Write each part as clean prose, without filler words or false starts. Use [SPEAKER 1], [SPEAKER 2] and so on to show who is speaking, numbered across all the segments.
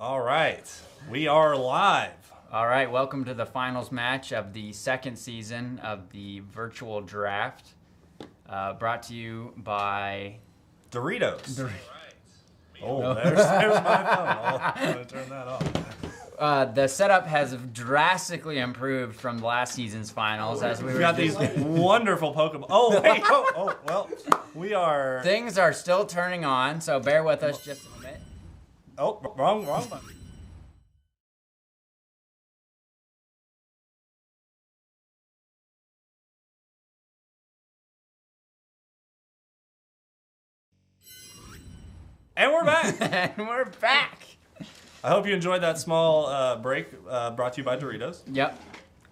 [SPEAKER 1] All right, we are live.
[SPEAKER 2] All right, welcome to the finals match of the second season of the virtual draft, brought to you by
[SPEAKER 1] Doritos. Oh, there's my phone. I'm going to turn that off.
[SPEAKER 2] The setup has drastically improved from last season's finals as we
[SPEAKER 1] We've got these wonderful Pokemon. Oh, wait. Well, we are...
[SPEAKER 2] Things are still turning on, so bear with us just a minute.
[SPEAKER 1] Oh, wrong button. And we're back.
[SPEAKER 2] And we're back.
[SPEAKER 1] I hope you enjoyed that small break brought to you by Doritos.
[SPEAKER 2] Yep.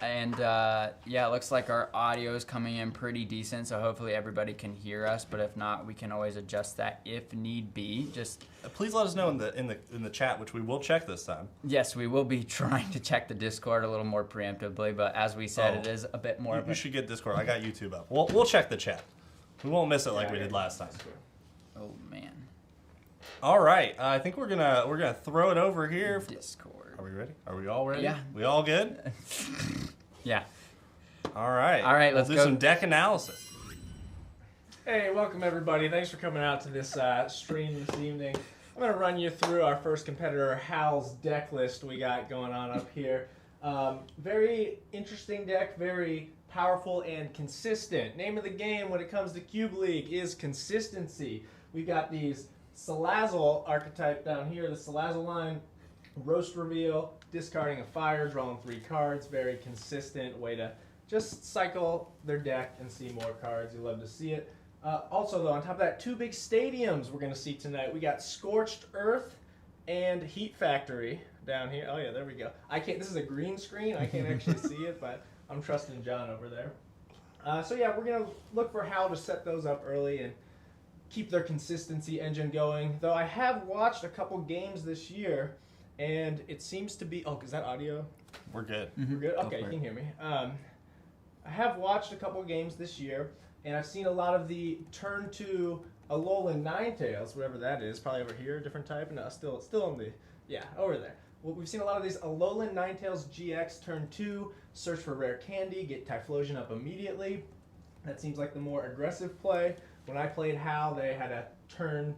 [SPEAKER 2] And yeah, it looks like our audio is coming in pretty decent, so hopefully everybody can hear us. But if not, we can always adjust that if need be. Just
[SPEAKER 1] please let us know in the chat, which we will check this time.
[SPEAKER 2] yes, we will be trying to check the Discord a little more preemptively, but as we said, it is a bit more.
[SPEAKER 1] You should get Discord. I got YouTube up. We'll check the chat. We won't miss it like we did last time.
[SPEAKER 2] Oh man.
[SPEAKER 1] All right, I think we're gonna throw it over here.
[SPEAKER 2] Discord.
[SPEAKER 1] Are we ready? Are we all ready?
[SPEAKER 2] Yeah.
[SPEAKER 1] We all good?
[SPEAKER 2] Yeah.
[SPEAKER 1] All right.
[SPEAKER 2] All right, let's
[SPEAKER 1] do
[SPEAKER 2] go.
[SPEAKER 1] some deck analysis.
[SPEAKER 3] Hey, welcome everybody. Thanks for coming out to this stream this evening. I'm going to run you through our first competitor, Howell's deck list we got going on up here. Very interesting deck, very powerful and consistent. Name of the game when it comes to Cube League is consistency. We got these Salazzle archetype down here, the Salazzle line, roast reveal, discarding a fire, drawing 3 cards, very consistent way to just cycle their deck and see more cards. You love to see it. Also, though, on top of that, 2 big stadiums we're going to see tonight. We got Scorched Earth and Heat Factory down here. Oh, yeah, there we go. This is a green screen. I can't actually see it, but I'm trusting John over there. So, yeah, we're going to look for how to set those up early and keep their consistency engine going. Though I have watched a couple games this year, and it seems to be... Oh, is that audio?
[SPEAKER 1] We're good.
[SPEAKER 3] We're good? Okay, you can hear me. I have watched a couple games this year, and I've seen a lot of the turn 2 Alolan Ninetales, wherever that is, probably over here, different type. No, still in the... Yeah, over there. Well, we've seen a lot of these Alolan Ninetales GX turn 2, search for rare candy, get Typhlosion up immediately. That seems like the more aggressive play. When I played Hal, they had a turn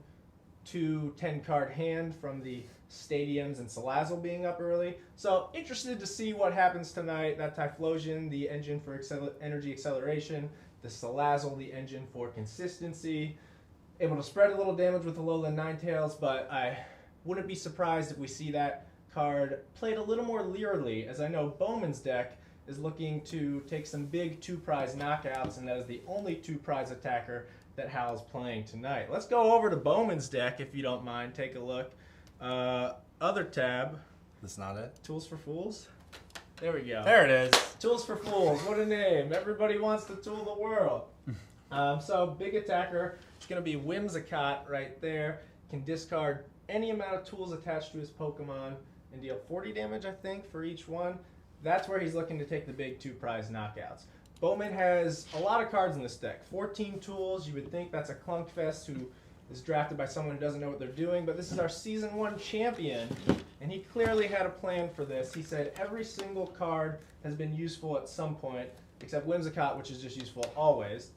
[SPEAKER 3] 2 10-card hand from the stadiums and Salazzle being up early. So interested to see what happens tonight. That Typhlosion, the engine for energy acceleration. The Salazzle, the engine for consistency. Able to spread a little damage with the Alolan Ninetales, but I wouldn't be surprised if we see that card played a little more leerily, as I know Bowman's deck is looking to take some big 2-prize knockouts, and that is the only 2-prize attacker that Hal's playing tonight. Let's go over to Bowman's deck, if you don't mind. Take a look. Other tab.
[SPEAKER 1] That's not it.
[SPEAKER 3] Tools for Fools. There we go.
[SPEAKER 1] There it is.
[SPEAKER 3] Tools for Fools. What a name. Everybody wants to tool the world. So big attacker. It's going to be Whimsicott right there. Can discard any amount of tools attached to his Pokemon and deal 40 damage, I think, for each one. That's where he's looking to take the big 2-prize knockouts. Bowman has a lot of cards in this deck. 14 tools. You would think that's a Clunkfest who is drafted by someone who doesn't know what they're doing, but this is our Season 1 champion, and he clearly had a plan for this. He said every single card has been useful at some point, except Whimsicott, which is just useful always.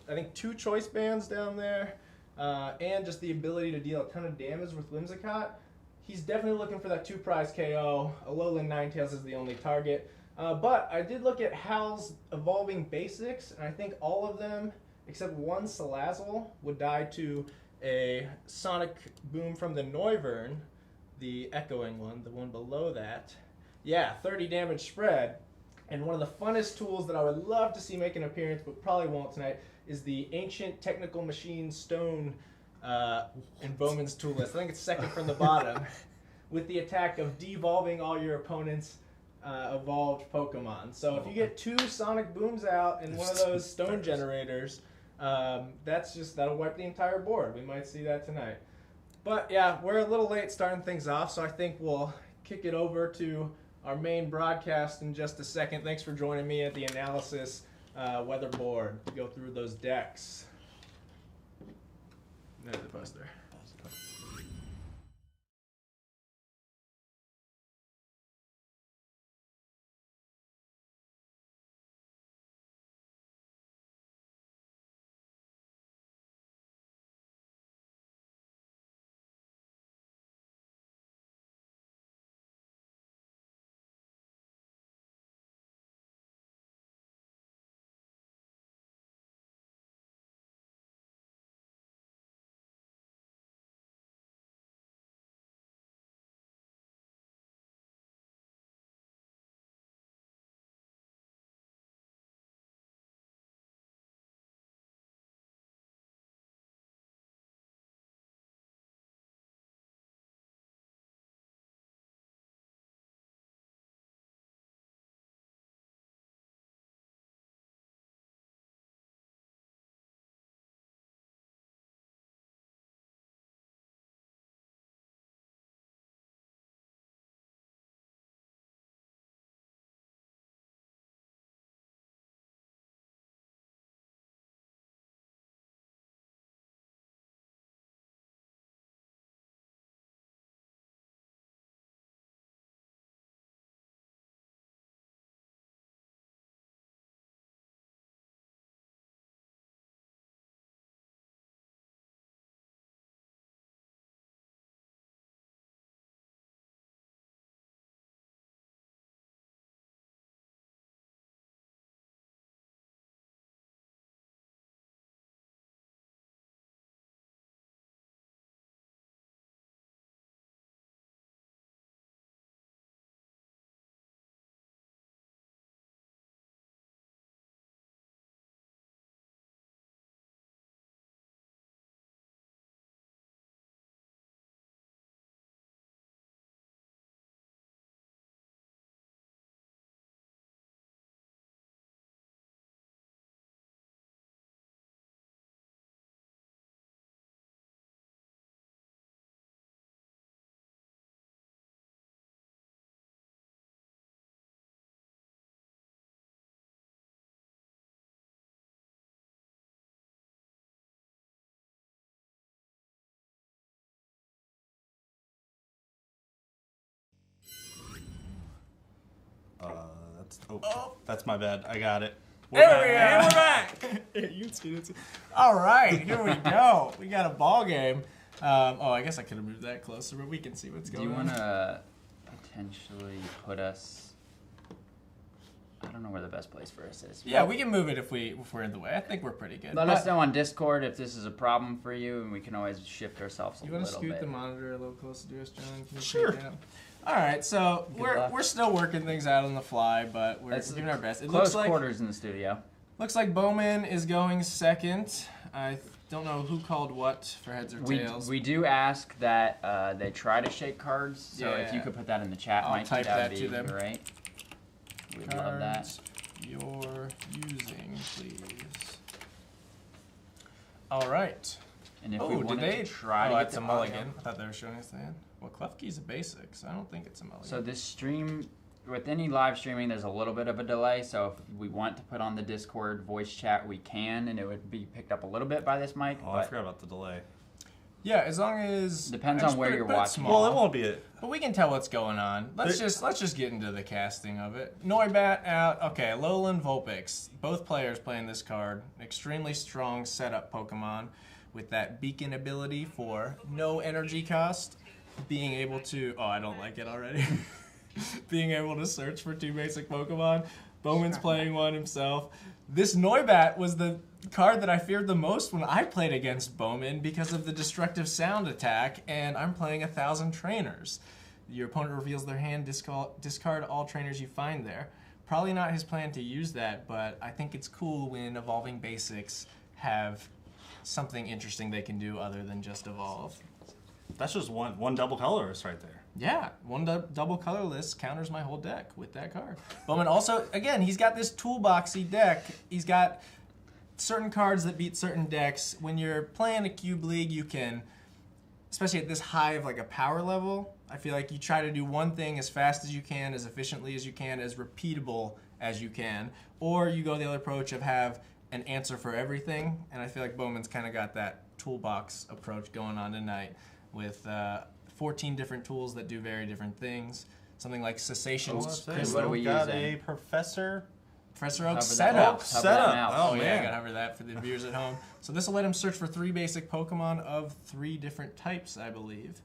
[SPEAKER 3] I think 2 choice bands down there, and just the ability to deal a ton of damage with Whimsicott. He's definitely looking for that 2-prize KO. Alolan Ninetales is the only target. But I did look at Hal's evolving basics, and I think all of them, except one Salazzle, would die to a Sonic Boom from the Noivern, the echoing one, the one below that. Yeah, 30 damage spread. And one of the funnest tools that I would love to see make an appearance, but probably won't tonight, is the Ancient Technical Machine Stone in Bowman's tool list. I think it's second from the bottom, with the attack of devolving all your opponents' evolved Pokemon. So if you get 2 Sonic Booms out in one of those stone generators, that'll wipe the entire board. We might see that tonight. But yeah, we're a little late starting things off, so I think we'll kick it over to our main broadcast in just a second. Thanks for joining me at the analysis weather board to go through those decks. There's the poster.
[SPEAKER 1] Oh, that's my bad. I got it.
[SPEAKER 3] There we
[SPEAKER 1] And
[SPEAKER 3] are.
[SPEAKER 1] we're back.
[SPEAKER 3] You see it. All right, here we go. We got a ball game. I guess I could have moved that closer, but we can see what's
[SPEAKER 2] Do
[SPEAKER 3] going
[SPEAKER 2] you
[SPEAKER 3] on.
[SPEAKER 2] want to potentially put us? I don't know where the best place for us is.
[SPEAKER 3] Yeah, we can move it if we're in the way. I think we're pretty good.
[SPEAKER 2] Let us know on Discord if this is a problem for you, and we can always shift ourselves a
[SPEAKER 3] You
[SPEAKER 2] little
[SPEAKER 3] want
[SPEAKER 2] bit.
[SPEAKER 3] to scoot the monitor a little closer to us, John? Can you
[SPEAKER 1] Sure.
[SPEAKER 3] take that up? All right, so
[SPEAKER 2] luck.
[SPEAKER 3] we're still working things out on the fly, but we're
[SPEAKER 2] It's
[SPEAKER 3] doing our best. It
[SPEAKER 2] Close
[SPEAKER 3] looks like
[SPEAKER 2] quarters in the studio.
[SPEAKER 3] Bowman is going second. I don't know who called what for heads or tails.
[SPEAKER 2] We do ask that they try to shake cards, so if you
[SPEAKER 3] Yeah.
[SPEAKER 2] could put that in the chat,
[SPEAKER 3] I'll
[SPEAKER 2] Mikey,
[SPEAKER 3] type
[SPEAKER 2] that
[SPEAKER 3] that
[SPEAKER 2] would
[SPEAKER 3] to
[SPEAKER 2] be
[SPEAKER 3] them.
[SPEAKER 2] great. We'd love that.
[SPEAKER 3] Cards you're using, please. All right.
[SPEAKER 2] And if
[SPEAKER 3] Oh,
[SPEAKER 2] we
[SPEAKER 3] did
[SPEAKER 2] wanted
[SPEAKER 3] they?
[SPEAKER 2] to try to
[SPEAKER 3] Oh,
[SPEAKER 2] get
[SPEAKER 3] it's
[SPEAKER 2] the
[SPEAKER 3] a mulligan. I thought they were showing us that. Well, Klefki's a basic, so I don't think it's a mulligan.
[SPEAKER 2] So this stream, with any live streaming, there's a little bit of a delay. So if we want to put on the Discord voice chat, we can, and it would be picked up a little bit by this mic.
[SPEAKER 1] Oh, I
[SPEAKER 2] but
[SPEAKER 1] forgot about the delay.
[SPEAKER 3] yeah, as long as
[SPEAKER 2] Depends
[SPEAKER 3] just
[SPEAKER 2] on where
[SPEAKER 3] put it-
[SPEAKER 2] you're
[SPEAKER 3] put it
[SPEAKER 2] watching.
[SPEAKER 3] small.
[SPEAKER 1] Well, it won't be it.
[SPEAKER 3] But we can tell what's going on. Let's just get into the casting of it. Noibat out. Okay, Alolan Vulpix. Both players playing this card. Extremely strong setup Pokemon with that beacon ability for no energy cost. Being able to... Oh, I don't like it already. Being able to search for 2 basic Pokemon. Bowman's playing one himself. This Noibat was the card that I feared the most when I played against Bowman because of the destructive sound attack, and I'm playing 1,000 trainers. Your opponent reveals their hand, discard all trainers you find there. Probably not his plan to use that, but I think it's cool when evolving basics have something interesting they can do other than just evolve.
[SPEAKER 1] That's just one double colorist right there.
[SPEAKER 3] Yeah, one double colorless counters my whole deck with that card. Bowman also, again, he's got this toolboxy deck. He's got certain cards that beat certain decks. When you're playing a cube league, you can, especially at this high of like a power level, I feel like you try to do one thing as fast as you can, as efficiently as you can, as repeatable as you can, or you go the other approach of have an answer for everything, and I feel like Bowman's kind of got that toolbox approach going on tonight with 14 different tools that do very different things. Something like Cessation.
[SPEAKER 2] What are we
[SPEAKER 1] got
[SPEAKER 2] using?
[SPEAKER 1] a Professor
[SPEAKER 3] Professor Oak's
[SPEAKER 2] Hover that
[SPEAKER 3] setup.
[SPEAKER 2] mouse. Hover that mouse.
[SPEAKER 3] Oh,
[SPEAKER 1] Oh,
[SPEAKER 3] yeah, I
[SPEAKER 1] man.
[SPEAKER 3] gotta hover that for the viewers at home. So this will let him search for 3 basic Pokemon of 3 different types, I believe.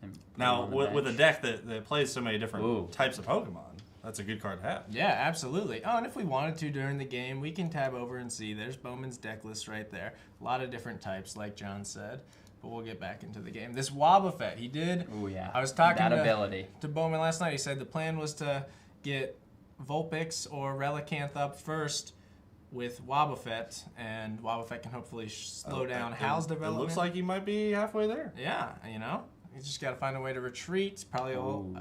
[SPEAKER 2] And put
[SPEAKER 1] Now,
[SPEAKER 2] them on the
[SPEAKER 1] with a
[SPEAKER 2] bench.
[SPEAKER 1] deck that plays so many different
[SPEAKER 2] Ooh.
[SPEAKER 1] types of Pokemon, that's a good card to have.
[SPEAKER 3] Yeah, absolutely. Oh, and if we wanted to during the game, we can tab over and see. There's Bowman's deck list right there. A lot of different types, like John said. But we'll get back into the game. This Wobbuffet, he did.
[SPEAKER 2] Ooh, yeah.
[SPEAKER 3] I was talking
[SPEAKER 2] that
[SPEAKER 3] to,
[SPEAKER 2] ability.
[SPEAKER 3] to Bowman last night. He said the plan was to get Vulpix or Relicanth up first with Wobbuffet, and Wobbuffet can hopefully slow down Howell's development.
[SPEAKER 1] It looks like he might be halfway there.
[SPEAKER 3] Yeah, you know, he's just got to find a way to retreat. Probably will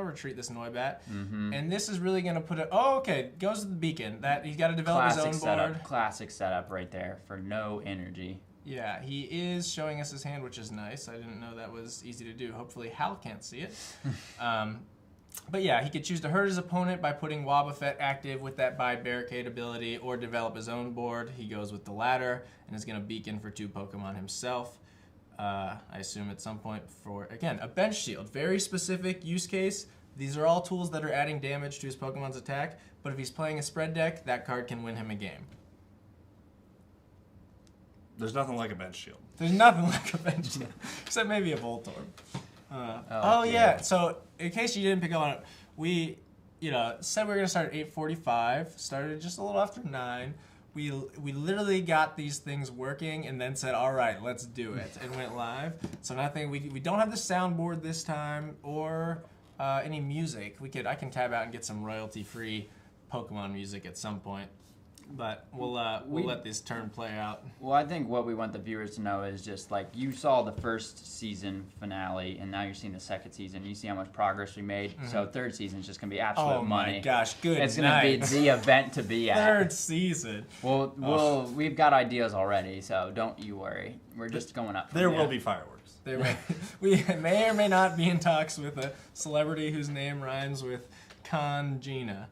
[SPEAKER 3] retreat this Noibat, and this is really going to put it. Oh, okay, goes to the beacon. That he's got to develop his own board.
[SPEAKER 2] Classic setup right there for no energy.
[SPEAKER 3] Yeah, he is showing us his hand, which is nice. I didn't know that was easy to do. Hopefully, Hal can't see it. But yeah, he could choose to hurt his opponent by putting Wobbuffet active with that Bide Barricade ability, or develop his own board. He goes with the latter and is going to beacon for 2 Pokemon himself. I assume at some point for, again, a bench shield. Very specific use case. These are all tools that are adding damage to his Pokemon's attack, but if he's playing a spread deck, that card can win him a game.
[SPEAKER 1] There's nothing like a bench shield.
[SPEAKER 3] There's nothing like a bench shield, except maybe a Voltorb. Oh yeah. So in case you didn't pick up on it, we, said we were gonna start at 8:45. Started just a little after 9. We literally got these things working and then said, all right, let's do it, and went live. So nothing. We don't have the soundboard this time or any music. I can tab out and get some royalty-free Pokemon music at some point. But we'll let this turn play out.
[SPEAKER 2] Well, I think what we want the viewers to know is just like you saw the first season finale, and now you're seeing the second season. You see how much progress we made. So third season is just gonna be absolute money.
[SPEAKER 3] Oh my gosh, good
[SPEAKER 2] It's gonna be the event to be at.
[SPEAKER 3] Third season.
[SPEAKER 2] We've got ideas already, so don't you worry. We're just going up.
[SPEAKER 1] There will be fireworks.
[SPEAKER 3] We may or may not be in talks with a celebrity whose name rhymes with Conjina.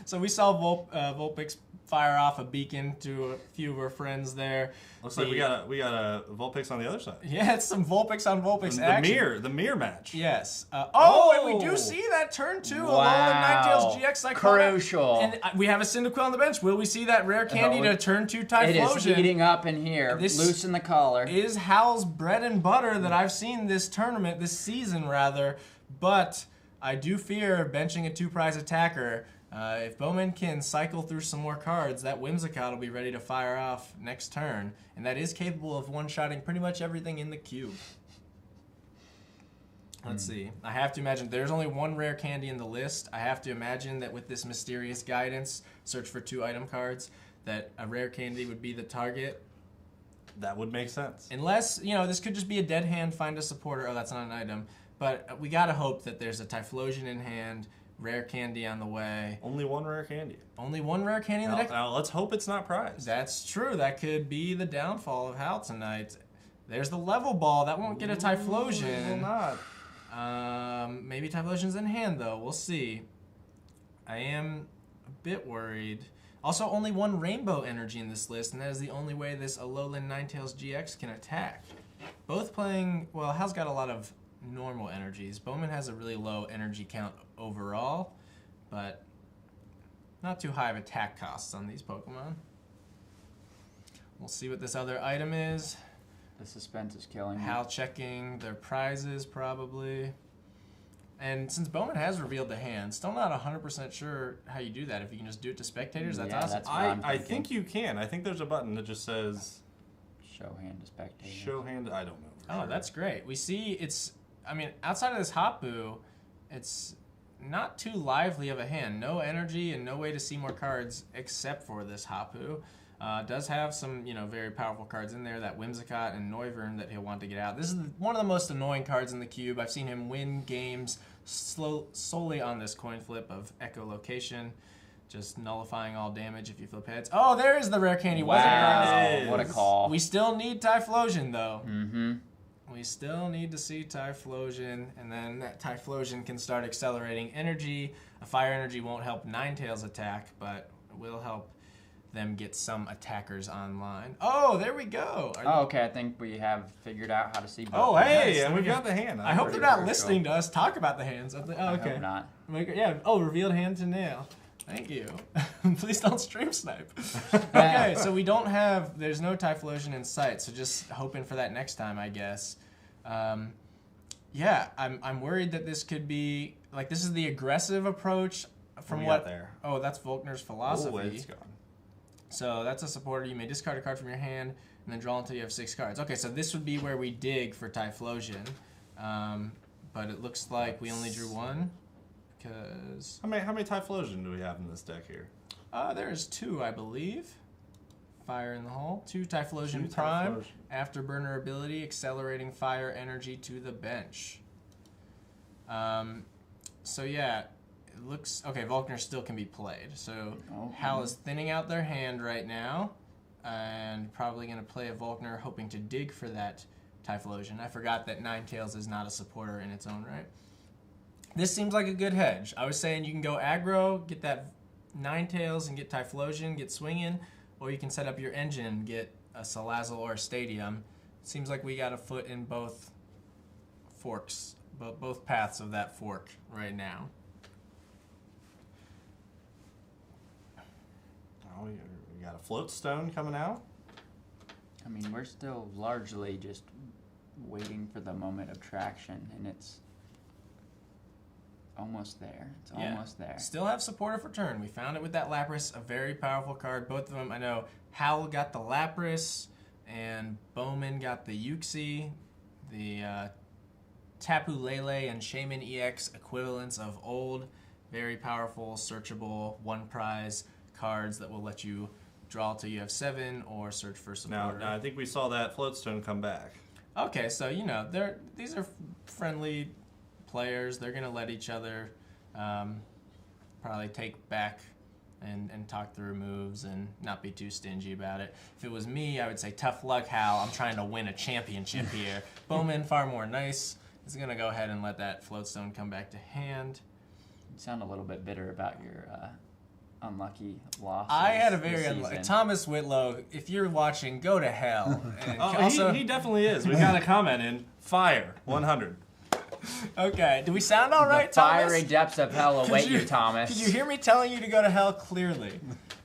[SPEAKER 3] So we saw Vulpix fire off a beacon to a few of our friends there.
[SPEAKER 1] Looks like we got a Vulpix on the other side.
[SPEAKER 3] Yeah, it's some Vulpix on Vulpix action.
[SPEAKER 1] The mirror match.
[SPEAKER 3] Yes. And we do see that turn 2
[SPEAKER 2] Wow.
[SPEAKER 3] Alolan Ninetales GX Cyclone.
[SPEAKER 2] Crucial.
[SPEAKER 3] And we have a Cyndaquil on the bench. Will we see that rare candy to turn 2 Typhlosion?
[SPEAKER 2] It is heating up in here. Loosen the collar.
[SPEAKER 3] Is Howell's bread and butter that I've seen this season rather, but I do fear benching a 2-prize attacker. If Bowman can cycle through some more cards, that Whimsicott will be ready to fire off next turn, and that is capable of one-shotting pretty much everything in the cube. Let's see. I have to imagine there's only 1 rare candy in the list. I have to imagine that with this mysterious guidance, search for 2 item cards, that a rare candy would be the target.
[SPEAKER 1] That would make sense.
[SPEAKER 3] Unless, this could just be a dead hand, find a supporter. Oh, that's not an item. But we gotta hope that there's a Typhlosion in hand, rare candy on the way.
[SPEAKER 1] Only 1 rare candy.
[SPEAKER 3] Only 1 rare candy in the deck?
[SPEAKER 1] Now, let's hope it's not prized.
[SPEAKER 3] That's true. That could be the downfall of Howell tonight. There's the level ball. That won't get a Typhlosion.
[SPEAKER 1] It will not.
[SPEAKER 3] Maybe Typhlosion's in hand, though. We'll see. I am a bit worried. Also, only 1 rainbow energy in this list, and that is the only way this Alolan Ninetales GX can attack. Both playing... Well, Hal's got a lot of normal energies. Bowman has a really low energy count overall, but not too high of attack costs on these Pokemon. We'll see what this other item is.
[SPEAKER 2] The suspense is killing me.
[SPEAKER 3] Hal checking their prizes, probably. And since Bowman has revealed the hand, still not 100% sure how you do that. If you can just do it to spectators, that's awesome.
[SPEAKER 2] That's what I'm
[SPEAKER 1] I think you can. I think there's a button that just says...
[SPEAKER 2] Show hand to spectators.
[SPEAKER 1] Show hand, I don't know.
[SPEAKER 3] Oh, that's great. We see it's... I mean, outside of this Hapu, it's not too lively of a hand. No energy and no way to see more cards except for this Hapu. Does have some, very powerful cards in there, that Whimsicott and Noivern that he'll want to get out. This is one of the most annoying cards in the cube. I've seen him win games solely on this coin flip of echolocation, just nullifying all damage if you flip heads. Oh, there is the rare candy.
[SPEAKER 2] Wow, what a call.
[SPEAKER 3] We still need Typhlosion, though.
[SPEAKER 2] Mm-hmm.
[SPEAKER 3] We still need to see Typhlosion, and then that Typhlosion can start accelerating energy. A fire energy won't help Ninetales attack, but it will help them get some attackers online. Oh, there we go.
[SPEAKER 2] Okay, I think we have figured out how to see both.
[SPEAKER 3] Oh, hey,
[SPEAKER 1] and we got the hand.
[SPEAKER 3] I hope they're not listening to us talk about the hands. Oh, okay.
[SPEAKER 2] I hope not.
[SPEAKER 3] Yeah. Oh, revealed hand to nail. Thank you. Please don't stream snipe. Okay, so we don't have... There's no Typhlosion in sight, so just hoping for that next time, I guess. Yeah, I'm worried that this could be... Like, this is the aggressive approach from what...
[SPEAKER 1] there?
[SPEAKER 3] Oh, that's Volkner's philosophy.
[SPEAKER 1] Oh, it's gone.
[SPEAKER 3] So that's a supporter. You may discard a card from your hand and then draw until you have 6 cards. Okay, so this would be where we dig for Typhlosion. But it looks like we only drew 1. Because...
[SPEAKER 1] How many Typhlosion do we have in this deck here?
[SPEAKER 3] There's 2, I believe. Fire in the hole. 2 Typhlosion Prime. Afterburner ability, accelerating fire energy to the bench. So yeah, it looks... Okay, Volkner still can be played. So Hal is thinning out their hand right now. And probably going to play a Volkner, hoping to dig for that Typhlosion. I forgot that Ninetales is not a supporter in its own right. This seems like a good hedge. I was saying you can go aggro, get that Ninetales and get Typhlosion, get swinging, or you can set up your engine and get a Salazzle or a Stadium. Seems like we got a foot in both forks, both paths of that fork right now.
[SPEAKER 1] Oh, we got a float stone coming out.
[SPEAKER 2] I mean, we're still largely just waiting for the moment of traction, and it's almost there. It's almost there.
[SPEAKER 3] Still have supporter for turn. We found it with that Lapras, a very powerful card. Both of them, I know Howell got the Lapras, and Bowman got the Uxie, the Tapu Lele and Shaman EX equivalents of old, very powerful, searchable, 1-prize cards that will let you draw till you have 7 or search for supporter.
[SPEAKER 1] Now I think we saw that floatstone come back.
[SPEAKER 3] Okay, so these are friendly players. They're gonna let each other probably take back and talk through moves and not be too stingy about it. If it was me, I would say tough luck, Hal. I'm trying to win a championship here. Bowman, far more nice, is gonna go ahead and let that floatstone come back to hand.
[SPEAKER 2] You sound a little bit bitter about your unlucky losses.
[SPEAKER 3] I had a very
[SPEAKER 2] this
[SPEAKER 3] unlucky.
[SPEAKER 2] season.
[SPEAKER 3] Thomas Whitlow, if you're watching, go to hell. And
[SPEAKER 1] Oh,
[SPEAKER 3] also,
[SPEAKER 1] he definitely is. We got a comment in. Fire. 100.
[SPEAKER 3] okay. Do we sound all
[SPEAKER 2] The
[SPEAKER 3] right, Thomas?
[SPEAKER 2] fiery depths of hell
[SPEAKER 3] Could
[SPEAKER 2] await you, Thomas.
[SPEAKER 3] Could you hear me telling you to go to hell clearly?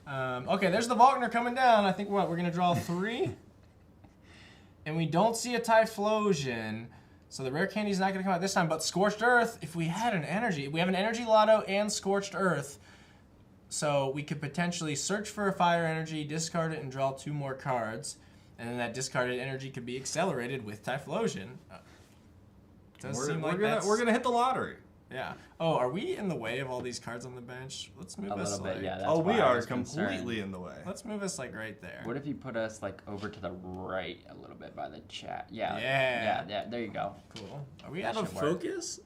[SPEAKER 3] Okay, there's the Faulkner coming down. I think we're going to draw 3. And we don't see a Typhlosion. So the rare candy's not going to come out this time. But Scorched Earth, if we had an energy. We have an Energy Lotto and Scorched Earth. So we could potentially search for a fire energy, discard it, and draw 2 more cards. And then that discarded energy could be accelerated with Typhlosion.
[SPEAKER 1] We're gonna hit the lottery.
[SPEAKER 3] Yeah. Oh, are we in the way of all these cards on the bench? Let's move
[SPEAKER 2] A
[SPEAKER 3] us
[SPEAKER 2] little bit, yeah. That's
[SPEAKER 1] Oh,
[SPEAKER 2] why
[SPEAKER 1] we
[SPEAKER 2] I
[SPEAKER 1] are
[SPEAKER 2] was concerned.
[SPEAKER 1] completely in the way.
[SPEAKER 3] Let's move us like right there.
[SPEAKER 2] What if you put us like over to the right a little bit by the chat? Yeah.
[SPEAKER 3] Yeah.
[SPEAKER 2] Yeah. There you go.
[SPEAKER 3] Cool. Are we
[SPEAKER 2] That
[SPEAKER 3] out of
[SPEAKER 2] should work.
[SPEAKER 3] focus?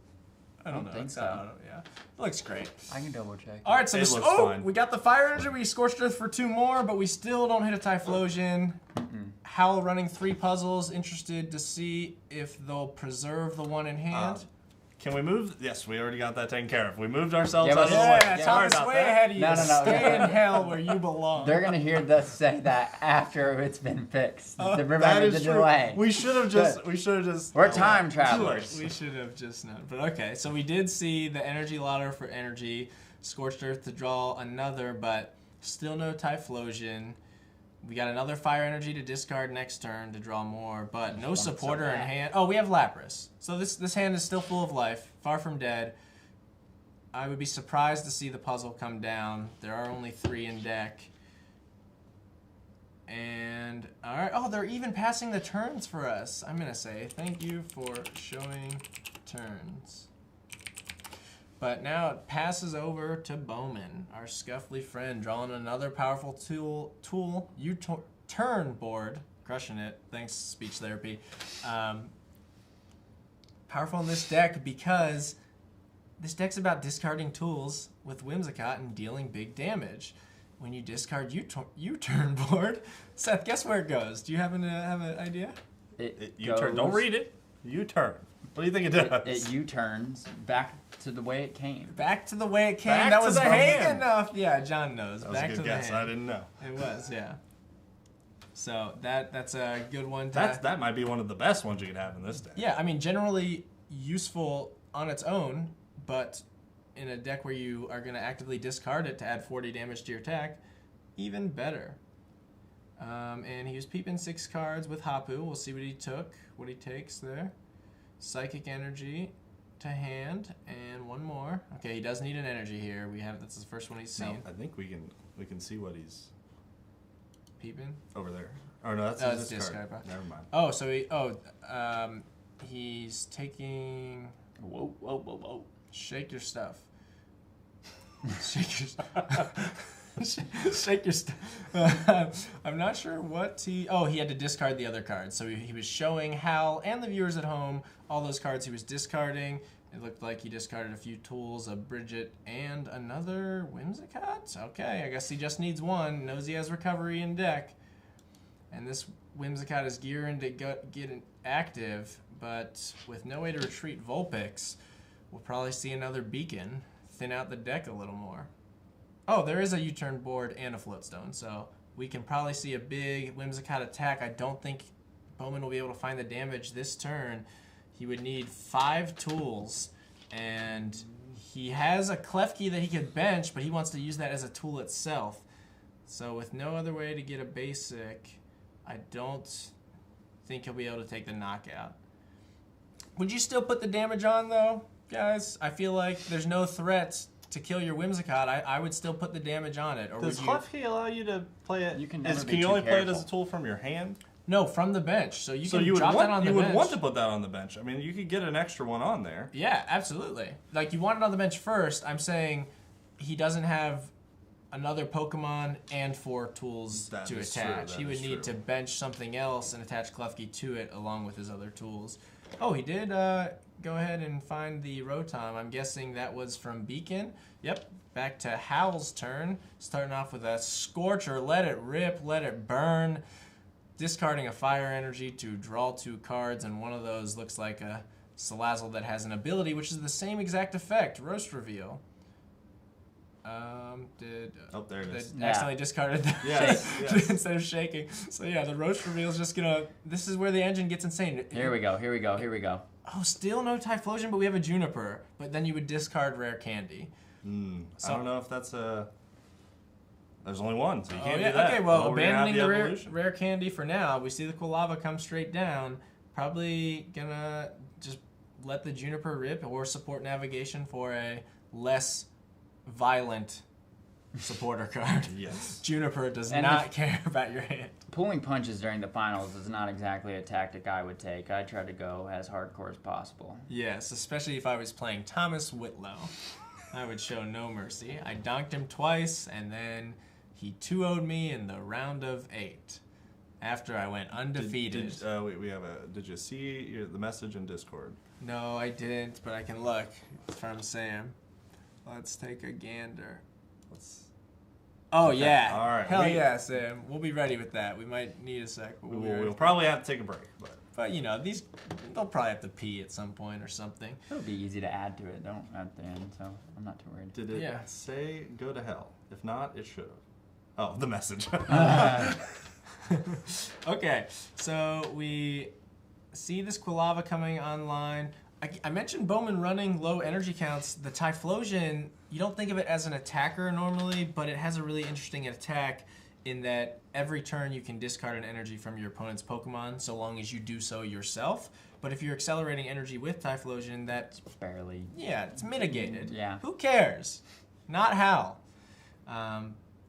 [SPEAKER 3] I don't know.
[SPEAKER 2] think
[SPEAKER 3] It's
[SPEAKER 2] so.
[SPEAKER 3] yeah. It looks great.
[SPEAKER 2] I can double check.
[SPEAKER 3] All right, so
[SPEAKER 1] It looks fine.
[SPEAKER 3] we got the fire energy. We Scorched Earth for 2 more, but we still don't hit a Typhlosion. Howell running 3 puzzles. Interested to see if they'll preserve the one in hand.
[SPEAKER 1] Can we move? Yes, we already got that taken care of. We moved ourselves
[SPEAKER 2] Yeah,
[SPEAKER 1] out of the
[SPEAKER 2] but-
[SPEAKER 1] way.
[SPEAKER 3] Yeah,
[SPEAKER 2] Yeah,
[SPEAKER 3] Thomas,
[SPEAKER 1] sorry about
[SPEAKER 3] way
[SPEAKER 1] that.
[SPEAKER 3] ahead of you.
[SPEAKER 2] No.
[SPEAKER 3] Stay in hell where you belong.
[SPEAKER 2] They're gonna hear us say that after it's been fixed. To
[SPEAKER 1] That
[SPEAKER 2] remember
[SPEAKER 1] is
[SPEAKER 2] the
[SPEAKER 1] true.
[SPEAKER 2] delay.
[SPEAKER 1] We should have just.
[SPEAKER 2] We're time travelers.
[SPEAKER 3] We should have just known. But okay, so we did see the Energy Lotto for energy, Scorched Earth to draw another, but still no Typhlosion. We got another fire energy to discard next turn to draw more, but no supporter in hand. Oh, we have Lapras. So this hand is still full of life, far from dead. I would be surprised to see the puzzle come down. There are only 3 in deck. And, alright. Oh, they're even passing the turns for us. I'm going to say thank you for showing turns. But now it passes over to Bowman, our scuffly friend, drawing another powerful tool U-turn board. Crushing it. Thanks, speech therapy. Powerful in this deck because this deck's about discarding tools with Whimsicott and dealing big damage. When you discard U-turn board, Seth, guess where it goes? Do you happen to have an idea?
[SPEAKER 1] You turn. Don't read it. You turn. What do you think it does?
[SPEAKER 2] It U-turns back to the way it came.
[SPEAKER 3] Back to the way it came.
[SPEAKER 1] Back
[SPEAKER 3] That
[SPEAKER 1] to
[SPEAKER 3] was
[SPEAKER 1] the
[SPEAKER 3] vague
[SPEAKER 1] hand.
[SPEAKER 3] enough. Yeah, John knows.
[SPEAKER 1] That was
[SPEAKER 3] Back
[SPEAKER 1] a
[SPEAKER 3] to
[SPEAKER 1] good
[SPEAKER 3] the
[SPEAKER 1] guess.
[SPEAKER 3] hand.
[SPEAKER 1] I didn't know.
[SPEAKER 3] It was, yeah. So that's a good one.
[SPEAKER 1] That might be one of the best ones you could have in this deck.
[SPEAKER 3] Yeah, I mean, generally useful on its own, but in a deck where you are going to actively discard it to add 40 damage to your attack, even better. And he was peeping 6 cards with Hapu. We'll see what he took, what he takes there. Psychic Energy to hand, and 1 more. Okay, he does need an energy here. That's the first one he's seen.
[SPEAKER 1] I think we can see what he's
[SPEAKER 3] Peeping.
[SPEAKER 1] over there. Oh no, that's
[SPEAKER 3] It's
[SPEAKER 1] his discard.
[SPEAKER 3] discard.
[SPEAKER 1] Never mind.
[SPEAKER 3] Oh, so he's taking.
[SPEAKER 2] Whoa.
[SPEAKER 3] Shake your stuff. Shake your stuff. Shake your stuff. I'm not sure what he had to discard the other cards. So he was showing Hal and the viewers at home all those cards he was discarding. It looked like he discarded a few tools, a Bridget, and another Whimsicott. Okay, I guess he just needs 1. Knows he has recovery in deck. And this Whimsicott is gearing to get active, but with no way to retreat Vulpix, we'll probably see another Beacon thin out the deck a little more. Oh, there is a U-turn board and a Floatstone, so we can probably see a big Whimsicott attack. I don't think Bowman will be able to find the damage this turn. He would need 5 tools, and he has a Klefki that he could bench, but he wants to use that as a tool itself. So with no other way to get a basic, I don't think he'll be able to take the knockout. Would you still put the damage on, though, guys? I feel like there's no threat to kill your Whimsicott. I would still put the damage on it. Or
[SPEAKER 1] Does
[SPEAKER 3] would you...
[SPEAKER 1] Klefki allow you to play it?
[SPEAKER 2] You can never be
[SPEAKER 1] you
[SPEAKER 2] too
[SPEAKER 1] only play it
[SPEAKER 2] careful.
[SPEAKER 1] as a tool from your hand?
[SPEAKER 3] No, from the bench. So you can
[SPEAKER 1] you would
[SPEAKER 3] drop that on the bench.
[SPEAKER 1] You would want to put that on the bench. I mean, you could get an extra one on there.
[SPEAKER 3] Yeah, absolutely. Like, you want it on the bench first. I'm saying he doesn't have another Pokemon and 4 tools
[SPEAKER 1] That
[SPEAKER 3] to
[SPEAKER 1] is true,
[SPEAKER 3] attach.
[SPEAKER 1] that
[SPEAKER 3] He would
[SPEAKER 1] is
[SPEAKER 3] need
[SPEAKER 1] true.
[SPEAKER 3] to bench something else and attach Klefki to it along with his other tools. Oh, he did go ahead and find the Rotom. I'm guessing that was from Beacon. Yep, back to Howell's turn. Starting off with a Scorcher. Let it rip, let it burn. Discarding a fire energy to draw 2 cards, and one of those looks like a Salazzle that has an ability, which is the same exact effect, Roast Reveal.
[SPEAKER 1] there it is.
[SPEAKER 3] Accidentally discarded the
[SPEAKER 1] Yes.
[SPEAKER 3] instead of shaking. So yeah, the roast reveal is just gonna. This is where the engine gets insane.
[SPEAKER 2] Here we go.
[SPEAKER 3] Oh, still no Typhlosion, but we have a Juniper. But then you would discard Rare Candy.
[SPEAKER 1] I don't know if that's a. There's only one, so you can't do that.
[SPEAKER 3] Okay, well,
[SPEAKER 1] we're gonna have
[SPEAKER 3] abandoning
[SPEAKER 1] the
[SPEAKER 3] the rare candy for now. We see the Quilava come straight down. Probably gonna just let the Juniper rip or support navigation for a less violent supporter card.
[SPEAKER 1] Yes.
[SPEAKER 3] Juniper does
[SPEAKER 2] And
[SPEAKER 3] not care about your hand.
[SPEAKER 2] Pulling punches during the finals is not exactly a tactic I would take. I try to go as hardcore as possible.
[SPEAKER 3] Yes, especially if I was playing Thomas Whitlow. I would show no mercy. I donked him twice, and then he 2-0'd me in the round of 8. After I went undefeated.
[SPEAKER 1] Did you see the message in Discord?
[SPEAKER 3] No, I didn't, but I can look. It's from Sam. Let's take a gander. Oh,
[SPEAKER 1] Okay.
[SPEAKER 3] yeah.
[SPEAKER 1] All right.
[SPEAKER 3] Hell yeah, Sam. We'll be ready with that. We might need a sec. But
[SPEAKER 1] We'll probably have to take a break.
[SPEAKER 3] But, you know, they'll probably have to pee at some point or something.
[SPEAKER 2] It'll be easy to add to it, don't at the end, so I'm not too worried.
[SPEAKER 1] Did it say go to hell? If not, it should have. Oh, the message.
[SPEAKER 3] Okay, so we see this Quilava coming online. I mentioned Bowman running low energy counts. The Typhlosion, you don't think of it as an attacker normally, but it has a really interesting attack in that every turn you can discard an energy from your opponent's Pokemon so long as you do so yourself. But if you're accelerating energy with Typhlosion, that's
[SPEAKER 2] barely.
[SPEAKER 3] Yeah, it's mitigated.
[SPEAKER 2] Yeah.
[SPEAKER 3] Who cares? Not Howell.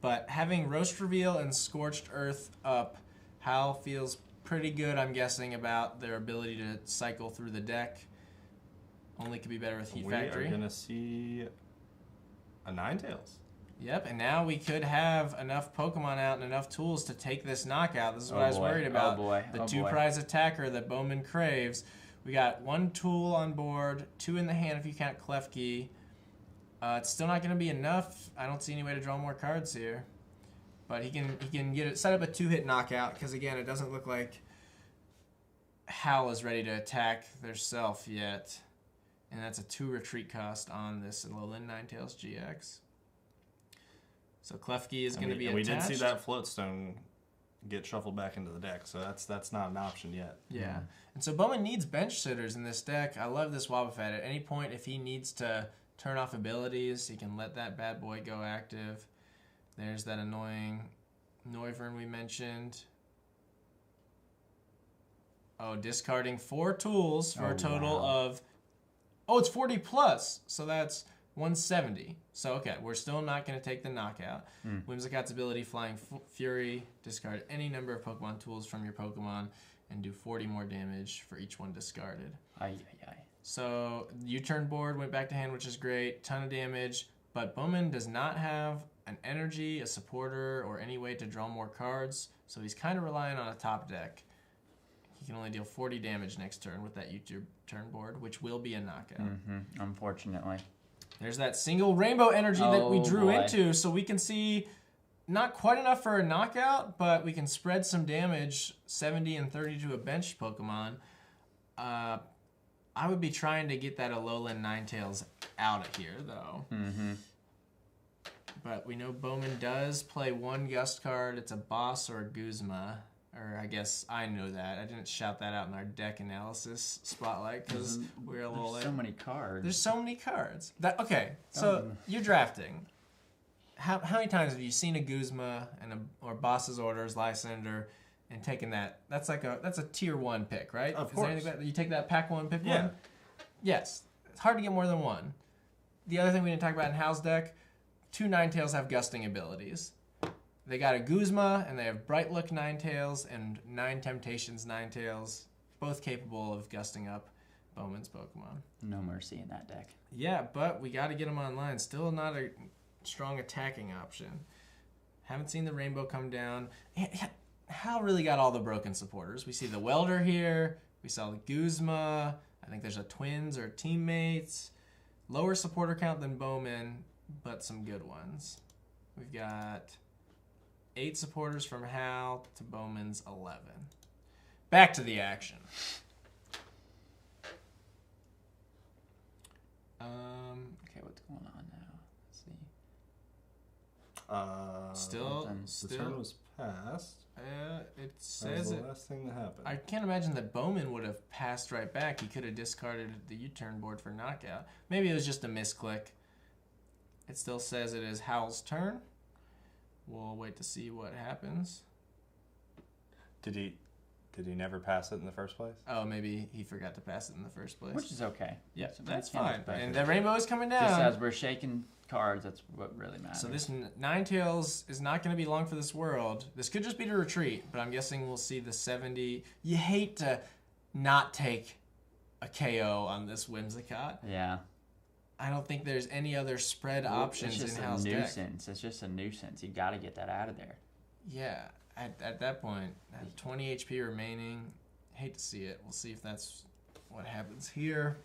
[SPEAKER 3] But having Roast Reveal and Scorched Earth up, Howell feels pretty good, I'm guessing, about their ability to cycle through the deck. Only could be better with Heat Factory.
[SPEAKER 1] We are going to see a Ninetales.
[SPEAKER 3] Yep, and now we could have enough Pokemon out and enough tools to take this knockout. This is what I was worried about. The two-prize attacker that Bowman craves. We got 1 tool on board, 2 in the hand if you count Klefki. It's still not going to be enough. I don't see any way to draw more cards here. But he can get it set up a 2-hit knockout because, again, it doesn't look like Howell is ready to attack their self yet. And that's a 2 retreat cost on this Alolan Ninetales GX. So Klefki is going to be attached.
[SPEAKER 1] We did see that Floatstone get shuffled back into the deck, so that's not an option yet.
[SPEAKER 3] Yeah. And so Bowman needs bench sitters in this deck. I love this Wobbuffet. At any point, if he needs to turn off abilities, he can let that bad boy go active. There's that annoying Noivern we mentioned. Oh, discarding 4 tools for a total of... Oh, it's 40 plus, so that's 170. So, okay, we're still not going to take the knockout. Whimsicott's ability, Flying Fury, discard any number of Pokemon tools from your Pokemon and do 40 more damage for each one discarded. So, U-turn board went back to hand, which is great. Ton of damage, but Bowman does not have an energy, a supporter, or any way to draw more cards, so he's kind of relying on a top deck. He can only deal 40 damage next turn with that U-turn board, which will be a knockout.
[SPEAKER 2] Unfortunately.
[SPEAKER 3] There's that single rainbow energy that we drew into, so we can see not quite enough for a knockout, but we can spread some damage, 70 and 30 to a bench Pokemon. I would be trying to get that Alolan Ninetales out of here, though. But we know Bowman does play 1 Gust card. It's a Boss or a Guzma. Or I guess I know that. I didn't shout that out in our deck analysis spotlight because we're a little late.
[SPEAKER 2] There's so many cards.
[SPEAKER 3] There's so many cards. Okay, so you're drafting. How many times have you seen a Guzma or Boss's Orders, Lysander, and taken that? That's a tier 1 pick, right?
[SPEAKER 1] Of course.
[SPEAKER 3] Is there anything you take that pack 1, pick 1?
[SPEAKER 1] Yeah.
[SPEAKER 3] Yes. It's hard to get more than 1. The other thing we didn't talk about in Hal's deck, 2 Ninetales have gusting abilities. They got a Guzma, and they have Bright Look Ninetales and 9 Temptations Ninetales, both capable of gusting up Bowman's Pokemon.
[SPEAKER 2] No mercy in that deck.
[SPEAKER 3] Yeah, but we got to get them online. Still not a strong attacking option. Haven't seen the Rainbow come down. Hal really got all the broken supporters. We see the Welder here. We saw the Guzma. I think there's a Twins or Teammates. Lower supporter count than Bowman, but some good ones. We've got 8 supporters from Hal to Bowman's 11. Back to the action.
[SPEAKER 2] Okay, what's going on now? Let's see.
[SPEAKER 1] The turn was passed.
[SPEAKER 3] It
[SPEAKER 1] That was
[SPEAKER 3] says
[SPEAKER 1] the last thing that happened.
[SPEAKER 3] I can't imagine that Bowman would have passed right back. He could have discarded the U-turn board for knockout. Maybe it was just a misclick. It still says it is Howell's turn. We'll wait to see what happens.
[SPEAKER 1] Did he never pass it in the first place?
[SPEAKER 3] Oh, maybe he forgot to pass it in the first place.
[SPEAKER 2] Which is okay.
[SPEAKER 3] Yeah,
[SPEAKER 2] So
[SPEAKER 3] that's
[SPEAKER 2] we can't
[SPEAKER 3] fine.
[SPEAKER 2] expect
[SPEAKER 3] And
[SPEAKER 2] it.
[SPEAKER 3] the rainbow is coming down.
[SPEAKER 2] Just as we're shaking cards, that's what really matters.
[SPEAKER 3] So this Ninetales is not going to be long for this world. This could just be to retreat, but I'm guessing we'll see the 70. You hate to not take a KO on this Whimsicott.
[SPEAKER 2] Yeah.
[SPEAKER 3] I don't think there's any other spread options
[SPEAKER 2] it's
[SPEAKER 3] in
[SPEAKER 2] just
[SPEAKER 3] Hal's
[SPEAKER 2] a
[SPEAKER 3] deck.
[SPEAKER 2] nuisance. It's just a nuisance. You got to get that out of there.
[SPEAKER 3] Yeah, at that point, at 20 HP remaining. Hate to see it. We'll see if that's what happens here.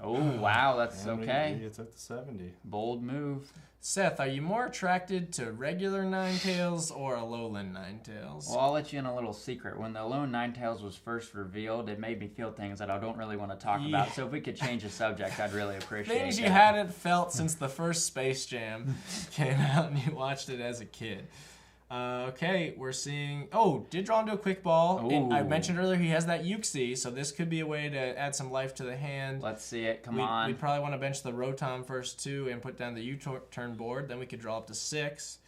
[SPEAKER 2] Oh, wow, that's
[SPEAKER 1] And
[SPEAKER 2] okay.
[SPEAKER 1] He took the 70.
[SPEAKER 2] Bold move.
[SPEAKER 3] Seth, are you more attracted to regular Ninetales or Alolan Ninetales?
[SPEAKER 2] Well, I'll let you in a little secret. When the Lone Ninetales was first revealed, it made me feel things that I don't really want to talk about. So if we could change the subject, I'd really appreciate it.
[SPEAKER 3] Things you hadn't felt since the first Space Jam came out and you watched it as a kid. Okay, we're seeing... Oh, did draw into a quick ball. And I mentioned earlier he has that Uxie, so this could be a way to add some life to the hand.
[SPEAKER 2] Let's see it. Come on.
[SPEAKER 3] We'd probably want to bench the Rotom first, too, and put down the U-turn board. Then we could draw up to 6.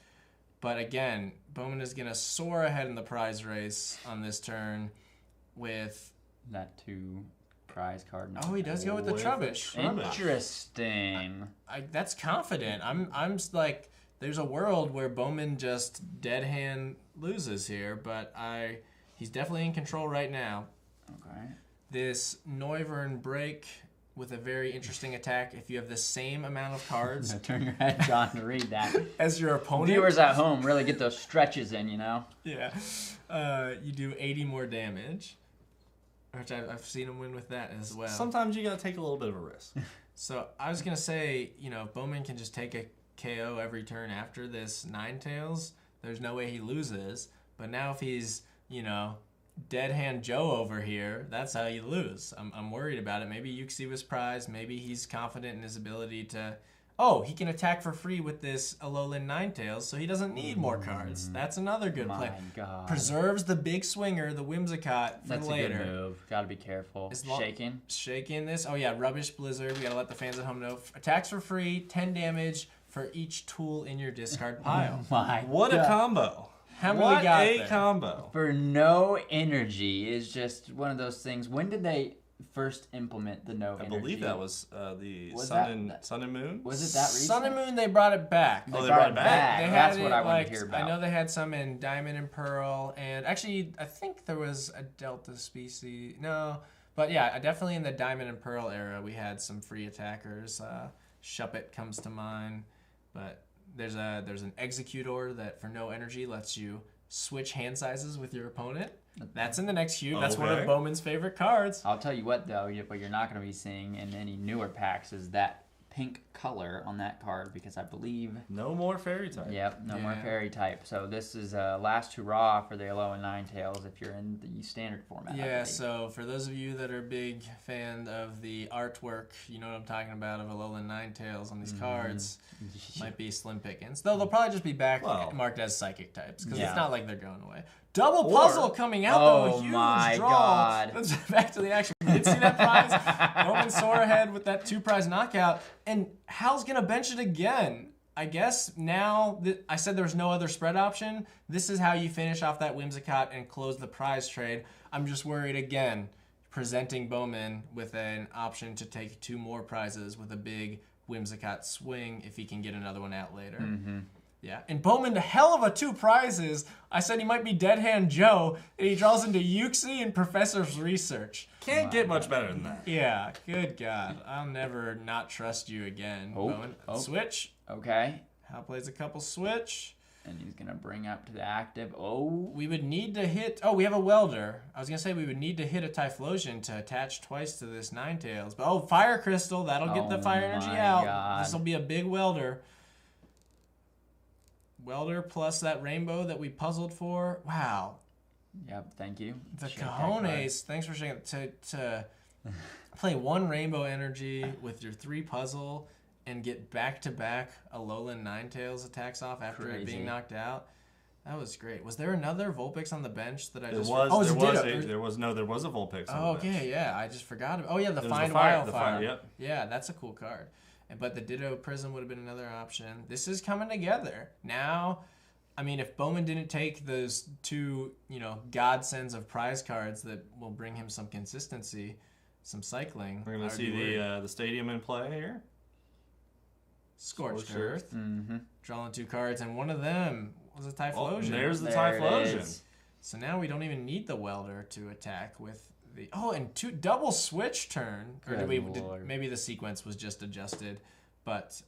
[SPEAKER 3] But again, Bowman is going to soar ahead in the prize race on this turn with...
[SPEAKER 2] That 2 prize card.
[SPEAKER 3] Oh, he does go with the Trubbish.
[SPEAKER 2] Interesting.
[SPEAKER 3] That's confident. I'm like... There's a world where Bowman just dead hand loses here, but he's definitely in control right now.
[SPEAKER 2] Okay.
[SPEAKER 3] This Noivern break with a very interesting attack. If you have the same amount of cards
[SPEAKER 2] Turn your head, John, to read that.
[SPEAKER 3] as your opponent,
[SPEAKER 2] Viewers at home really get those stretches in, you know?
[SPEAKER 3] yeah, you do 80 more damage, which I've seen him win with that as well.
[SPEAKER 1] Sometimes you got to take a little bit of a risk.
[SPEAKER 3] So I was gonna say, Bowman can just take a KO every turn after this Ninetales, there's no way he loses. But now if he's, Dead Hand Joe over here, that's how you lose. I'm worried about it. Maybe Uxie was prized. Maybe he's confident in his ability to... Oh, he can attack for free with this Alolan Ninetales, so he doesn't need more cards. That's another good play.
[SPEAKER 2] My God.
[SPEAKER 3] Preserves the big swinger, the Whimsicott, for
[SPEAKER 2] That's
[SPEAKER 3] later.
[SPEAKER 2] a good move. Got to be careful.
[SPEAKER 3] Shaking. Shaking this. Oh, yeah, Rubbish Blizzard. We got to let the fans at home know. Attacks for free, 10 damage for each tool in your discard pile.
[SPEAKER 1] What a combo.
[SPEAKER 3] How many we got
[SPEAKER 1] What a
[SPEAKER 3] there?
[SPEAKER 1] combo.
[SPEAKER 2] For no energy is just one of those things. When did they first implement the no energy?
[SPEAKER 1] I believe that was the
[SPEAKER 2] Was
[SPEAKER 1] Sun and Moon.
[SPEAKER 2] Was it that recent?
[SPEAKER 3] Sun and Moon, they brought it back.
[SPEAKER 1] Oh, they brought it back?
[SPEAKER 3] They had
[SPEAKER 2] That's
[SPEAKER 3] it,
[SPEAKER 2] what I wanted
[SPEAKER 3] like,
[SPEAKER 2] to hear about.
[SPEAKER 3] I know they had some in Diamond and Pearl, and actually, I think there was a Delta species. No, but yeah, definitely in the Diamond and Pearl era, we had some free attackers. Shuppet comes to mind, but there's an Executor that for no energy lets you switch hand sizes with your opponent. That's in the next cube. That's one of Bowman's favorite cards.
[SPEAKER 2] I'll tell you what, though, what you're not going to be seeing in any newer packs is that pink color on that card, because I believe...
[SPEAKER 1] No more fairy type.
[SPEAKER 2] Yep, no more fairy type. So this is last hurrah for the Alolan Ninetales if you're in the standard format.
[SPEAKER 3] Yeah, so for those of you that are big fan of the artwork, you know what I'm talking about, of Alolan Ninetales on these cards, might be slim pickings. Though they'll probably just be back marked as psychic types, because it's not like they're going away. Double puzzle coming out, though. A huge draw.
[SPEAKER 2] God.
[SPEAKER 3] Let's back to the action. You didn't see that prize? Bowman soar ahead with that 2-prize knockout. And Hal's going to bench it again. I guess now, I said there was no other spread option. This is how you finish off that Whimsicott and close the prize trade. I'm just worried again, presenting Bowman with an option to take 2 more prizes with a big Whimsicott swing if he can get another one out later. Yeah, and Bowman, the hell of a 2 prizes. I said he might be Dead Hand Joe, and he draws into Uxie and Professor's Research.
[SPEAKER 1] Can't get much better than that.
[SPEAKER 3] Yeah, good God. I'll never not trust you again, Bowman. Switch.
[SPEAKER 2] Okay.
[SPEAKER 3] Hal plays a couple switch.
[SPEAKER 2] And he's going to bring up to the active. Oh.
[SPEAKER 3] We would need to hit... Oh, we have a Welder. I was going to say we would need to hit a Typhlosion to attach twice to this Ninetales. But, Fire Crystal. That'll get the fire energy out. This will be a big Welder. Welder plus that rainbow that we puzzled for. Wow.
[SPEAKER 2] Yep, thank you.
[SPEAKER 3] The cojones. Thanks for sharing. To play 1 rainbow energy with your 3 puzzle and get back-to-back Alolan Ninetales attacks off after it being knocked out. That was great. Was there another Vulpix on the bench that I just...
[SPEAKER 1] There was a Vulpix on the bench.
[SPEAKER 3] Yeah. I just forgot. Oh, yeah, the Find Wildfire.
[SPEAKER 1] Yep.
[SPEAKER 3] Yeah, that's a cool card. But the Ditto Prism would have been another option. This is coming together. Now, I mean, if Bowman didn't take those two, godsends of prize cards that will bring him some consistency, some cycling...
[SPEAKER 1] We're going to see the stadium in play here.
[SPEAKER 3] Scorched Earth. Mm-hmm. Drawing 2 cards, and one of them was a Typhlosion.
[SPEAKER 1] Oh, there's the Typhlosion.
[SPEAKER 3] So now we don't even need the Welder to attack with the... Oh, and 2 double switch turn. Or maybe the sequence was just adjusted. But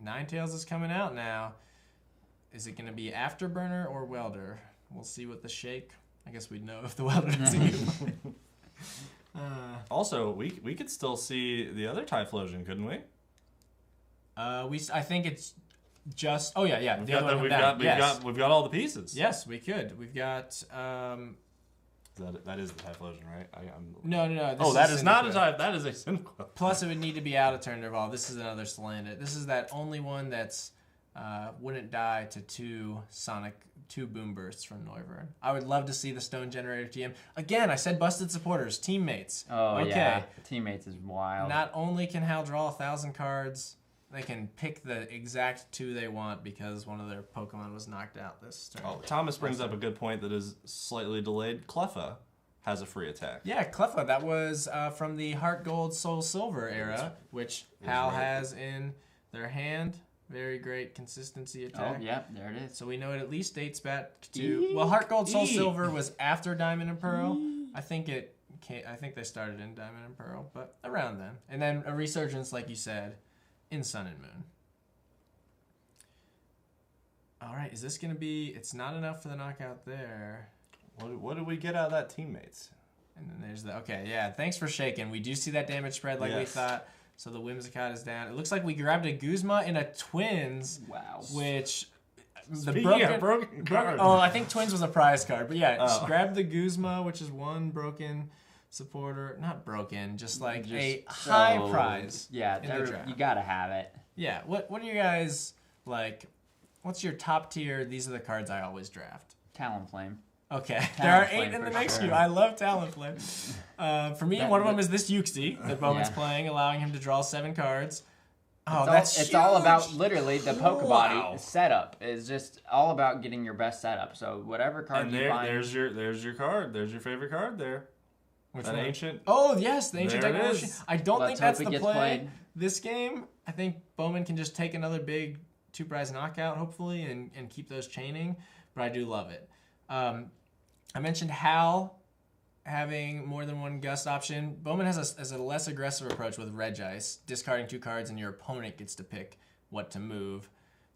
[SPEAKER 3] Ninetales is coming out now. Is it going to be Afterburner or Welder? We'll see what the shake... I guess we'd know if the Welder doesn't get
[SPEAKER 1] Also, we could still see the other Typhlosion, couldn't we?
[SPEAKER 3] I think it's just... Oh, yeah.
[SPEAKER 1] We've got all the pieces.
[SPEAKER 3] Yes, we could. We've got...
[SPEAKER 1] That is the Typhlosion, right?
[SPEAKER 3] No.
[SPEAKER 1] That is not a Typhlosion. That is a Cyndaquil.
[SPEAKER 3] Plus, it would need to be out of turn to evolve. This is another Salandit. This is that only one that's wouldn't die to 2 Boom Bursts from Noivern. I would love to see the Stone Generator TM. Again, I said busted supporters, teammates.
[SPEAKER 2] Oh, okay. Yeah. Teammates is wild.
[SPEAKER 3] Not only can Hal draw 1,000 cards... They can pick the exact 2 they want because one of their Pokemon was knocked out this turn.
[SPEAKER 1] Oh, Thomas brings up a good point that is slightly delayed. Cleffa has a free attack.
[SPEAKER 3] Yeah, Cleffa. That was from the Heart Gold, Soul Silver era, which Hal has in their hand. Very great consistency attack.
[SPEAKER 2] Oh, yeah, there it is.
[SPEAKER 3] So we know it at least dates back to... Well, Heart Gold, Soul Silver was after Diamond and Pearl. I think they started in Diamond and Pearl, but around then. And then a resurgence, like you said, in Sun and Moon. All right, is this going to be... It's not enough for the knockout there.
[SPEAKER 1] What did we get out of that, teammates?
[SPEAKER 3] And then there's the... Okay, yeah, thanks for shaking. We do see that damage spread like we thought. So the Whimsicott is down. It looks like we grabbed a Guzma and a Twins.
[SPEAKER 2] Wow.
[SPEAKER 3] Which...
[SPEAKER 1] broken card.
[SPEAKER 3] Oh, I think Twins was a prize card. But yeah, grab the Guzma, which is 1 broken... supporter, not broken, just like a high prize.
[SPEAKER 2] Yeah, you gotta have it.
[SPEAKER 3] Yeah, what are you guys like? What's your top tier? These are the cards I always draft.
[SPEAKER 2] Talonflame.
[SPEAKER 3] Okay, there are 8 in the next queue. I love Talonflame. For me, one of them is this Yuxi that Bowman's playing, allowing him to draw 7 cards. Oh,
[SPEAKER 2] it's all about literally the Pokebody setup is just all about getting your best setup. So whatever card you find,
[SPEAKER 1] there's your card. There's your favorite card there.
[SPEAKER 3] Which
[SPEAKER 1] that
[SPEAKER 3] one?
[SPEAKER 1] Ancient.
[SPEAKER 3] Oh, yes, the Ancient Technology. I don't think that's the play
[SPEAKER 2] played.
[SPEAKER 3] This game. I think Bowman can just take another big 2-prize knockout, hopefully, and keep those chaining. But I do love it. I mentioned Hal having more than 1 gust option. Bowman has a less aggressive approach with Regice, discarding 2 cards, and your opponent gets to pick what to move.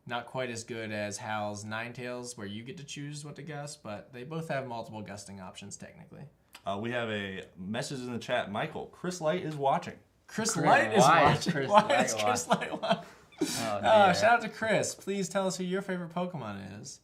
[SPEAKER 3] Not quite as good as Hal's Ninetales, where you get to choose what to gust, but they both have multiple gusting options, technically.
[SPEAKER 1] We have a message in the chat. Michael, Chris Light is watching.
[SPEAKER 3] Chris Light is watching. Why is Chris Light watching? Shout out to Chris. Please tell us who your favorite Pokemon is.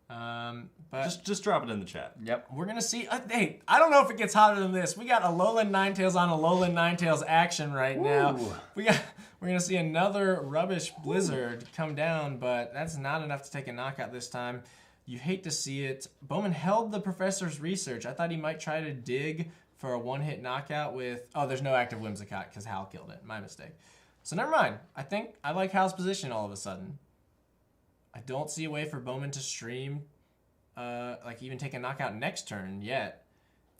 [SPEAKER 3] But
[SPEAKER 1] just drop it in the chat.
[SPEAKER 3] Yep. We're going to see. Hey, I don't know if it gets hotter than this. We got Alolan Ninetales on Alolan Ninetales action right now. We're going to see another rubbish blizzard come down, but that's not enough to take a knockout this time. You hate to see it. Bowman held the professor's research. I thought he might try to dig for a 1-hit knockout with... Oh, there's no active Whimsicott because Hal killed it. My mistake. So never mind. I think I like Hal's position all of a sudden. I don't see a way for Bowman to stream, even take a knockout next turn yet.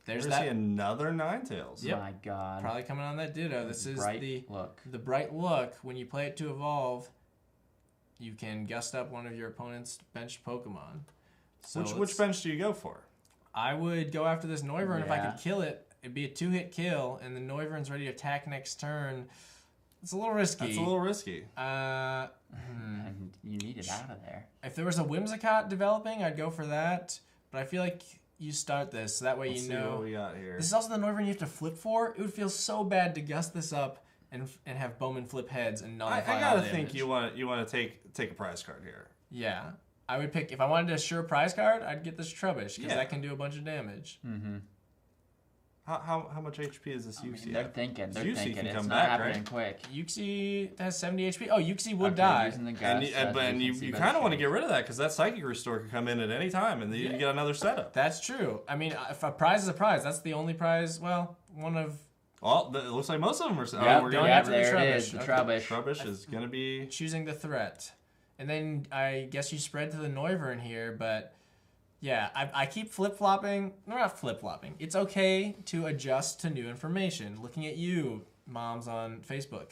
[SPEAKER 1] There's that. See another Ninetales.
[SPEAKER 3] Yep.
[SPEAKER 2] My God.
[SPEAKER 3] Probably coming on that Ditto. This is the
[SPEAKER 2] bright
[SPEAKER 3] look. When you play it to evolve, you can gust up one of your opponent's benched Pokemon. So
[SPEAKER 1] which bench do you go for?
[SPEAKER 3] I would go after this Noivern if I could kill it. It'd be a 2-hit kill, and the Noivern's ready to attack next turn. It's a little risky.
[SPEAKER 1] That's a little risky.
[SPEAKER 2] And you need it out of there.
[SPEAKER 3] If there was a Whimsicott developing, I'd go for that. But I feel like you start this, so that way
[SPEAKER 1] Let's
[SPEAKER 3] you know.
[SPEAKER 1] See what we got here.
[SPEAKER 3] This is also the Noivern you have to flip for. It would feel so bad to gust this up and have Bowman flip heads and nullify.
[SPEAKER 1] I gotta think you want to take a prize card here.
[SPEAKER 3] Yeah, I would pick if I wanted a sure prize card. I'd get this Trubbish because that can do a bunch of damage.
[SPEAKER 2] Mm-hmm.
[SPEAKER 1] How much HP is this Uxie?
[SPEAKER 2] They're thinking. They're
[SPEAKER 1] Uxie
[SPEAKER 2] thinking.
[SPEAKER 1] can
[SPEAKER 2] It's
[SPEAKER 1] come
[SPEAKER 2] not
[SPEAKER 1] back,
[SPEAKER 2] happening
[SPEAKER 1] right?
[SPEAKER 2] quick.
[SPEAKER 3] Yuxi has 70 HP. Oh, Yuxi would
[SPEAKER 2] Okay,
[SPEAKER 3] die.
[SPEAKER 2] using the guts,
[SPEAKER 1] And you
[SPEAKER 2] can see
[SPEAKER 1] kind of want to
[SPEAKER 2] better
[SPEAKER 1] get rid of that because that Psychic Restore could come in at any time, and then you get another setup.
[SPEAKER 3] That's true. I mean, if a prize is a prize, that's the only prize. Well, one of.
[SPEAKER 1] Well, it looks like most of them are.
[SPEAKER 2] Yep,
[SPEAKER 1] We're
[SPEAKER 3] going
[SPEAKER 1] gonna
[SPEAKER 3] after the
[SPEAKER 2] there it
[SPEAKER 3] Trubbish.
[SPEAKER 2] is. The
[SPEAKER 3] Okay.
[SPEAKER 2] Trubbish.
[SPEAKER 1] Trubbish is gonna be.
[SPEAKER 3] Choosing the threat. And then I guess you spread to the Noivern here, but yeah, I keep flip-flopping. No, not flip-flopping. It's okay to adjust to new information. Looking at you, moms on Facebook.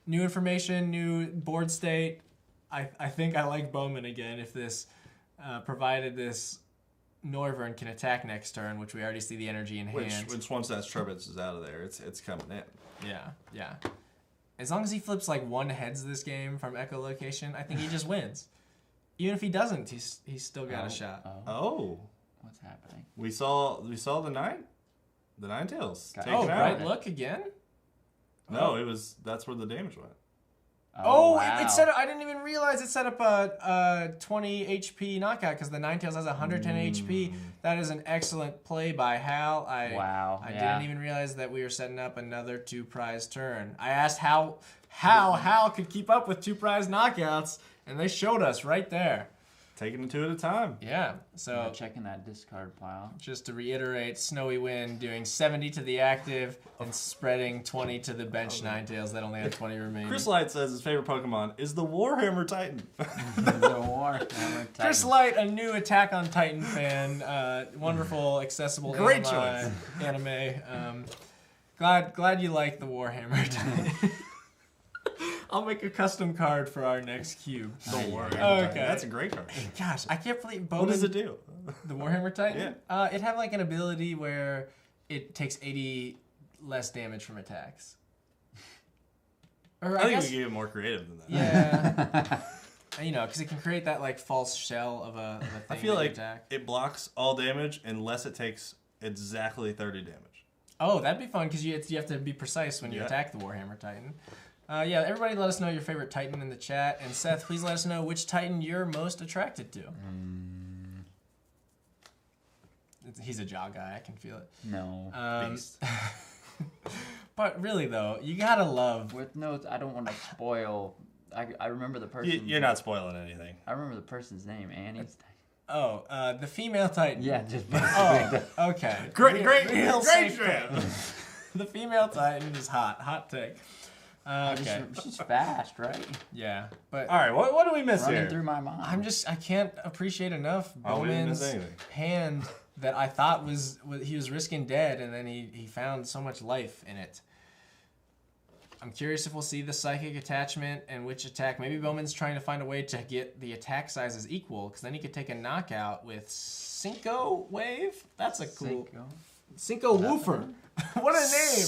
[SPEAKER 3] New information, new board state. I think I like Bowman again if this, provided this Noivern can attack next turn, which we already see the energy in hand.
[SPEAKER 1] Which once that Trubbish is out of there, it's coming in.
[SPEAKER 3] Yeah. As long as he flips like one heads this game from echolocation, I think he just wins. Even if he doesn't, he's still got a shot.
[SPEAKER 1] Oh,
[SPEAKER 2] what's happening?
[SPEAKER 1] we saw the nine tails.
[SPEAKER 2] Got
[SPEAKER 1] Taken
[SPEAKER 3] Oh,
[SPEAKER 1] out.
[SPEAKER 3] right look again?
[SPEAKER 1] No, that's where the damage went.
[SPEAKER 3] Oh,
[SPEAKER 2] wow.
[SPEAKER 3] it set up, I didn't even realize it set up a 20 HP knockout because the Ninetales has 110 HP. That is an excellent play by Hal.
[SPEAKER 2] Wow,
[SPEAKER 3] I
[SPEAKER 2] yeah.
[SPEAKER 3] didn't even realize that we were setting up another 2-prize turn. I asked how Hal could keep up with 2-prize knockouts, and they showed us right there.
[SPEAKER 1] Taking it two at a time.
[SPEAKER 3] Yeah, so
[SPEAKER 2] Checking that discard pile.
[SPEAKER 3] just to reiterate, Snowy Wind doing 70 to the active and spreading 20 to the bench Ninetales that only had 20 remaining.
[SPEAKER 1] Chris Light says his favorite Pokemon is the Warhammer Titan.
[SPEAKER 2] The Warhammer Titan.
[SPEAKER 3] Chris Light, a new Attack on Titan fan, wonderful, accessible
[SPEAKER 1] Great choice.
[SPEAKER 3] anime. Glad you like the Warhammer Titan. I'll make a custom card for our next cube.
[SPEAKER 1] The Warhammer
[SPEAKER 3] Okay.
[SPEAKER 1] Titan. That's a great card.
[SPEAKER 3] Gosh, I can't believe Bowman.
[SPEAKER 1] What does it do?
[SPEAKER 3] The Warhammer Titan?
[SPEAKER 1] Yeah.
[SPEAKER 3] It had like an ability where it takes 80 less damage from attacks. Or
[SPEAKER 1] I think
[SPEAKER 3] guess,
[SPEAKER 1] we gave it more creative than that.
[SPEAKER 3] yeah. Because it can create that like false shell of a thing
[SPEAKER 1] I feel
[SPEAKER 3] that you
[SPEAKER 1] like
[SPEAKER 3] attack.
[SPEAKER 1] it blocks all damage unless it takes exactly 30 damage.
[SPEAKER 3] Oh, that'd be fun because you have to be precise when you attack the Warhammer Titan. Everybody let us know your favorite Titan in the chat. And Seth, please let us know which Titan you're most attracted to. He's a jaw guy. I can feel it.
[SPEAKER 2] No.
[SPEAKER 1] Beast.
[SPEAKER 3] But really, though, you gotta love...
[SPEAKER 2] With notes, I don't want to spoil. I remember the person.
[SPEAKER 1] You're not spoiling anything.
[SPEAKER 2] I remember the person's name. Annie's.
[SPEAKER 3] Oh, the female Titan.
[SPEAKER 2] Yeah, just
[SPEAKER 3] Oh, okay.
[SPEAKER 1] Great
[SPEAKER 3] Real safe
[SPEAKER 1] trip.
[SPEAKER 3] pick. The female Titan is hot. Hot take. Okay.
[SPEAKER 2] She's fast, right?
[SPEAKER 3] Yeah, but
[SPEAKER 1] All right, what do we miss
[SPEAKER 2] Running
[SPEAKER 1] here?
[SPEAKER 2] through my mind.
[SPEAKER 3] I can't appreciate enough
[SPEAKER 1] Oh, we didn't miss
[SPEAKER 3] Bowman's
[SPEAKER 1] anything.
[SPEAKER 3] hand that I thought he was risking dead, and then he found so much life in it. I'm curious if we'll see the psychic attachment and which attack. Maybe Bowman's trying to find a way to get the attack sizes equal, because then he could take a knockout with Cinco Wave. That's a cool Cinco Woofer. What a name!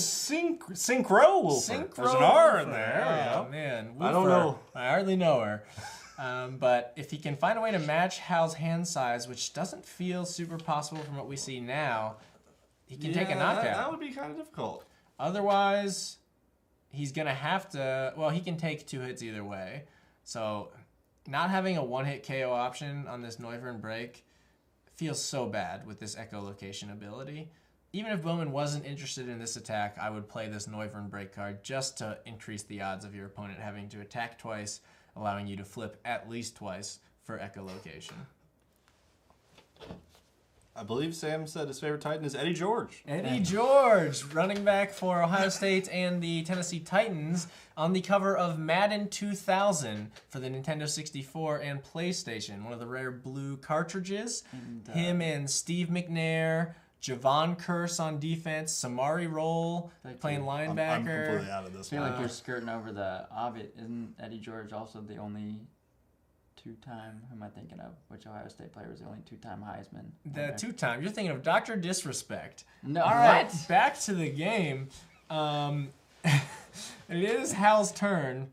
[SPEAKER 1] Synchro Wolfer.
[SPEAKER 3] Synchro
[SPEAKER 1] There's an R in
[SPEAKER 3] Woofer.
[SPEAKER 1] there.
[SPEAKER 3] Oh man,
[SPEAKER 1] I don't
[SPEAKER 3] Woofer.
[SPEAKER 1] know.
[SPEAKER 3] I hardly know her. But if he can find a way to match Hal's hand size, which doesn't feel super possible from what we see now, he can take a knockout.
[SPEAKER 1] That would be kind of difficult.
[SPEAKER 3] Otherwise, he's going to have to... Well, he can take 2 hits either way. So not having a 1-hit KO option on this Noivern break feels so bad with this echolocation ability. Even if Bowman wasn't interested in this attack, I would play this Noivern break card just to increase the odds of your opponent having to attack twice, allowing you to flip at least twice for echolocation.
[SPEAKER 1] I believe Sam said his favorite Titan is Eddie George.
[SPEAKER 3] Eddie George, running back for Ohio State and the Tennessee Titans, on the cover of Madden 2000 for the Nintendo 64 and PlayStation. One of the rare blue cartridges. Him and Steve McNair, Javon Curse on defense, Samari Roll playing linebacker.
[SPEAKER 1] I'm completely out of this
[SPEAKER 2] I feel
[SPEAKER 1] one.
[SPEAKER 2] like you're skirting over the obvious. Isn't Eddie George also the only two-time, who am I thinking of? Which Ohio State player was the only two-time Heisman?
[SPEAKER 3] The two-time. You're thinking of Dr. Disrespect.
[SPEAKER 2] No,
[SPEAKER 3] All right,
[SPEAKER 2] what?
[SPEAKER 3] back to the game. It is Hal's turn.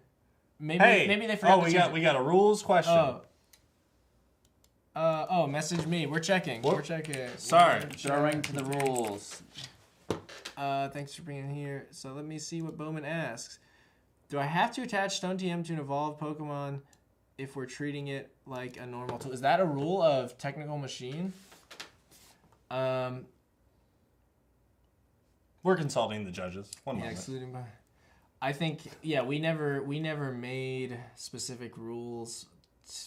[SPEAKER 3] Maybe they forgot.
[SPEAKER 1] we got a rules question.
[SPEAKER 3] Message me. We're checking. We're checking.
[SPEAKER 1] Sorry.
[SPEAKER 2] Throwing to the rules.
[SPEAKER 3] Thanks for being here. So let me see what Bowman asks. Do I have to attach Stone TM to an evolved Pokemon if we're treating it like a normal tool? Is that a rule of Technical Machine?
[SPEAKER 1] We're consulting the judges. One
[SPEAKER 3] Yeah,
[SPEAKER 1] moment.
[SPEAKER 3] excluding by. I think we never made specific rules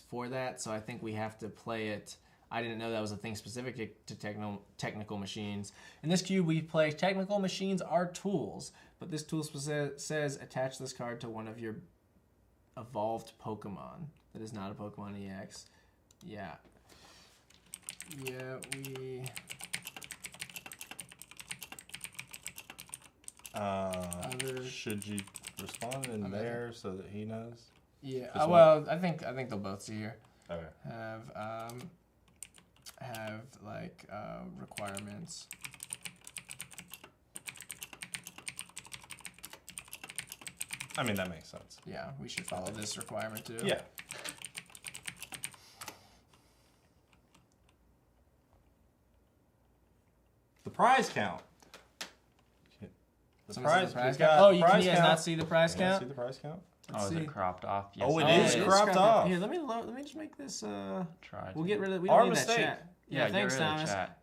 [SPEAKER 3] for that, so I think we have to play it. I didn't know that was a thing specific to technical machines. In this cube, we play technical machines are tools, but this tool says attach this card to one of your evolved Pokemon that is not a Pokemon EX. Yeah. Yeah, we...
[SPEAKER 1] Should you respond in there so that he knows?
[SPEAKER 3] Yeah. Well, I think they'll both see here.
[SPEAKER 1] Okay.
[SPEAKER 3] Have like requirements.
[SPEAKER 1] I mean, that makes sense.
[SPEAKER 3] Yeah, we should follow this requirement too.
[SPEAKER 1] Yeah. The prize count. The prize
[SPEAKER 3] count.
[SPEAKER 1] count.
[SPEAKER 3] Oh, you guys not see the prize count?
[SPEAKER 1] See the prize count?
[SPEAKER 2] Oh, is it cropped off? Yes,
[SPEAKER 1] Oh, it is cropped off.
[SPEAKER 3] Here, let me just make this.
[SPEAKER 2] Try.
[SPEAKER 3] We'll get rid of. We
[SPEAKER 1] Our
[SPEAKER 3] don't need
[SPEAKER 1] mistake.
[SPEAKER 3] that chat.
[SPEAKER 2] Yeah,
[SPEAKER 3] thanks,
[SPEAKER 2] get rid of
[SPEAKER 3] Thomas.
[SPEAKER 2] the chat.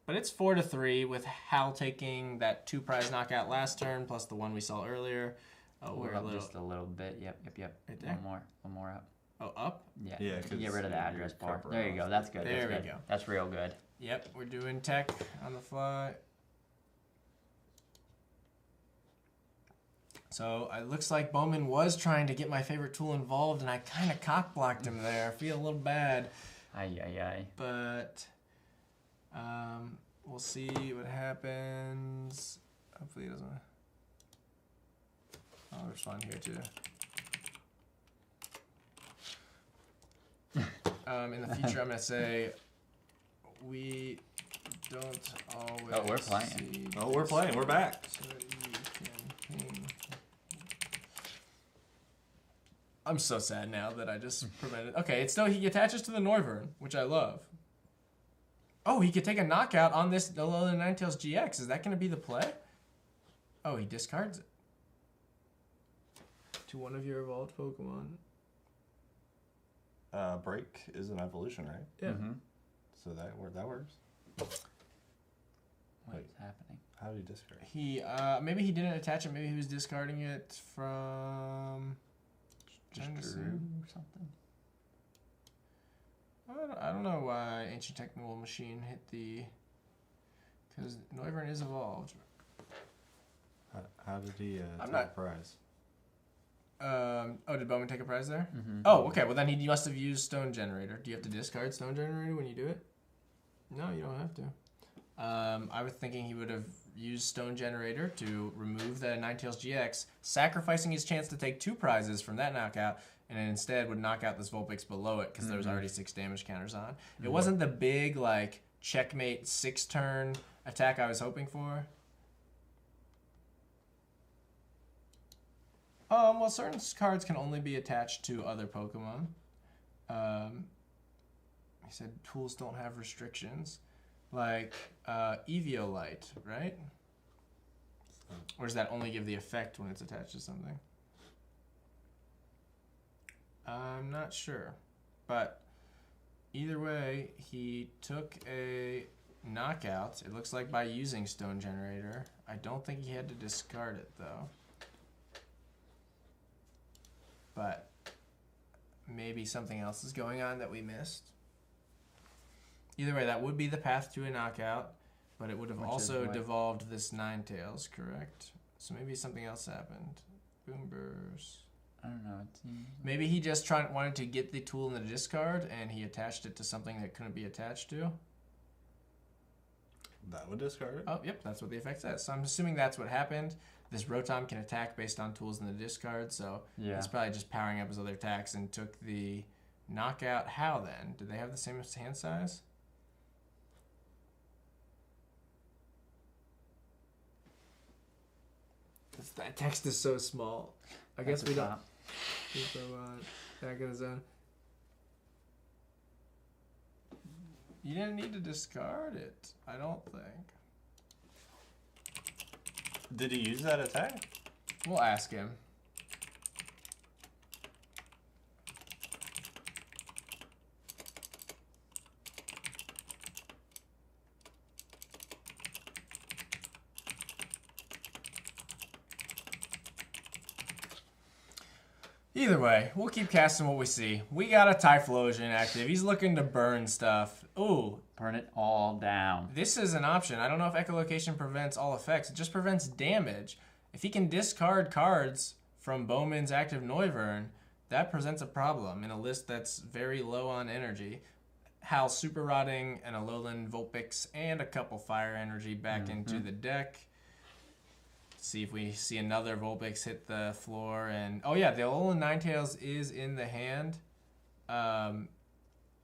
[SPEAKER 3] But it's 4-3 with Howell taking that 2 prize knockout last turn plus the one we saw earlier. Oh, we're
[SPEAKER 2] up just a little bit. Yep.
[SPEAKER 3] Right there.
[SPEAKER 2] One more up.
[SPEAKER 3] Oh, up?
[SPEAKER 2] Yeah.
[SPEAKER 1] Yeah,
[SPEAKER 2] Get rid of the address bar.
[SPEAKER 1] cover
[SPEAKER 2] There you
[SPEAKER 1] off.
[SPEAKER 2] go. That's good.
[SPEAKER 3] There
[SPEAKER 2] That's
[SPEAKER 3] we
[SPEAKER 2] good.
[SPEAKER 3] go.
[SPEAKER 2] That's real good.
[SPEAKER 3] Yep, we're doing tech on the fly. So it looks like Bowman was trying to get my favorite tool involved, and I kind of cock-blocked him there. I feel a little bad.
[SPEAKER 2] Aye.
[SPEAKER 3] But we'll see what happens. Hopefully he doesn't. I'll respond here too. In the future, I'm gonna say we don't always.
[SPEAKER 2] Oh, we're playing.
[SPEAKER 3] see
[SPEAKER 1] Oh, we're playing. We're back.
[SPEAKER 3] so that you can ping. I'm so sad now that I just prevented. Okay, it's still he attaches to the Noivern, which I love. Oh, he could take a knockout on this Alolan Ninetales GX. Is that going to be the play? Oh, he discards it to one of your evolved Pokemon.
[SPEAKER 1] Break is an evolution, right?
[SPEAKER 3] Yeah.
[SPEAKER 2] Mm-hmm.
[SPEAKER 1] So that works.
[SPEAKER 2] What's happening?
[SPEAKER 1] How do you discard?
[SPEAKER 3] He maybe he didn't attach it. Maybe he was discarding it from. Trying to see.
[SPEAKER 2] Or something.
[SPEAKER 3] I don't know why Ancient Technical Machine hit the. Because Noivern is evolved.
[SPEAKER 1] How did he
[SPEAKER 3] I'm
[SPEAKER 1] take
[SPEAKER 3] not-
[SPEAKER 1] the prize?
[SPEAKER 3] Oh, did Bowman take a prize there?
[SPEAKER 2] Mm-hmm.
[SPEAKER 3] Oh, okay. Well, then he must have used Stone Generator. Do you have to discard Stone Generator when you do it? No, you don't have to. I was thinking he would have used Stone Generator to remove the Ninetales GX, sacrificing his chance to take 2 prizes from that knockout, and then instead would knock out this Vulpix below it because there was already 6 damage counters on. It wasn't the big, like, checkmate 6-turn attack I was hoping for. Well, certain cards can only be attached to other Pokemon. He said tools don't have restrictions. Like Eviolite, right? Or does that only give the effect when it's attached to something? I'm not sure. But either way, he took a knockout. It looks like by using Stone Generator. I don't think he had to discard it, though. But maybe something else is going on that we missed. Either way, that would be the path to a knockout, but it would have also devolved this Ninetales, correct? So maybe something else happened. Boomburst.
[SPEAKER 2] I don't know.
[SPEAKER 3] Maybe he just wanted to get the tool in the discard, and he attached it to something that couldn't be attached to.
[SPEAKER 1] That would discard it.
[SPEAKER 3] Oh, yep, that's what the effect says. So I'm assuming that's what happened. This Rotom can attack based on tools in the discard, so he's probably just powering up his other attacks and took the knockout. How then? Did they have the same hand size? That text is so small. I guess we don't. Keep back in the zone. You didn't need to discard it, I don't think.
[SPEAKER 1] Did he use that attack?
[SPEAKER 3] We'll ask him. Either way, we'll keep casting what we see. We got a Typhlosion active. He's looking to burn stuff. Ooh.
[SPEAKER 2] Burn it all down.
[SPEAKER 3] This is an option. I don't know if echolocation prevents all effects. It just prevents damage. If he can discard cards from Bowman's active Noivern, that presents a problem in a list that's very low on energy. Hal Super Rotting, an Alolan Vulpix, and a couple Fire Energy back into the deck. See if we see another Vulpix hit the floor. And oh yeah, the Alolan Ninetales is in the hand.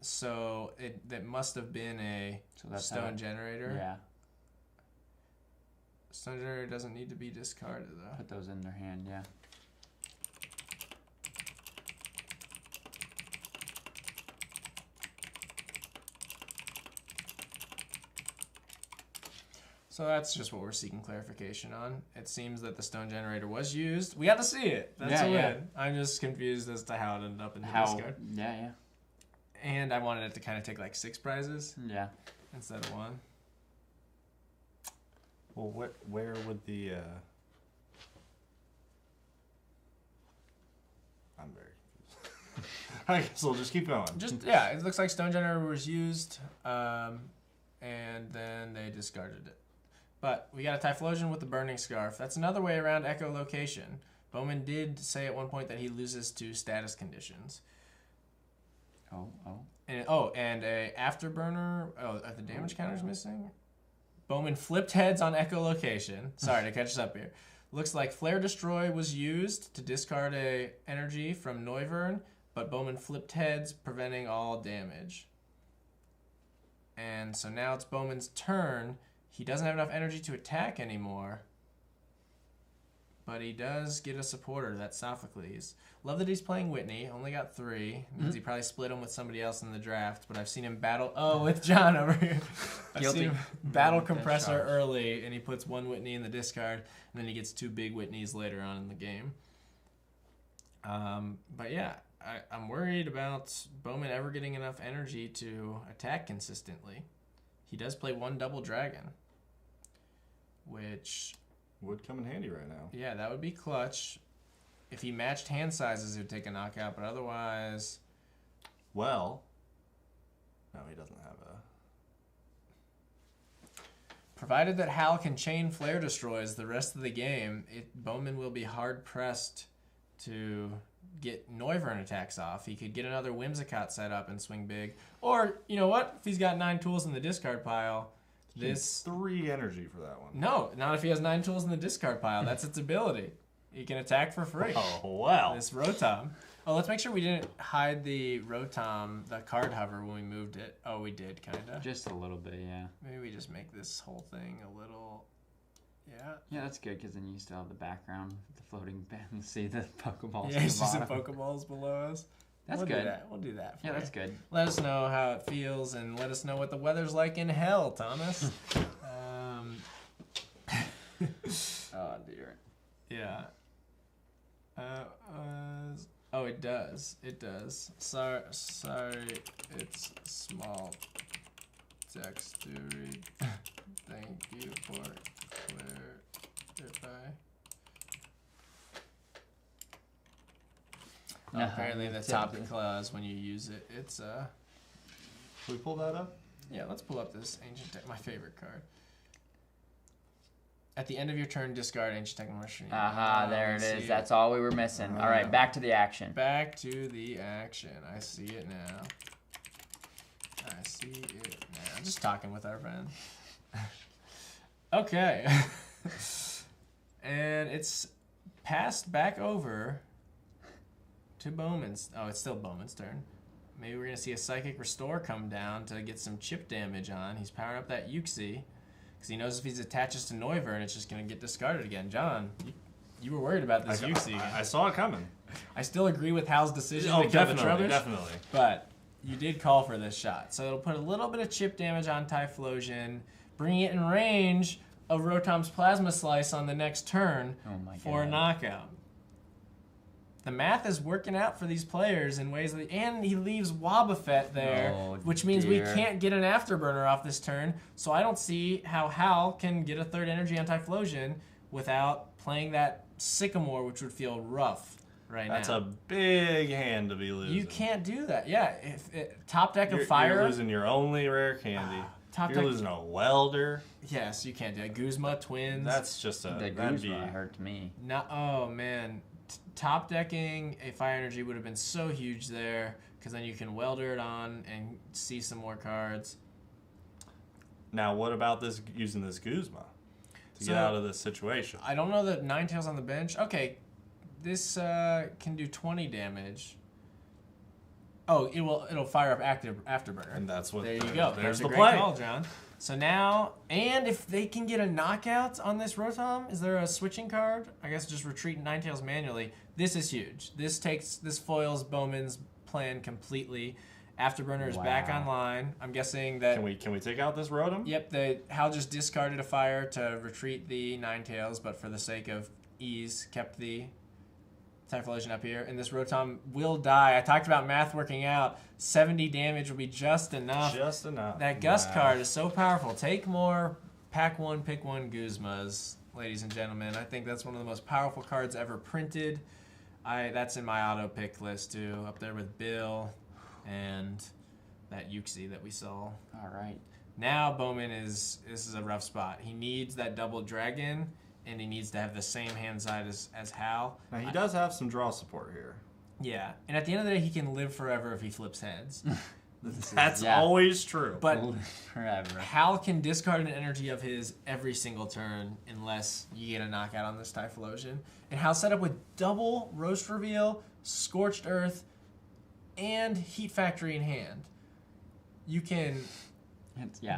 [SPEAKER 3] So that must have been a Stone Generator.
[SPEAKER 2] Yeah.
[SPEAKER 3] Stone Generator doesn't need to be discarded though.
[SPEAKER 2] Put those in their hand, yeah.
[SPEAKER 3] So that's just what we're seeking clarification on. It seems that the Stone Generator was used. We got to see it. That's a win. Yeah. I'm just confused as to how it ended up in the discard.
[SPEAKER 2] Yeah.
[SPEAKER 3] And I wanted it to kind of take like 6 prizes.
[SPEAKER 2] Yeah.
[SPEAKER 3] Instead of 1.
[SPEAKER 1] Well, where would the... I'm very confused. I guess we'll just keep going.
[SPEAKER 3] Yeah, it looks like Stone Generator was used, and then they discarded it. But we got a Typhlosion with the Burning Scarf. That's another way around echolocation. Bowman did say at one point that he loses to status conditions. And a Afterburner. Oh, are the damage counters missing? Bowman flipped heads on echolocation. Sorry to catch us up here. Looks like Flare Destroy was used to discard a energy from Noivern, but Bowman flipped heads, preventing all damage. And so now it's Bowman's turn. He doesn't have enough energy to attack anymore. But he does get a supporter. That's Sophocles. Love that he's playing Whitney. Only got 3. Means he probably split him with somebody else in the draft. But I've seen him battle... Oh, with John over here. I've seen him battle Compressor early, and he puts 1 Whitney in the discard. And then he gets 2 big Whitneys later on in the game. But yeah, I'm worried about Bowman ever getting enough energy to attack consistently. He does play 1 Double Dragon, which
[SPEAKER 1] would come in handy right now.
[SPEAKER 3] Yeah, that would be clutch. If he matched hand sizes, he would take a knockout, but otherwise...
[SPEAKER 1] Well, no, he doesn't have a...
[SPEAKER 3] Provided that Hal can chain Flare Destroys the rest of the game, Bowman will be hard-pressed to get Noivern attacks off. He could get another Whimsicott set up and swing big. Or, you know what? If he's got 9 tools in the discard pile, this...
[SPEAKER 1] 3 energy for that one.
[SPEAKER 3] No, not if he has 9 tools in the discard pile. That's its ability. He can attack for free.
[SPEAKER 1] Oh, wow.
[SPEAKER 3] This Rotom. Oh, let's make sure we didn't hide the Rotom, the card hover, when we moved it. Oh, we did, kind of.
[SPEAKER 2] Just a little bit, yeah.
[SPEAKER 3] Maybe we just make this whole thing a little... Yeah.
[SPEAKER 2] Yeah, that's good, because then you still have the background, the floating band, see the Pokeballs.
[SPEAKER 3] Yeah, see some Pokeballs below us.
[SPEAKER 2] That's good.
[SPEAKER 3] We'll do that.
[SPEAKER 2] Yeah, that's good.
[SPEAKER 3] Let us know how it feels, and let us know what the weather's like in hell, Thomas.
[SPEAKER 2] Oh, dear.
[SPEAKER 3] Yeah. Oh, it does. It does. Sorry, it's small text to read. Thank you for clarifying. Apparently the topic clause, when you use it, it's
[SPEAKER 1] Can we pull that up?
[SPEAKER 3] Yeah, let's pull up this Ancient Tech, my favorite card. At the end of your turn, discard Ancient Technology.
[SPEAKER 2] Aha, there it is. That's all we were missing. All right, back to the action.
[SPEAKER 3] Back to the action. I see it now. I see it now. Just talking with our friend. Okay. And it's passed back over to Bowman's. Oh, it's still Bowman's turn. Maybe we're going to see a Psychic Restore come down to get some chip damage on. He's powering up that Uxie. Because he knows if he attaches to Noivern, it's just going to get discarded again. John, you were worried about this Uxie again.
[SPEAKER 1] I saw it coming.
[SPEAKER 3] I still agree with Hal's decision to kill the Trubbish. Definitely. But you did call for this shot. So it'll put a little bit of chip damage on Typhlosion, bringing it in range of Rotom's Plasma Slice on the next turn for a knockout. The math is working out for these players in ways that... And he leaves Wobbuffet there, which means we can't get an Afterburner off this turn. So I don't see how Hal can get a 3rd energy on Typhlosion without playing that Sycamore, which would feel rough.
[SPEAKER 1] That's
[SPEAKER 3] now.
[SPEAKER 1] a big hand to be losing.
[SPEAKER 3] You can't do that. Yeah, top deck of
[SPEAKER 1] You're
[SPEAKER 3] fire.
[SPEAKER 1] losing your only rare candy.
[SPEAKER 3] Top
[SPEAKER 1] You're
[SPEAKER 3] deck.
[SPEAKER 1] losing a welder.
[SPEAKER 3] Yes, you can't do it. Guzma twins.
[SPEAKER 1] That's just a.
[SPEAKER 2] The
[SPEAKER 1] that'd be,
[SPEAKER 2] Guzma hurt me.
[SPEAKER 3] No, oh man, top decking a fire energy would have been so huge there because then you can welder it on and see some more cards.
[SPEAKER 1] Now, what about this using this Guzma to get out of this situation?
[SPEAKER 3] I don't know that Ninetales on the bench. Okay, this can do 20 damage. Oh, it'll fire up active Afterburner.
[SPEAKER 1] And that's what.
[SPEAKER 3] There you go.
[SPEAKER 1] There's
[SPEAKER 3] That's a
[SPEAKER 1] the
[SPEAKER 3] great
[SPEAKER 1] play.
[SPEAKER 3] call, John. So now, and if they can get a knockout on this Rotom, is there a switching card? I guess just retreat Ninetales manually. This is huge. This foils Bowman's plan completely. Afterburner is back
[SPEAKER 2] Wow.
[SPEAKER 3] online. I'm guessing that.
[SPEAKER 1] Can we take out this Rotom?
[SPEAKER 3] Yep, Hal just discarded a fire to retreat the Ninetales, but for the sake of ease, kept the Typhlosion up here. And this Rotom will die. I talked about math working out. 70 damage will be just enough.
[SPEAKER 1] Just enough.
[SPEAKER 3] That Gust card is so powerful. Take more pack one, pick one Guzmas, ladies and gentlemen. I think that's one of the most powerful cards ever printed. That's in my auto pick list too, up there with Bill and that Yuxi that we saw.
[SPEAKER 2] All right.
[SPEAKER 3] Now Bowman this is a rough spot. He needs that double dragon, and he needs to have the same hand side as Hal.
[SPEAKER 1] Now he does have some draw support here.
[SPEAKER 3] Yeah, and at the end of the day, he can live forever if he flips heads.
[SPEAKER 1] That's always true.
[SPEAKER 3] But
[SPEAKER 2] Forever.
[SPEAKER 3] Hal can discard an energy of his every single turn unless you get a knockout on this Typhlosion. And Hal's set up with double Roast Reveal, Scorched Earth, and Heat Factory in hand. You can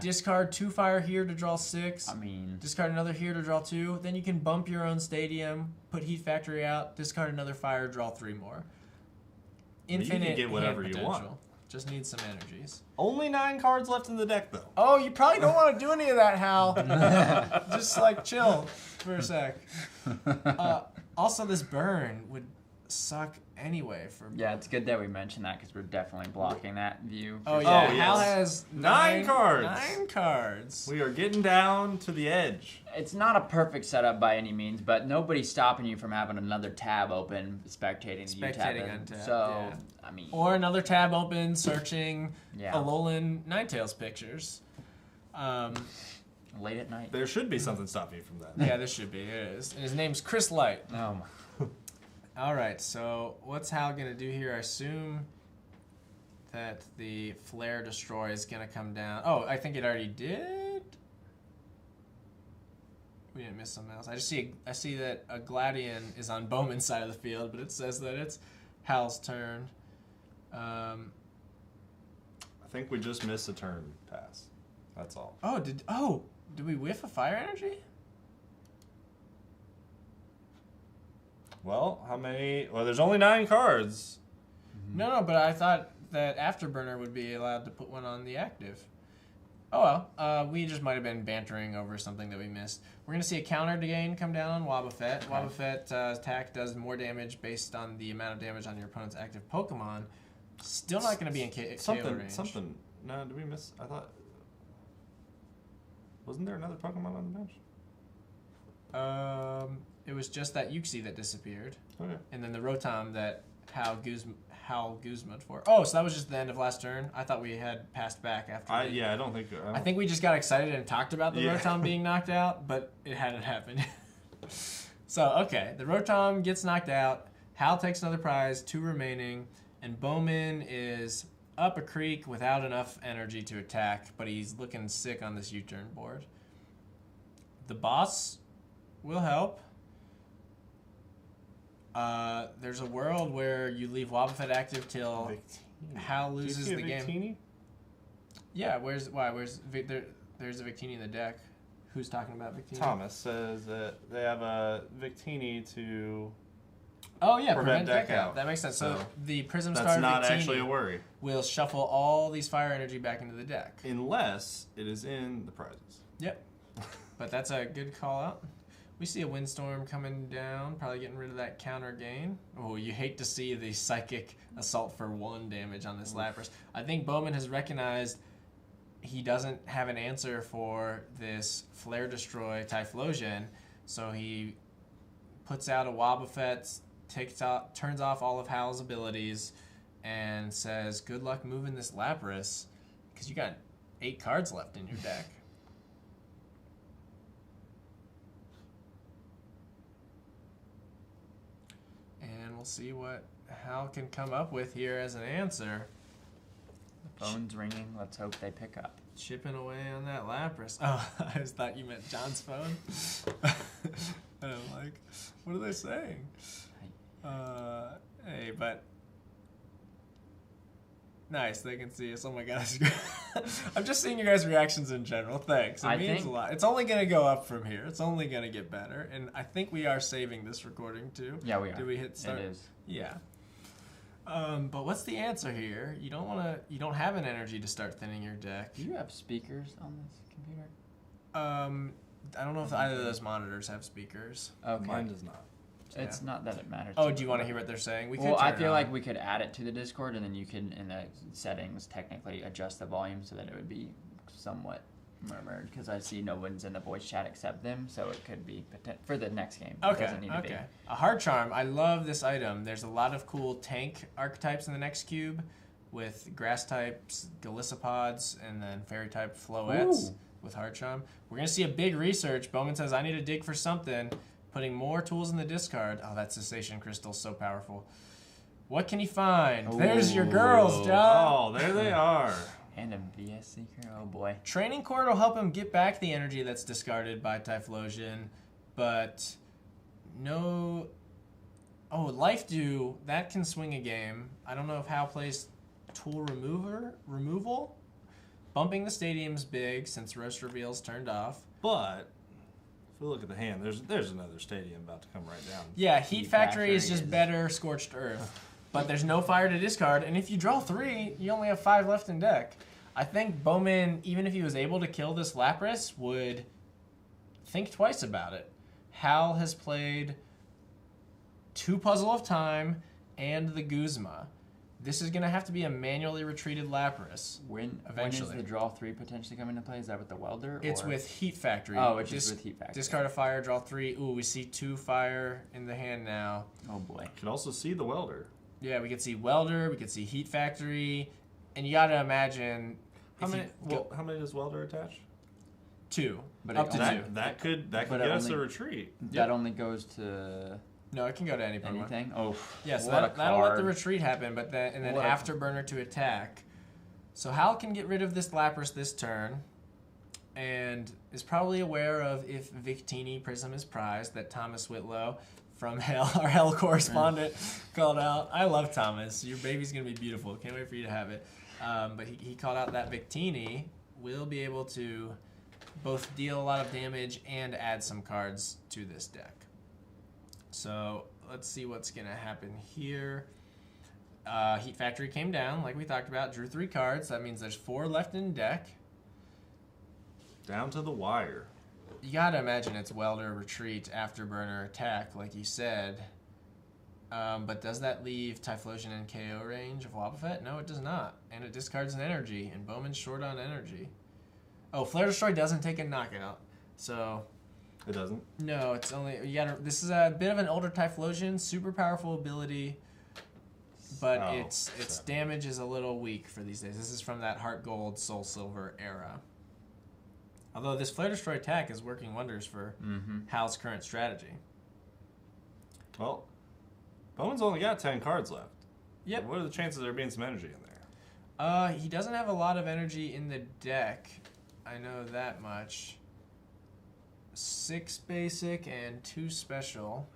[SPEAKER 3] discard 2 fire here to draw 6.
[SPEAKER 2] I mean,
[SPEAKER 3] Discard another here to draw 2. Then you can bump your own stadium, put Heat Factory out, discard another fire, draw 3 more. Infinite
[SPEAKER 1] you can get whatever
[SPEAKER 3] hand
[SPEAKER 1] you want.
[SPEAKER 3] potential. Just need some energies.
[SPEAKER 1] Only 9 cards left in the deck, though.
[SPEAKER 3] Oh, you probably don't want to do any of that, Hal. Just like chill for a sec. Also, this burn would suck anyway for.
[SPEAKER 2] yeah, it's good that we mentioned that because we're definitely blocking that view.
[SPEAKER 3] Oh yeah,
[SPEAKER 1] Oh,
[SPEAKER 3] Hal
[SPEAKER 1] yes.
[SPEAKER 3] has
[SPEAKER 1] 9 cards.
[SPEAKER 3] 9 cards.
[SPEAKER 1] We are getting down to the edge.
[SPEAKER 2] It's not a perfect setup by any means, but nobody's stopping you from having another tab open, spectating the
[SPEAKER 3] Spectating
[SPEAKER 2] UTAB.
[SPEAKER 3] untapped,
[SPEAKER 2] So,
[SPEAKER 3] yeah.
[SPEAKER 2] I mean,
[SPEAKER 3] Or another tab open, searching
[SPEAKER 2] Yeah.
[SPEAKER 3] Alolan Ninetales pictures.
[SPEAKER 2] late at night.
[SPEAKER 1] There should be something stopping you from that.
[SPEAKER 3] Yeah, this should be. It is. And his name's Chris Light.
[SPEAKER 2] Oh my.
[SPEAKER 3] All right, so what's Hal going to do here? I assume that the Flare Destroy is going to come down. Oh, I think it already did? We didn't miss something else. I see that a Gladion is on Bowman's side of the field, but it says that it's Hal's turn.
[SPEAKER 1] I think we just missed a turn pass. That's all.
[SPEAKER 3] Did we whiff a Fire Energy?
[SPEAKER 1] Well, how many? Well, there's only 9 cards.
[SPEAKER 3] No, but I thought that Afterburner would be allowed to put one on the active. Oh well, we just might have been bantering over something that we missed. We're going to see a counter gain come down on Wobbuffet. Wobbuffet attack does more damage based on the amount of damage on your opponent's active Pokemon. Still not going to be in KO range.
[SPEAKER 1] Something. No, did we miss? I thought. Wasn't there another Pokemon on the bench?
[SPEAKER 3] It was just that Yuxi that disappeared.
[SPEAKER 1] Okay.
[SPEAKER 3] And then the Rotom that Hal Guzma'd for. Oh, so that was just the end of last turn? I thought we had passed back after.
[SPEAKER 1] I don't think.
[SPEAKER 3] I think we just got excited and talked about the
[SPEAKER 1] Yeah.
[SPEAKER 3] Rotom being knocked out, but it hadn't happened. So, okay, the Rotom gets knocked out. Hal takes another prize, 2 remaining, and Bowman is up a creek without enough energy to attack, but he's looking sick on this U-turn board. The boss will help. There's a world where you leave Wobbuffet active till Hal loses the game.
[SPEAKER 1] Victini?
[SPEAKER 3] Yeah, there's a Victini in the deck. Who's talking about Victini?
[SPEAKER 1] Thomas says that they have a Victini to.
[SPEAKER 3] Oh yeah,
[SPEAKER 1] prevent
[SPEAKER 3] deck
[SPEAKER 1] deck
[SPEAKER 3] out.
[SPEAKER 1] out.
[SPEAKER 3] That makes sense. So
[SPEAKER 1] So
[SPEAKER 3] the Prism
[SPEAKER 1] That's
[SPEAKER 3] Star
[SPEAKER 1] not
[SPEAKER 3] Victini
[SPEAKER 1] actually a worry,
[SPEAKER 3] will shuffle all these fire energy back into the deck.
[SPEAKER 1] unless it is in the prizes.
[SPEAKER 3] Yep. But that's a good call out. We see a Windstorm coming down, probably getting rid of that counter gain. Oh, you hate to see the Psychic Assault for 1 damage on this Lapras. I think Bowman has recognized he doesn't have an answer for this Flare Destroy Typhlosion, so he puts out a Wobbuffet turns off all of Howell's abilities and says, good luck moving this Lapras, because you got 8 cards left in your deck. And we'll see what Hal can come up with here as an answer.
[SPEAKER 2] The phone's ringing. Let's hope they pick up.
[SPEAKER 3] Chipping away on that Lapras. Oh, I just thought you meant John's phone. And I'm like, what are they saying? Hey, but nice. They can see us. Oh my gosh. I'm just seeing your guys' reactions in general. Thanks. It means a lot. It's only going to go up from here. It's only going to get better. And I think we are saving this recording too.
[SPEAKER 2] Yeah, we are.
[SPEAKER 3] Did we hit start?
[SPEAKER 2] It is.
[SPEAKER 3] Yeah. But what's the answer here? You don't have an energy to start thinning your deck.
[SPEAKER 2] Do you have speakers on this computer?
[SPEAKER 3] I don't know if either of those monitors have speakers.
[SPEAKER 2] Okay.
[SPEAKER 1] Mine does not.
[SPEAKER 2] It's not that it matters.
[SPEAKER 3] Oh, do you want to hear what they're saying?
[SPEAKER 2] Well, I feel like we could add it to the Discord, and then you can, in the settings, technically adjust the volume so that it would be somewhat murmured, because I see no one's in the voice chat except them, so it could be for the next game.
[SPEAKER 3] Okay,
[SPEAKER 2] It doesn't need to be.
[SPEAKER 3] A Hard Charm. I love this item. There's a lot of cool tank archetypes in the next cube with grass types, Galicipods, and then fairy type Floettes with Hard Charm. We're going to see a big research. Bowman says, I need to dig for something. Putting more tools in the discard. Oh, that Cessation Crystal's so powerful. What can he find? There's your girls, John.
[SPEAKER 1] Oh, there they are.
[SPEAKER 2] And a VS Seeker. Oh, boy.
[SPEAKER 3] Training Cord will help him get back the energy that's discarded by Typhlosion, but no... Oh, Life Dew, that can swing a game. I don't know if Hal plays Tool Removal. Bumping the stadium's big since Roast Reveal's turned off.
[SPEAKER 1] But if we look at the hand, there's another stadium about to come right down.
[SPEAKER 3] Yeah, Heat Factory is just better Scorched Earth. But there's no fire to discard, and if you draw 3, you only have 5 left in deck. I think Bowman, even if he was able to kill this Lapras, would think twice about it. Hal has played 2 Puzzle of Time and the Guzma. This is going to have to be a manually retreated Lapras. When is
[SPEAKER 2] the draw 3 potentially coming into play? Is that with the Welder?
[SPEAKER 3] It's with Heat Factory.
[SPEAKER 2] Oh, it's just with Heat Factory.
[SPEAKER 3] Discard a fire, draw 3. Ooh, we see 2 fire in the hand now.
[SPEAKER 2] Oh, boy.
[SPEAKER 1] You can also see the Welder.
[SPEAKER 3] Yeah, we could see Welder, we could see Heat Factory, and you got to imagine...
[SPEAKER 1] How many does Welder attach?
[SPEAKER 3] 2, but
[SPEAKER 1] up to 2. That could get us a retreat.
[SPEAKER 2] That only goes to...
[SPEAKER 3] No, it can go to any Pokemon.
[SPEAKER 2] Anything? Oh,
[SPEAKER 3] yeah, so that'll let the retreat happen, but then Afterburner to attack. So Hal can get rid of this Lapras this turn, and is probably aware of if Victini Prism is prized, that Thomas Whitlow from Hell, our Hell correspondent, called out. I love Thomas. Your baby's going to be beautiful. Can't wait for you to have it. But he called out that Victini will be able to both deal a lot of damage and add some cards to this deck. So let's see what's going to happen here. Heat Factory came down, like we talked about, drew 3 cards. That means there's 4 left in deck.
[SPEAKER 1] Down to the wire.
[SPEAKER 3] You got to imagine it's Welder, Retreat, Afterburner, Attack, like you said. But does that leave Typhlosion in KO range of Wobbuffet? No, it does not. And it discards an energy, and Bowman's short on energy. Oh, Flare Destroy doesn't take a knockout. So...
[SPEAKER 1] It doesn't? No,
[SPEAKER 3] it's only... This is a bit of an older Typhlosion, super powerful ability, but its damage is a little weak for these days. This is from that Heart Gold, Soul Silver era. Although this Flare Destroy attack is working wonders for Hal's current strategy.
[SPEAKER 1] Well, Bowman's only got 10 cards left.
[SPEAKER 3] Yep.
[SPEAKER 1] What are the chances of there being some energy in there?
[SPEAKER 3] He doesn't have a lot of energy in the deck. I know that much. 6 basic and 2 special.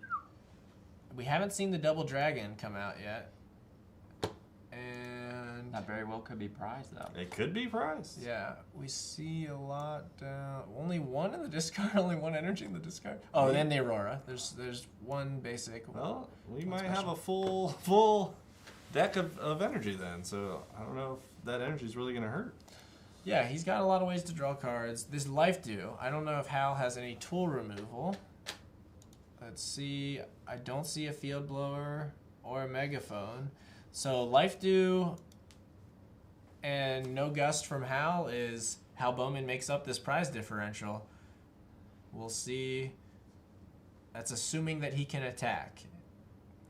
[SPEAKER 3] We haven't seen the Double Dragon come out yet. And
[SPEAKER 2] that very well could be prized, though.
[SPEAKER 1] It could be prized.
[SPEAKER 3] Yeah, we see a lot down. Only 1 in the discard, only 1 energy in the discard. Oh, and then the Aurora. There's 1 basic.
[SPEAKER 1] Well, we might have a full deck of energy then, so I don't know if that energy is really going to hurt.
[SPEAKER 3] Yeah, he's got a lot of ways to draw cards. This Life Dew, I don't know if Hal has any tool removal. Let's see. I don't see a Field Blower or a Megaphone. So Life Dew and no Gust from Hal is how Bowman makes up this prize differential. We'll see. That's assuming that he can attack,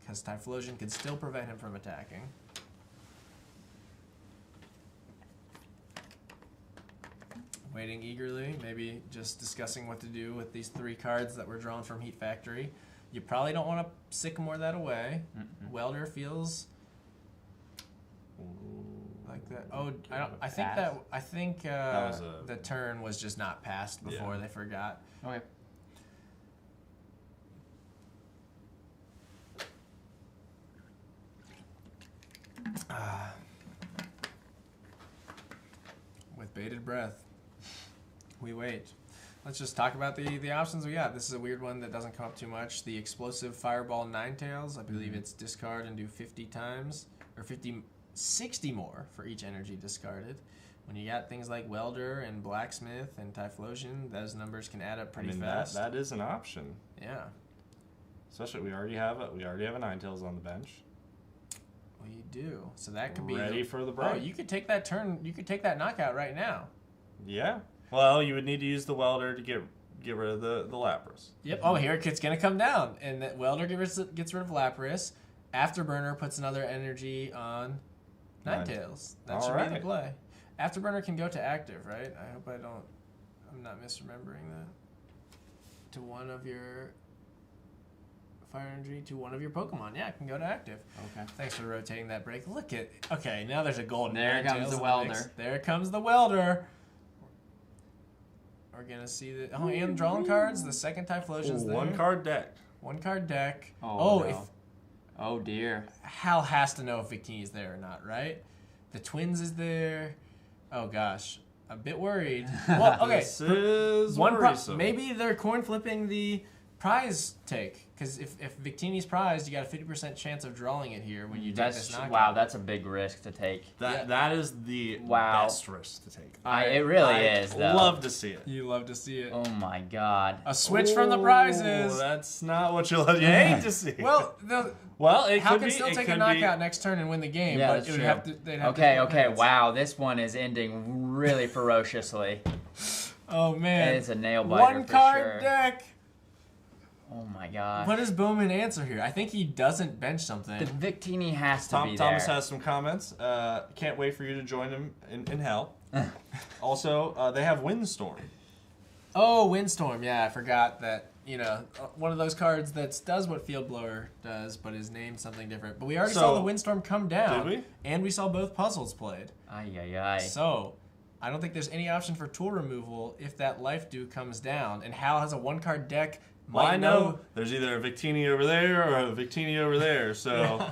[SPEAKER 3] because Typhlosion can still prevent him from attacking. Waiting eagerly, maybe just discussing what to do with these 3 cards that were drawn from Heat Factory. You probably don't want to Sycamore that away. Welder feels like that. Oh, I think the turn was just not passed before they forgot.
[SPEAKER 2] Okay.
[SPEAKER 3] With bated breath, we wait. Let's just talk about the options we got. This is a weird one that doesn't come up too much. The Explosive Fireball Ninetales. I believe it's discard and do 50 times, or 60 more for each energy discarded. When you got things like Welder and Blacksmith and Typhlosion, those numbers can add up pretty fast.
[SPEAKER 1] That is an option.
[SPEAKER 3] Yeah.
[SPEAKER 1] Especially we already have a Ninetales on the bench.
[SPEAKER 3] We do. So that could be
[SPEAKER 1] ready for the break.
[SPEAKER 3] Oh, you could take that turn. You could take that knockout right now.
[SPEAKER 1] Yeah. Well, you would need to use the Welder to get rid of the Lapras.
[SPEAKER 3] Yep. Oh, here it's going to come down. And that Welder gets rid of Lapras. Afterburner puts another energy on Ninetales. That should be the play. Afterburner can go to active, right? I hope I'm not misremembering that. To one of your fire energy to one of your Pokemon. Yeah, it can go to active.
[SPEAKER 2] Okay.
[SPEAKER 3] Thanks for rotating that break. Look at... Okay, now there's a golden
[SPEAKER 2] There comes the Welder.
[SPEAKER 3] There comes the Welder. We're going to see the... Oh, and drawing cards. The second Typhlosion's there.
[SPEAKER 1] 1 card deck.
[SPEAKER 3] 1 card deck.
[SPEAKER 2] Oh, no. Oh, dear.
[SPEAKER 3] Hal has to know if Victini's there or not, right? The Twins is there. Oh, gosh. A bit worried. Well, okay.
[SPEAKER 1] This is worrisome.
[SPEAKER 3] Maybe they're coin flipping the prize take. Because if Victini's prized, you got a 50% chance of drawing it here when you take this knockout.
[SPEAKER 2] Wow, that's a big risk to take.
[SPEAKER 1] That is the best risk to take.
[SPEAKER 2] It really is, though.
[SPEAKER 1] Love to see it.
[SPEAKER 3] You love to see it.
[SPEAKER 2] Oh, my God.
[SPEAKER 3] A switch from the prizes.
[SPEAKER 1] That's not what you hate to see.
[SPEAKER 3] Well,
[SPEAKER 1] Hal
[SPEAKER 3] can still take a knockout next turn and win the game,
[SPEAKER 2] yeah,
[SPEAKER 3] but it would have to. They'd have
[SPEAKER 2] okay. Wow, this one is ending really ferociously.
[SPEAKER 3] Oh man,
[SPEAKER 2] it's a nail biter.
[SPEAKER 3] 1 card deck.
[SPEAKER 2] Oh my God.
[SPEAKER 3] What does Bowman answer here? I think he doesn't bench something.
[SPEAKER 2] The Victini has to be there.
[SPEAKER 1] Thomas has some comments. Can't wait for you to join him in hell. Also, they have Windstorm.
[SPEAKER 3] Oh, Windstorm. Yeah, I forgot that. You know, one of those cards that does what Field Blower does, but is named something different. But we already saw the Windstorm come down.
[SPEAKER 1] Did we?
[SPEAKER 3] And we saw both puzzles played.
[SPEAKER 2] Ay.
[SPEAKER 3] So, I don't think there's any option for tool removal if that Life Dew comes down. And Hal has a 1-card deck.
[SPEAKER 1] Well, I know there's either a Victini over there or a Victini over there, so...
[SPEAKER 3] Yeah.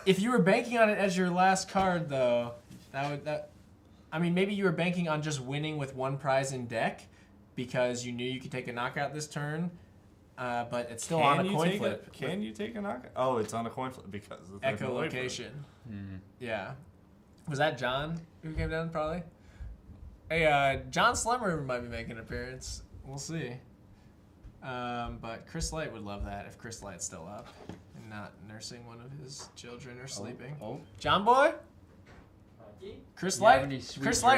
[SPEAKER 3] If you were banking on it as your last card, though, I mean, maybe you were banking on just winning with 1 prize in deck because you knew you could take a knockout this turn. But it's still on a coin flip.
[SPEAKER 1] Can you take a knockout? Oh, it's on a coin flip because of the
[SPEAKER 3] echolocation. Yeah. Was that John who came down, probably? Hey, John Slemmer might be making an appearance. We'll see. But Chris Light would love that if Chris Light's still up and not nursing one of his children or sleeping.
[SPEAKER 2] Oh.
[SPEAKER 3] John Boy? Chris Light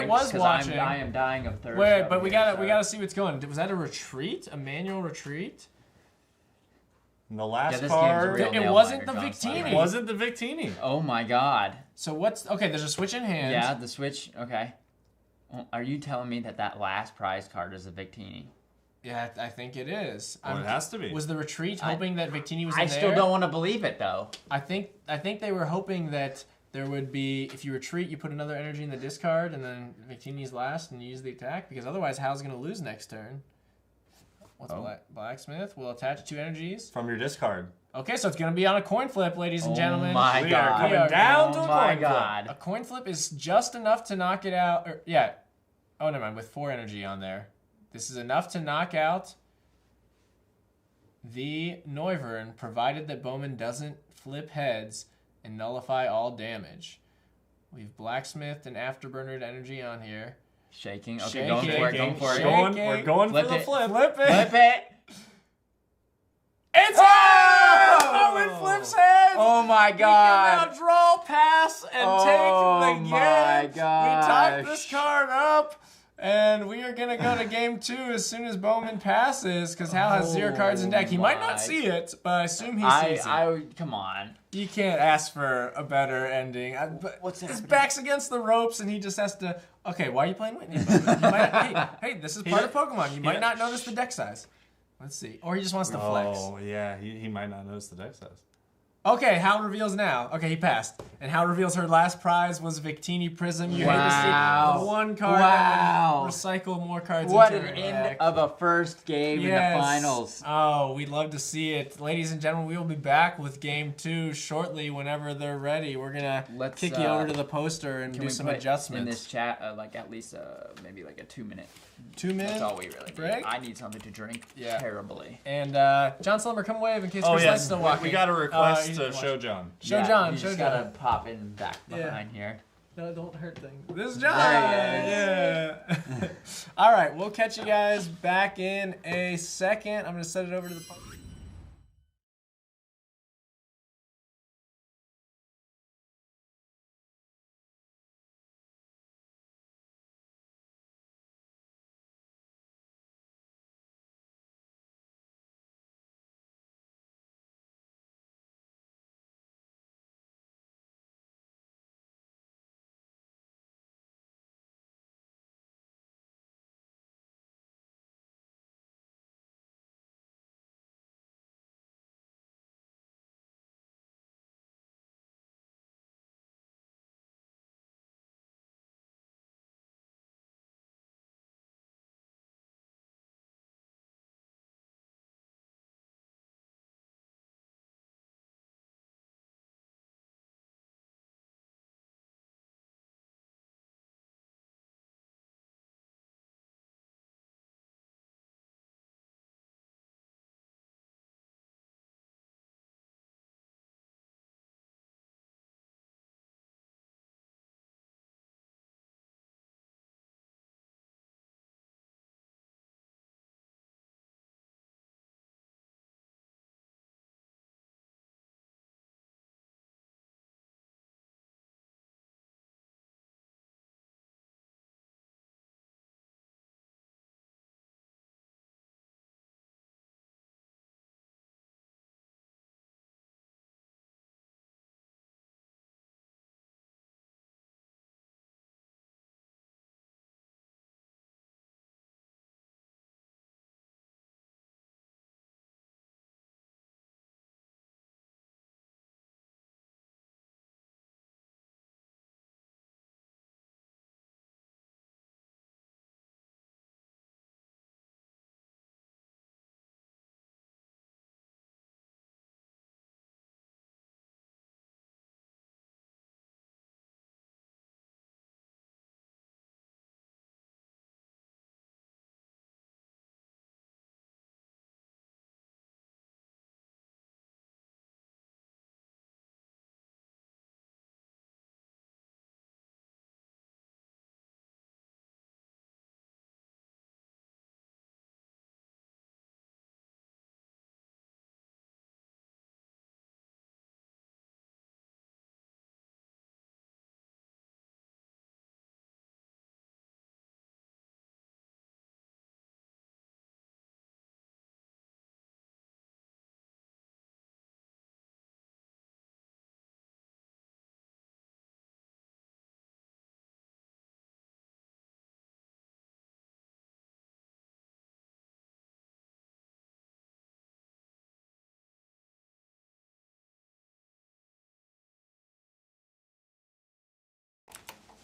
[SPEAKER 3] was watching.
[SPEAKER 2] I am dying of thirst.
[SPEAKER 3] Wait, but we gotta see what's going. Was that a retreat? A manual retreat?
[SPEAKER 1] And the last card.
[SPEAKER 3] It wasn't the Victini.
[SPEAKER 1] It wasn't the Victini.
[SPEAKER 2] Oh my God.
[SPEAKER 3] So there's a switch in hand.
[SPEAKER 2] Yeah, the switch. Okay. Well, are you telling me that last prize card is a Victini?
[SPEAKER 3] Yeah, I think it is.
[SPEAKER 1] Well, it has to be.
[SPEAKER 3] Was the retreat hoping that Victini was in there?
[SPEAKER 2] I still don't want to believe it, though.
[SPEAKER 3] I think they were hoping that there would be, if you retreat, you put another energy in the discard, and then Victini's last, and you use the attack, because otherwise Hal's going to lose next turn. What's Blacksmith? We'll attach 2 energies.
[SPEAKER 1] From your discard.
[SPEAKER 3] Okay, so it's going to be on a coin flip, ladies and gentlemen.
[SPEAKER 2] Oh my God.
[SPEAKER 1] We are coming down to a coin
[SPEAKER 2] flip.
[SPEAKER 3] A coin flip is just enough to knock it out. Oh, never mind, with 4 energy on there. This is enough to knock out the Noivern, provided that Bowman doesn't flip heads and nullify all damage. We've Blacksmithed and Afterburnered energy on here.
[SPEAKER 2] Shaking. Okay, going for it.
[SPEAKER 1] We're going for the flip.
[SPEAKER 3] Flip it.
[SPEAKER 2] Flip it.
[SPEAKER 3] It's Bowman flips heads.
[SPEAKER 2] Oh my God.
[SPEAKER 3] We can now draw, pass, and take the game.
[SPEAKER 2] Oh my God.
[SPEAKER 3] We typed this card up. And we are going to go to game 2 as soon as Bowman passes, because Hal has 0 cards in deck. He might not see it, but I assume he sees it.
[SPEAKER 2] Come on.
[SPEAKER 3] You can't ask for a better ending.
[SPEAKER 2] What's
[SPEAKER 3] his
[SPEAKER 2] happening?
[SPEAKER 3] back's against the ropes, and he just has to... Okay, why are you playing Whitney? hey, this is part of Pokemon. You might not notice the deck size. Let's see. Or he just wants to flex.
[SPEAKER 1] Oh, yeah, he might not notice the deck size.
[SPEAKER 3] Okay, Hal reveals now. Okay, he passed. And Hal reveals her last prize was Victini Prism. You hate to see the 1 card that would recycle more cards
[SPEAKER 2] What
[SPEAKER 3] into
[SPEAKER 2] an
[SPEAKER 3] her
[SPEAKER 2] end
[SPEAKER 3] deck.
[SPEAKER 2] of a first game in the finals.
[SPEAKER 3] Oh, we'd love to see it. Ladies and gentlemen, we will be back with game 2 shortly whenever they're ready. We're going to kick you over to the poster and do some adjustments.
[SPEAKER 2] In this chat, like at least maybe like a 2-minute.
[SPEAKER 3] 2 minutes?
[SPEAKER 2] That's all we really need. I need something to drink terribly.
[SPEAKER 3] And John Slumber, come wave in case Chris Light's still walking.
[SPEAKER 1] We got a request to show John.
[SPEAKER 3] Show John.
[SPEAKER 2] You just gotta pop in back behind here.
[SPEAKER 3] No, don't hurt things. This is John.
[SPEAKER 2] There he is.
[SPEAKER 3] Yeah. All right, we'll catch you guys back in a second. I'm gonna set it over to the.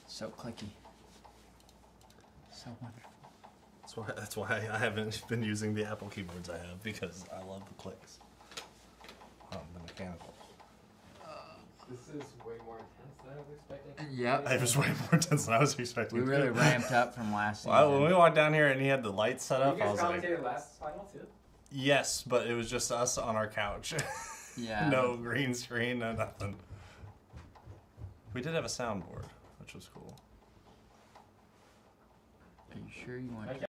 [SPEAKER 2] So clicky. So wonderful.
[SPEAKER 1] That's why I haven't been using the Apple keyboards I have, because I love the clicks. The mechanical.
[SPEAKER 3] This is way more intense than I was expecting.
[SPEAKER 2] Yep.
[SPEAKER 1] It was way more intense than I was expecting.
[SPEAKER 2] We really ramped up from last season.
[SPEAKER 1] Well, when we walked down here and he had the lights set up,
[SPEAKER 3] You guys
[SPEAKER 1] I was like,
[SPEAKER 3] commentated last final too?
[SPEAKER 1] yes, but it was just us on our couch.
[SPEAKER 2] Yeah.
[SPEAKER 1] No green screen, no nothing. We did have a soundboard, which was cool.
[SPEAKER 2] Are you sure you want to?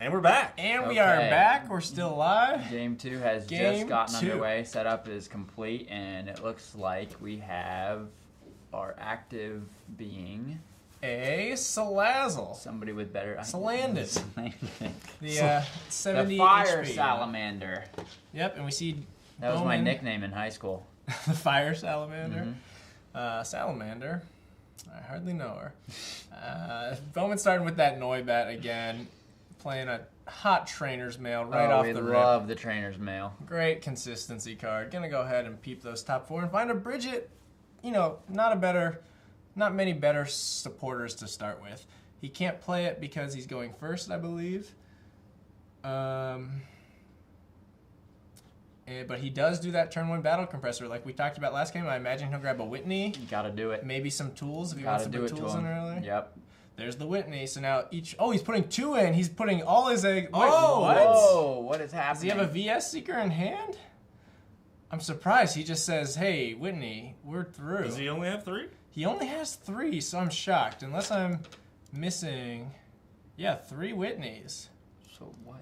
[SPEAKER 1] And we're back.
[SPEAKER 3] And we are
[SPEAKER 2] Okay.
[SPEAKER 3] back. We're still alive.
[SPEAKER 2] Game 2 has
[SPEAKER 3] Game
[SPEAKER 2] just gotten
[SPEAKER 3] 2.
[SPEAKER 2] underway. Setup is complete, and it looks like we have our active being
[SPEAKER 3] A Salazzle.
[SPEAKER 2] somebody with better.
[SPEAKER 3] Salandis. The
[SPEAKER 2] The
[SPEAKER 3] 70
[SPEAKER 2] fire
[SPEAKER 3] HP.
[SPEAKER 2] salamander.
[SPEAKER 3] Yep, and we see
[SPEAKER 2] That was my
[SPEAKER 3] Bowman,
[SPEAKER 2] nickname in high school.
[SPEAKER 3] the fire salamander.
[SPEAKER 2] Mhm.
[SPEAKER 3] Salamander. I hardly know her. Bowman starting with that Noibat again, playing a hot trainer's mail right off
[SPEAKER 2] we
[SPEAKER 3] the rip.
[SPEAKER 2] love the trainer's mail.
[SPEAKER 3] Great consistency card. Gonna go ahead and peep those top 4 and find a Bridget. You know, not many better supporters to start with. He can't play it because he's going first, I believe. But he does do that turn 1 battle compressor like we talked about last game. I imagine he'll grab a Whitney,
[SPEAKER 2] You gotta do it.
[SPEAKER 3] maybe some tools if he wants
[SPEAKER 2] Gotta
[SPEAKER 3] to
[SPEAKER 2] do
[SPEAKER 3] put
[SPEAKER 2] it
[SPEAKER 3] tools
[SPEAKER 2] to
[SPEAKER 3] in
[SPEAKER 2] him.
[SPEAKER 3] early.
[SPEAKER 2] Yep.
[SPEAKER 3] There's the Whitney. So now he's putting 2 in. He's putting all his eggs. Wait,
[SPEAKER 2] Oh,
[SPEAKER 3] what?
[SPEAKER 2] whoa, what is
[SPEAKER 3] Does
[SPEAKER 2] happening?
[SPEAKER 3] he have a VS Seeker in hand? I'm surprised. He just says, hey, Whitney, we're through.
[SPEAKER 1] Does he only have 3?
[SPEAKER 3] He only has 3, so I'm shocked. Unless I'm missing, 3 Whitneys.
[SPEAKER 2] So what?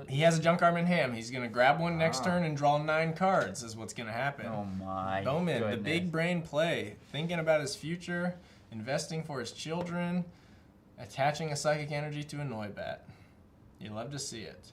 [SPEAKER 3] He has a junk arm in hand. He's going to grab one next
[SPEAKER 2] Ah.
[SPEAKER 3] turn and draw 9 cards is what's going to happen.
[SPEAKER 2] Oh my
[SPEAKER 3] Bowman, the
[SPEAKER 2] goodness.
[SPEAKER 3] big brain play. Thinking about his future, investing for his children, attaching a psychic energy to a Noibat. You love to see it.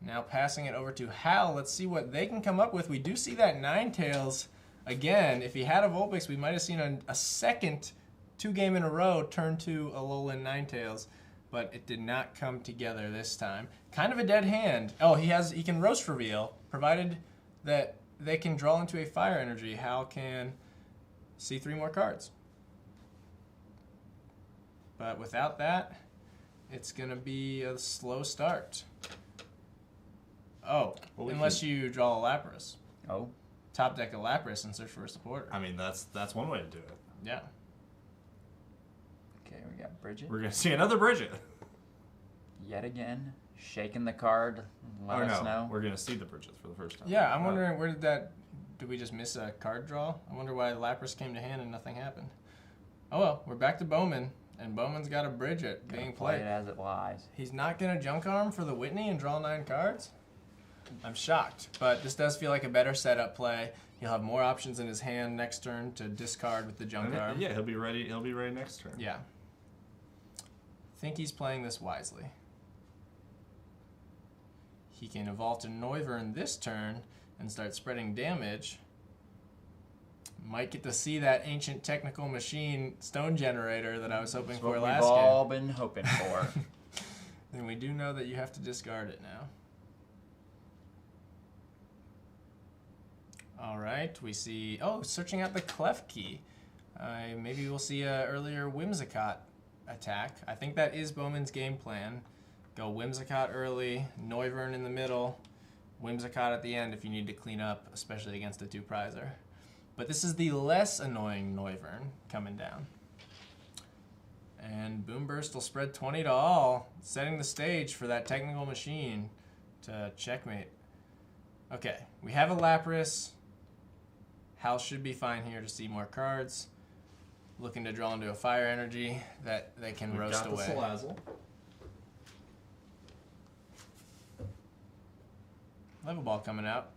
[SPEAKER 3] Now passing it over to Howell. Let's see what they can come up with. We do see that Ninetales. Again, if he had a Vulpix, we might have seen a second 2 game in a row turn to a Alolan Ninetales. But it did not come together this time. Kind of a dead hand. Oh, he can roast reveal, provided that they can draw into a fire energy. Hal can see 3 more cards. But without that, it's gonna be a slow start. Oh,
[SPEAKER 1] Well, we
[SPEAKER 3] unless
[SPEAKER 1] can-
[SPEAKER 3] you draw a Lapras.
[SPEAKER 2] Oh.
[SPEAKER 3] Top deck a Lapras and search for a supporter.
[SPEAKER 1] I mean, that's one way to do it.
[SPEAKER 3] Yeah.
[SPEAKER 2] Okay, we got Bridget.
[SPEAKER 1] We're gonna see another Bridget.
[SPEAKER 2] Yet again, shaking the card. Let us know.
[SPEAKER 1] We're gonna see the Bridget for the first time.
[SPEAKER 3] Yeah, I'm wondering where did we just miss a card draw? I wonder why Lapras came to hand and nothing happened. Oh well, we're back to Bowman, and Bowman's got a Bridget
[SPEAKER 2] Gotta
[SPEAKER 3] being
[SPEAKER 2] play
[SPEAKER 3] played.
[SPEAKER 2] it as it lies.
[SPEAKER 3] He's not gonna junk arm for the Whitney and draw 9 cards? I'm shocked, but this does feel like a better setup play. He'll have more options in his hand next turn to discard with the junk arm.
[SPEAKER 1] Yeah, he'll be ready. He'll be ready next turn.
[SPEAKER 3] Yeah. I think he's playing this wisely. He can evolve to Noivern this turn and start spreading damage. Might get to see that ancient technical machine stone generator that I was hoping
[SPEAKER 2] That's
[SPEAKER 3] for
[SPEAKER 2] what
[SPEAKER 3] last
[SPEAKER 2] we've all
[SPEAKER 3] game.
[SPEAKER 2] been hoping for.
[SPEAKER 3] Then we do know that you have to discard it now. All right, we see, searching out the Clef key. Maybe we'll see an earlier Whimsicott attack. I think that is Bowman's game plan. Go Whimsicott early, Noivern in the middle, Whimsicott at the end if you need to clean up, especially against a 2-prizer. But this is the less annoying Noivern coming down. And Boomburst will spread 20 to all, setting the stage for that technical machine to checkmate. Okay, we have a Lapras. Hal should be fine here to see more cards. Looking to draw into a fire energy that they can roast away.
[SPEAKER 1] We've got the Salazzle.
[SPEAKER 3] Level Ball coming out.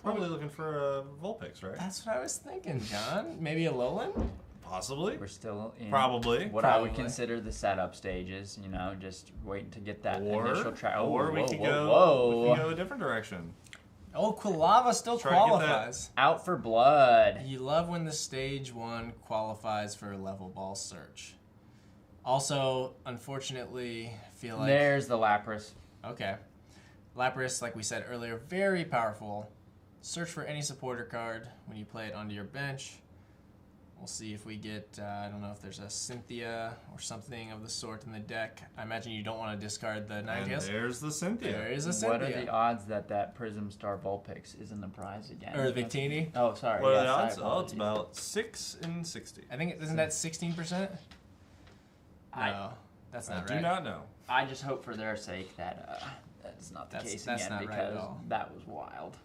[SPEAKER 1] Probably looking for a Vulpix, right?
[SPEAKER 3] That's what I was thinking, John. Maybe a Alolan?
[SPEAKER 1] Possibly.
[SPEAKER 2] We're still in
[SPEAKER 1] Probably.
[SPEAKER 2] what I would
[SPEAKER 3] Probably.
[SPEAKER 2] consider the setup stages, just waiting to get that
[SPEAKER 1] Or,
[SPEAKER 2] initial try. Oh,
[SPEAKER 1] or we
[SPEAKER 2] whoa,
[SPEAKER 1] could
[SPEAKER 2] whoa,
[SPEAKER 1] go.
[SPEAKER 2] whoa.
[SPEAKER 1] We could go a different direction.
[SPEAKER 3] Oh, Quilava still
[SPEAKER 1] Try to get that-
[SPEAKER 3] qualifies.
[SPEAKER 2] Out for blood.
[SPEAKER 3] You love when the stage 1 qualifies for a Level Ball search. Also, unfortunately, I feel like...
[SPEAKER 2] There's the Lapras.
[SPEAKER 3] Okay. Lapras, like we said earlier, very powerful. Search for any supporter card when you play it onto your bench. We'll see if we get, I don't know if there's a Cynthia or something of the sort in the deck. I imagine you don't want to discard the
[SPEAKER 1] And
[SPEAKER 3] Ninetales.
[SPEAKER 1] there's the Cynthia.
[SPEAKER 3] There is a Cynthia.
[SPEAKER 2] What are the odds that Prism Star Vulpix is in the prize again?
[SPEAKER 3] Or the Victini.
[SPEAKER 2] Oh, sorry.
[SPEAKER 1] What are
[SPEAKER 2] yes,
[SPEAKER 1] the
[SPEAKER 2] I
[SPEAKER 1] odds? Oh, it's
[SPEAKER 2] apologize.
[SPEAKER 1] about 6 in 60.
[SPEAKER 3] I think, isn't that 16%? No, that's not
[SPEAKER 1] I
[SPEAKER 3] right.
[SPEAKER 1] do not know.
[SPEAKER 2] I just hope for their sake that that's not the case
[SPEAKER 3] That's
[SPEAKER 2] again
[SPEAKER 3] not right at
[SPEAKER 2] because
[SPEAKER 3] all.
[SPEAKER 2] that was wild.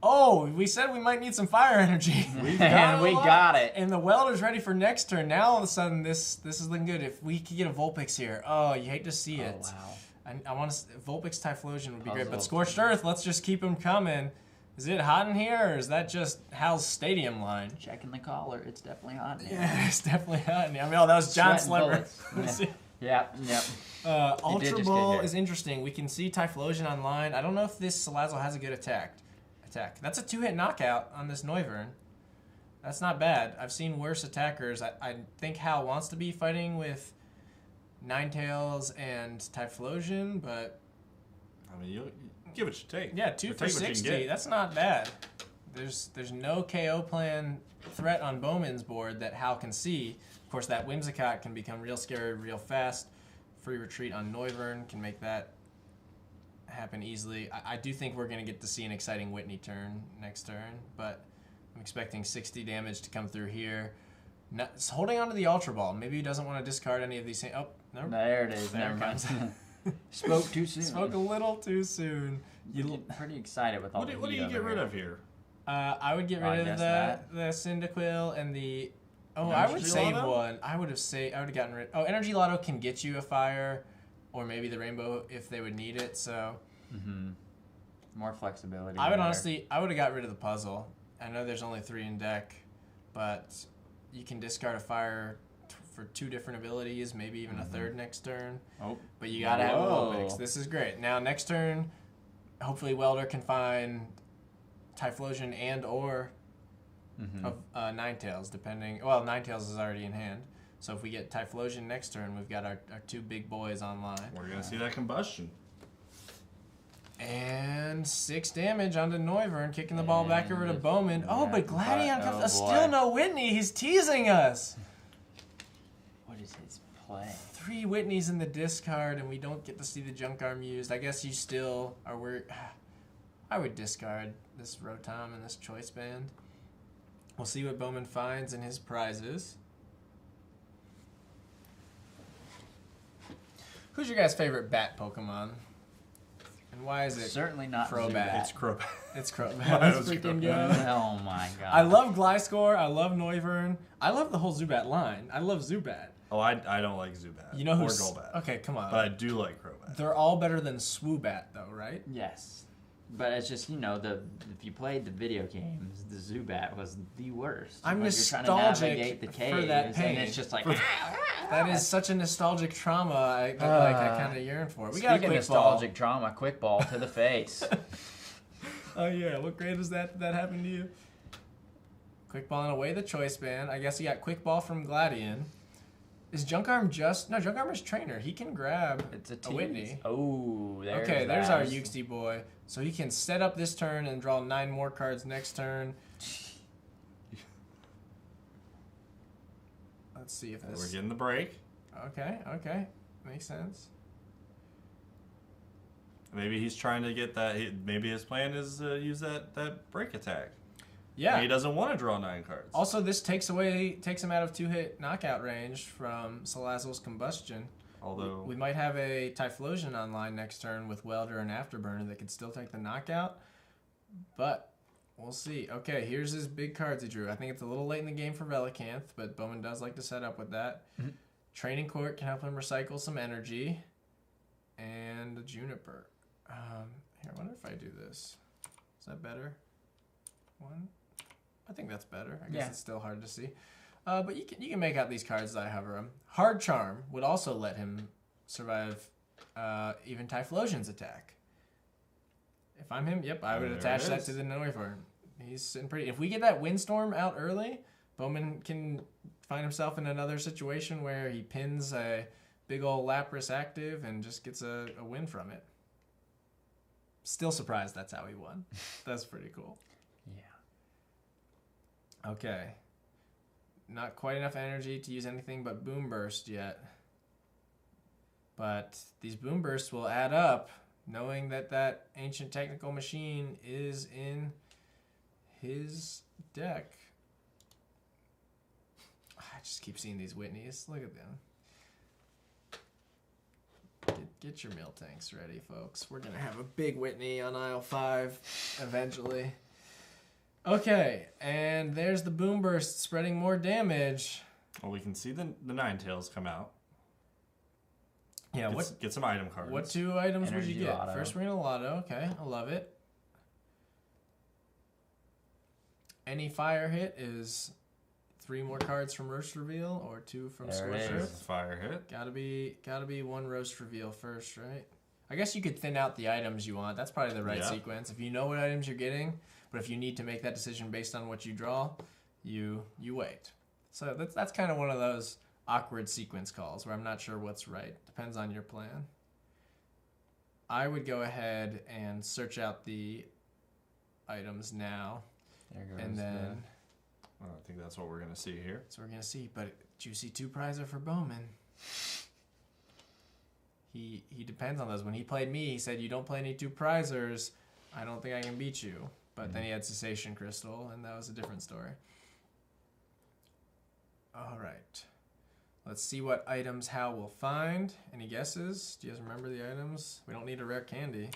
[SPEAKER 3] Oh, we said we might need some fire energy.
[SPEAKER 2] And we got it.
[SPEAKER 3] And the welder's ready for next turn. Now all of a sudden this is looking good. If we could get a Vulpix here, oh, you hate to see it.
[SPEAKER 2] Oh,
[SPEAKER 3] I want to. Vulpix Typhlosion would be great, but
[SPEAKER 2] Puzzle.
[SPEAKER 3] Scorched Earth. Let's just keep them coming. Is it hot in here, or is that just Hal's stadium line?
[SPEAKER 2] Checking the collar. It's definitely hot in here.
[SPEAKER 3] Yeah, it's definitely hot in here. I mean, oh, that was John
[SPEAKER 2] Sweating
[SPEAKER 3] Slimmer.
[SPEAKER 2] bullets. Yep. He did
[SPEAKER 3] Ultra
[SPEAKER 2] just get
[SPEAKER 3] Ball
[SPEAKER 2] hit.
[SPEAKER 3] is interesting. We can see Typhlosion online. I don't know if this Salazzle has a good attack. That's a 2-hit knockout on this Noivern. That's not bad. I've seen worse attackers. I think Hal wants to be fighting with Ninetales and Typhlosion, but
[SPEAKER 1] I mean, you give what you take.
[SPEAKER 3] yeah, 2
[SPEAKER 1] Or
[SPEAKER 3] for
[SPEAKER 1] take what you can
[SPEAKER 3] 60.
[SPEAKER 1] get.
[SPEAKER 3] That's not bad. There's no KO plan threat on Bowman's board that Hal can see. Of course, that Whimsicott can become real scary real fast. Free retreat on Noivern can make that happen easily. I do think we're going to get to see an exciting Whitney turn next turn, but I'm expecting 60 damage to come through here. It's holding on to the Ultra Ball. Maybe he doesn't want to discard any of these things. Oh, no.
[SPEAKER 2] There it is.
[SPEAKER 3] There
[SPEAKER 2] Never
[SPEAKER 3] it
[SPEAKER 2] mind.
[SPEAKER 3] comes.
[SPEAKER 2] Spoke too soon.
[SPEAKER 3] Spoke a little too soon.
[SPEAKER 2] You get pretty excited with all
[SPEAKER 1] What
[SPEAKER 2] the
[SPEAKER 1] do
[SPEAKER 2] heat
[SPEAKER 1] you
[SPEAKER 2] over
[SPEAKER 1] get rid
[SPEAKER 2] here.
[SPEAKER 1] of here?
[SPEAKER 3] I would get
[SPEAKER 2] I
[SPEAKER 3] rid of
[SPEAKER 2] guess
[SPEAKER 3] the
[SPEAKER 2] that.
[SPEAKER 3] Cyndaquil and the. Oh,
[SPEAKER 1] Energy
[SPEAKER 3] I would save
[SPEAKER 1] Lotto?
[SPEAKER 3] one. I would have gotten rid. Oh, Energy Lotto can get you a fire, or maybe the Rainbow if they would need it. So
[SPEAKER 2] More flexibility.
[SPEAKER 3] I would
[SPEAKER 2] there.
[SPEAKER 3] honestly, I would have got rid of the puzzle. I know there's only 3 in deck, but you can discard a fire for 2 different abilities, maybe even a third next turn.
[SPEAKER 2] Oh.
[SPEAKER 3] But you gotta have a
[SPEAKER 2] Whoa.
[SPEAKER 3] Vulpix. This is great. Now next turn, hopefully Welder can find Typhlosion and or of Ninetales, depending. Well, Ninetales is already in hand. So if we get Typhlosion next turn, we've got our 2 big boys online.
[SPEAKER 1] We're gonna see that combustion.
[SPEAKER 3] And 6 damage onto Noivern, kicking the ball back over to
[SPEAKER 2] And
[SPEAKER 3] Bowman. Oh,
[SPEAKER 2] yeah,
[SPEAKER 3] but Gladion
[SPEAKER 2] but-
[SPEAKER 3] comes.
[SPEAKER 2] oh,
[SPEAKER 3] Still
[SPEAKER 2] boy.
[SPEAKER 3] no Whitney. He's teasing us.
[SPEAKER 2] What is his play?
[SPEAKER 3] 3 Whitneys in the discard, and we don't get to see the junk arm used. I guess you still are worried. I would discard this Rotom and this Choice Band. We'll see what Bowman finds in his prizes. Who's your guys' favorite bat Pokemon? And why is it
[SPEAKER 2] Certainly not
[SPEAKER 3] Crobat?
[SPEAKER 2] Zubat.
[SPEAKER 1] It's Crobat.
[SPEAKER 3] It's Crobat?
[SPEAKER 1] Mine
[SPEAKER 3] Let's
[SPEAKER 1] was
[SPEAKER 3] freaking
[SPEAKER 1] Crobat.
[SPEAKER 3] go.
[SPEAKER 2] Oh my god.
[SPEAKER 3] I love Gliscor. I love Noivern. I love the whole Zubat line. I love Zubat.
[SPEAKER 1] Oh, I don't like Zubat.
[SPEAKER 3] You know
[SPEAKER 1] or
[SPEAKER 3] who's
[SPEAKER 1] Golbat.
[SPEAKER 3] okay? Come on.
[SPEAKER 1] But I do like Crobat.
[SPEAKER 3] They're all better than Swoobat, though, right?
[SPEAKER 2] Yes. But it's just, you know, if you played the video games, the Zubat was the worst.
[SPEAKER 3] I'm
[SPEAKER 2] When you're trying to
[SPEAKER 3] nostalgic
[SPEAKER 2] navigate the
[SPEAKER 3] for
[SPEAKER 2] caves,
[SPEAKER 3] that pain.
[SPEAKER 2] and it's just like
[SPEAKER 3] That is such a nostalgic trauma that I kind of yearn for. We got a
[SPEAKER 2] Speaking
[SPEAKER 3] quick
[SPEAKER 2] of nostalgic trauma, quick ball to the face.
[SPEAKER 3] ball. Oh yeah, what grade was that? Did that happen to you? Quick ball and away the Choice Band. I guess he got quick ball from Gladion. Is Junkarm just no? Junkarm is trainer. He can grab
[SPEAKER 2] It's a
[SPEAKER 3] a Whitney.
[SPEAKER 2] Oh, there's
[SPEAKER 3] Okay, there's our
[SPEAKER 2] that.
[SPEAKER 3] Yuxi boy. So he can set up this turn and draw 9 more cards next turn. Let's see if
[SPEAKER 1] We're
[SPEAKER 3] this.
[SPEAKER 1] getting the break.
[SPEAKER 3] Okay, makes sense.
[SPEAKER 1] Maybe he's trying to get that. Maybe his plan is use that break attack.
[SPEAKER 3] Yeah.
[SPEAKER 1] He doesn't want to draw 9 cards.
[SPEAKER 3] Also, this takes him out of 2-hit knockout range from Salazzle's Combustion.
[SPEAKER 1] Although
[SPEAKER 3] We might have a Typhlosion online next turn with Welder and Afterburner that could still take the knockout, but we'll see. Okay, here's his big cards he drew. I think it's a little late in the game for Relicanth, but Bowman does like to set up with that. Training Court can help him recycle some energy, and a Juniper. Here, I wonder if I do this. Is that better? 1. I think that's better. I guess
[SPEAKER 2] Yeah.
[SPEAKER 3] it's still hard to see. But you can make out these cards as I hover them. Hard Charm would also let him survive even Typhlosion's attack. If I'm him, yep, I would
[SPEAKER 1] There
[SPEAKER 3] attach
[SPEAKER 1] it
[SPEAKER 3] that
[SPEAKER 1] is.
[SPEAKER 3] to the Noivern. He's sitting pretty. If we get that Windstorm out early, Bowman can find himself in another situation where he pins a big old Lapras active and just gets a win from it. Still surprised that's how he won. That's pretty cool.
[SPEAKER 2] Yeah.
[SPEAKER 3] Okay. Not quite enough energy to use anything but Boom Burst yet. But these Boom Bursts will add up, knowing that Ancient Technical Machine is in his deck. I just keep seeing these Whitneys. Look at them. Get your mill tanks ready, folks. We're going to have a big Whitney on aisle 5 eventually. Okay, and there's the Boom Burst spreading more damage.
[SPEAKER 1] well, we can see the Ninetales come out.
[SPEAKER 3] Yeah,
[SPEAKER 1] Get some item cards.
[SPEAKER 3] What 2 items would you
[SPEAKER 2] Energy
[SPEAKER 3] get?
[SPEAKER 2] Lotto.
[SPEAKER 3] First ring of Lotto. Okay, I love it. Any fire hit is 3 more cards from Roast Reveal or 2 from
[SPEAKER 2] There it
[SPEAKER 3] Scorched
[SPEAKER 2] is.
[SPEAKER 3] Earth.
[SPEAKER 1] Fire hit.
[SPEAKER 3] Gotta be 1 Roast Reveal first, right? I guess you could thin out the items you want. That's probably the right sequence. If you know what items you're getting, but if you need to make that decision based on what you draw, you wait. So that's kind of one of those awkward sequence calls where I'm not sure what's right. Depends on your plan. I would go ahead and search out the items now.
[SPEAKER 2] There goes
[SPEAKER 3] And then
[SPEAKER 1] I think that's what we're gonna see here.
[SPEAKER 3] that's what we're gonna see. But juicy 2-prizer for Bowman. He depends on those. When he played me, he said, "You don't play any 2-prizers. I don't think I can beat you." But then he had Cessation Crystal, and that was a different story. All right. Let's see what items Hal will find. Any guesses? Do you guys remember the items? We don't need a rare candy.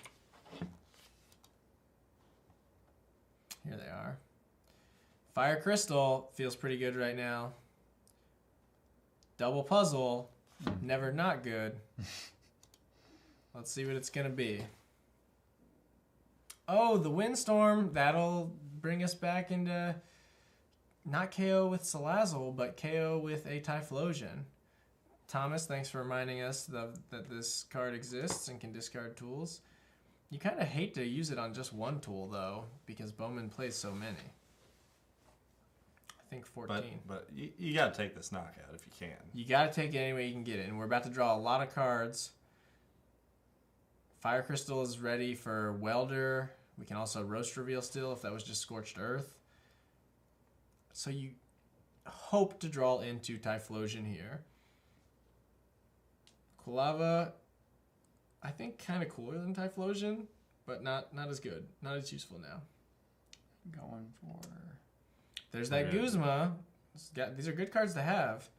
[SPEAKER 3] Here they are. Fire Crystal feels pretty good right now. Double Puzzle, never not good. Let's see what it's going to be. Oh, the Windstorm. That'll bring us back into not KO with Salazzle, but KO with a Typhlosion. Thomas, thanks for reminding us that this card exists and can discard tools. You kind of hate to use it on just one tool, though, because Bowman plays so many. I think 14.
[SPEAKER 1] But you got to take this knockout if you can.
[SPEAKER 3] You got to take it any way you can get it. And we're about to draw a lot of cards. Fire Crystal is ready for Welder. We can also Roast Reveal still if that was just Scorched Earth. So you hope to draw into Typhlosion here. Kulava, I think kind of cooler than Typhlosion, but not as good. Not as useful now.
[SPEAKER 2] Going for...
[SPEAKER 3] There's that
[SPEAKER 1] Okay.
[SPEAKER 3] Guzma. These are good cards to have.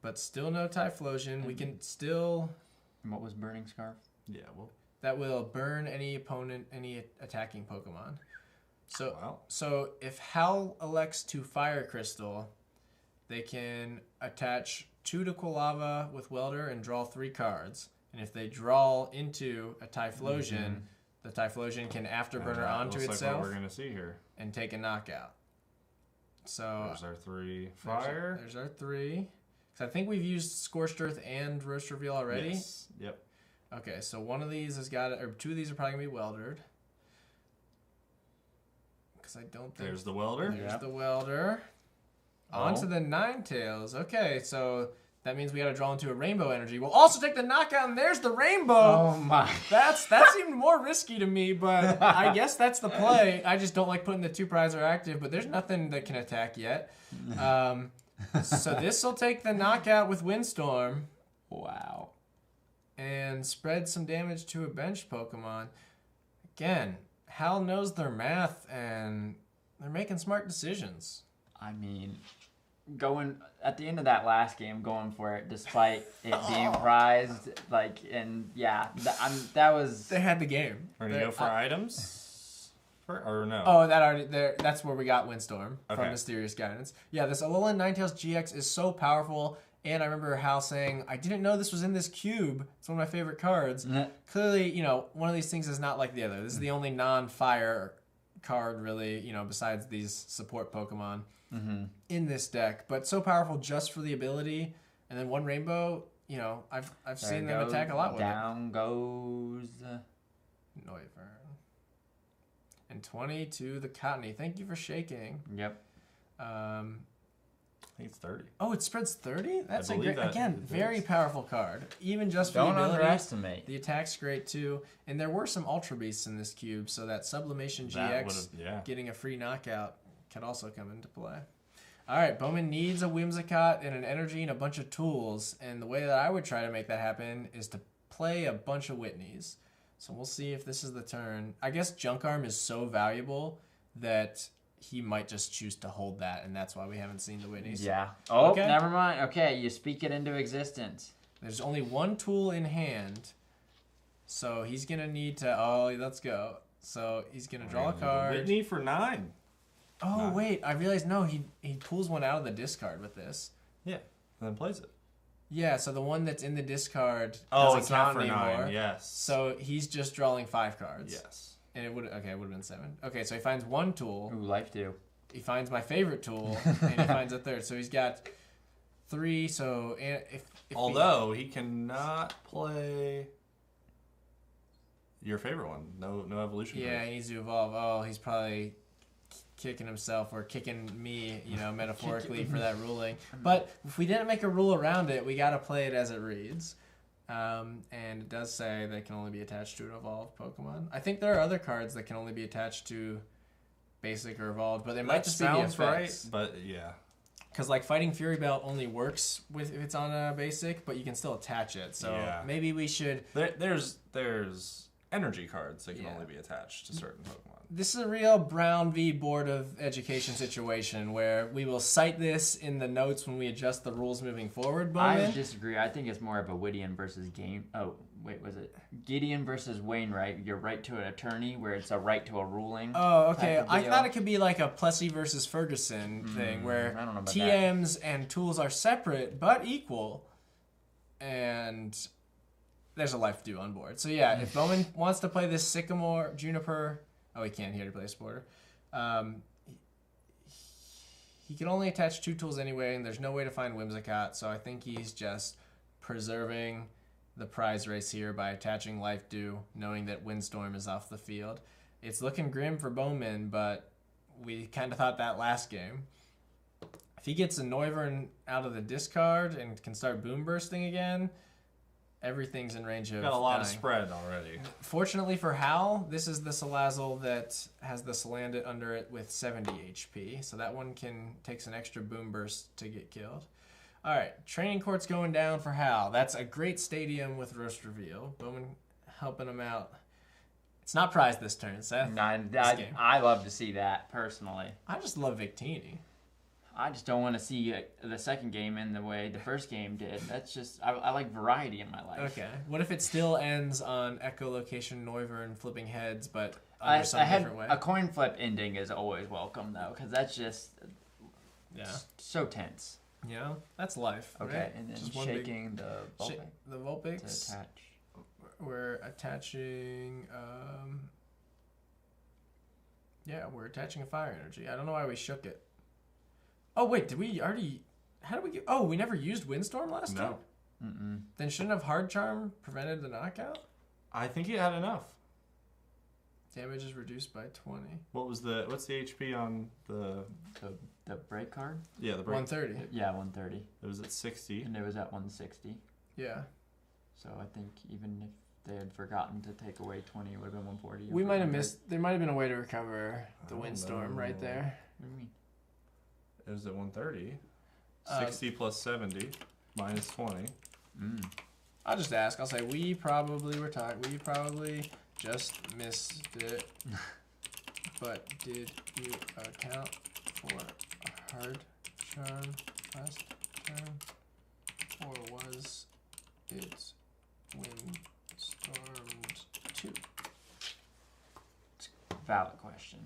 [SPEAKER 3] But still no Typhlosion. We can still...
[SPEAKER 2] And what was Burning Scarf?
[SPEAKER 1] Yeah, well.
[SPEAKER 3] That will burn any opponent, any attacking Pokemon. So if Hal elects to Fire Crystal, they can attach 2 to Kulava with Welder and draw 3 cards. And if they draw into a Typhlosion, the Typhlosion can Afterburner onto
[SPEAKER 1] looks
[SPEAKER 3] itself
[SPEAKER 1] like what we're gonna see here.
[SPEAKER 3] and take a knockout. So
[SPEAKER 1] There's our 3 fire.
[SPEAKER 3] There's our 3. So I think we've used Scorched Earth and Roast Reveal already.
[SPEAKER 1] Yes. Yep.
[SPEAKER 3] Okay, so one of these has got, or 2 of these are probably gonna be Weldered. Because I don't think
[SPEAKER 1] There's the welder.
[SPEAKER 3] there's the Welder. On to the Ninetales. Okay, so that means we got to draw into a Rainbow Energy. We'll also take the knockout, and there's the Rainbow.
[SPEAKER 2] Oh my.
[SPEAKER 3] That seemed more risky to me, but I guess that's the play. I just don't like putting the 2-prizer active, but there's nothing that can attack yet. So this will take the knockout with Windstorm.
[SPEAKER 2] Wow.
[SPEAKER 3] And spread some damage to a bench Pokemon. Again, Hal knows their math, and they're making smart decisions.
[SPEAKER 2] I mean, going at the end of that last game, going for it despite it being prized, like, and yeah, that was.
[SPEAKER 3] They had the game.
[SPEAKER 1] We're gonna go for items, or no?
[SPEAKER 3] Oh, that already there. That's where we got Windstorm
[SPEAKER 1] Okay.
[SPEAKER 3] from Mysterious Guidance. Yeah, this Alolan Ninetales GX is so powerful. And I remember Hal saying, "I didn't know this was in this cube. It's one of my favorite cards." Clearly, one of these things is not like the other. This is the only non-fire card, really, besides these support Pokemon in this deck. But so powerful just for the ability. And then one Rainbow, I've seen them attack a lot with
[SPEAKER 2] Down goes.
[SPEAKER 3] it. Noivern. And 20 to the Cottony. Thank you for shaking.
[SPEAKER 2] Yep.
[SPEAKER 1] I think it's 30.
[SPEAKER 3] Oh, it spreads 30? That's a
[SPEAKER 1] believe
[SPEAKER 3] great,
[SPEAKER 1] that
[SPEAKER 3] again,
[SPEAKER 1] it
[SPEAKER 3] very
[SPEAKER 1] is.
[SPEAKER 3] powerful card. Even just for
[SPEAKER 2] Don't
[SPEAKER 3] the ability.
[SPEAKER 2] underestimate.
[SPEAKER 3] The attack's great too. And there were some Ultra Beasts in this cube, so that Sublimation
[SPEAKER 1] That
[SPEAKER 3] GX
[SPEAKER 1] would've-
[SPEAKER 3] getting a free knockout could also come into play. All right, Bowman needs a Whimsicott and an Energy and a bunch of tools. And the way that I would try to make that happen is to play a bunch of Whitneys. So we'll see if this is the turn. I guess Junk Arm is so valuable that he might just choose to hold that, and that's why we haven't seen the Whitneys.
[SPEAKER 2] Yeah. Oh,
[SPEAKER 3] Okay.
[SPEAKER 2] never mind. Okay, you speak it into existence.
[SPEAKER 3] There's only one tool in hand, so he's going to need to... Oh, let's go. So he's going to draw a card.
[SPEAKER 1] Whitney for 9.
[SPEAKER 3] Oh,
[SPEAKER 1] Nine.
[SPEAKER 3] wait. I realized, no, he pulls one out of the discard with this.
[SPEAKER 1] Yeah, and then plays it.
[SPEAKER 3] Yeah, so the one that's in the discard
[SPEAKER 1] Oh,
[SPEAKER 3] doesn't
[SPEAKER 1] it's not
[SPEAKER 3] count
[SPEAKER 1] for
[SPEAKER 3] anymore.
[SPEAKER 1] 9. Yes.
[SPEAKER 3] So he's just drawing 5 cards.
[SPEAKER 1] Yes.
[SPEAKER 3] And it would have been 7. Okay, so he finds 1 tool.
[SPEAKER 2] Ooh, life do.
[SPEAKER 3] He finds my favorite tool, and he finds a 3rd. So he's got 3. So if
[SPEAKER 1] Although he cannot play your favorite one, no evolution.
[SPEAKER 3] yeah,
[SPEAKER 1] card.
[SPEAKER 3] he needs to evolve. Oh, he's probably kicking himself or kicking me, metaphorically for that ruling. But if we didn't make a rule around it, we got to play it as it reads. And it does say they can only be attached to an evolved Pokemon. I think there are other cards that can only be attached to basic or evolved, but they might just be the
[SPEAKER 1] sounds right,
[SPEAKER 3] effects.
[SPEAKER 1] but yeah.
[SPEAKER 3] Because like Fighting Fury Belt only works if it's on a basic, but you can still attach it. So maybe we should.
[SPEAKER 1] There's energy cards that can only be attached to certain Pokemon.
[SPEAKER 3] This is a real Brown v. Board of Education situation where we will cite this in the notes when we adjust the rules moving forward, Bowman.
[SPEAKER 2] I disagree. I think it's more of a Gideon versus game. Oh, wait, was it Gideon versus Wainwright? Your right to an attorney, where it's a right to a ruling.
[SPEAKER 3] Oh, okay. I thought it could be like a Plessy versus Ferguson thing where
[SPEAKER 2] I don't know about
[SPEAKER 3] TMs and tools are separate but equal, and there's a life due on board. So yeah, if Bowman wants to play this Sycamore, Juniper. Oh, he can't. He had to play a Sporter. He can only attach 2 tools anyway, and there's no way to find Whimsicott, so I think he's just preserving the prize race here by attaching Life Dew, knowing that Windstorm is off the field. It's looking grim for Bowman, but we kind of thought that last game. If he gets a Noivern out of the discard and can start Boom Bursting again, everything's in range of
[SPEAKER 1] Got a lot of
[SPEAKER 3] dying.
[SPEAKER 1] spread already.
[SPEAKER 3] Fortunately for Howell, this is the Salazzle that has the Salandit under it with 70 HP. So that one takes an extra Boom Burst to get killed. All right, Training Court's going down for Howell. That's a great stadium with Roast Reveal. Bowman helping him out. It's not prized this turn, Seth.
[SPEAKER 2] I love to see that, personally.
[SPEAKER 3] I just love Victini.
[SPEAKER 2] I just don't want to see the second game end the way the first game did. That's just, I like variety in my life.
[SPEAKER 3] Okay. What if it still ends on echolocation, Noivern, flipping heads, but under some different way?
[SPEAKER 2] A coin flip ending is always welcome, though, because that's just so tense.
[SPEAKER 3] Yeah, that's life.
[SPEAKER 2] Okay,
[SPEAKER 3] right?
[SPEAKER 2] and then
[SPEAKER 3] Just
[SPEAKER 2] shaking the Vulpix
[SPEAKER 3] the Vulpix.
[SPEAKER 2] to attach.
[SPEAKER 3] We're attaching. We're attaching a fire energy. I don't know why we shook it. Oh wait, did we already? How did we get? Oh, we never used Windstorm last time.
[SPEAKER 2] Mm-mm.
[SPEAKER 3] Then shouldn't have Hard Charm prevented the knockout?
[SPEAKER 1] I think you had enough.
[SPEAKER 3] Damage is reduced by 20.
[SPEAKER 1] What's the HP on the
[SPEAKER 2] break card?
[SPEAKER 1] Yeah, the break.
[SPEAKER 3] 130.
[SPEAKER 2] Yeah, 130.
[SPEAKER 1] It was at 60.
[SPEAKER 2] And it was at 160.
[SPEAKER 3] Yeah.
[SPEAKER 2] So I think even if they had forgotten to take away 20, it would have been 140.
[SPEAKER 3] We might have missed. There might have been a way to recover the Windstorm right there.
[SPEAKER 2] What do you mean?
[SPEAKER 1] It was at 130. 60 plus 70 minus 20.
[SPEAKER 3] I'll just ask. I'll say we probably were talking. We probably just missed it. But did you account for a Hard Charm last turn, or was it Windstormed 2?
[SPEAKER 2] Valid question.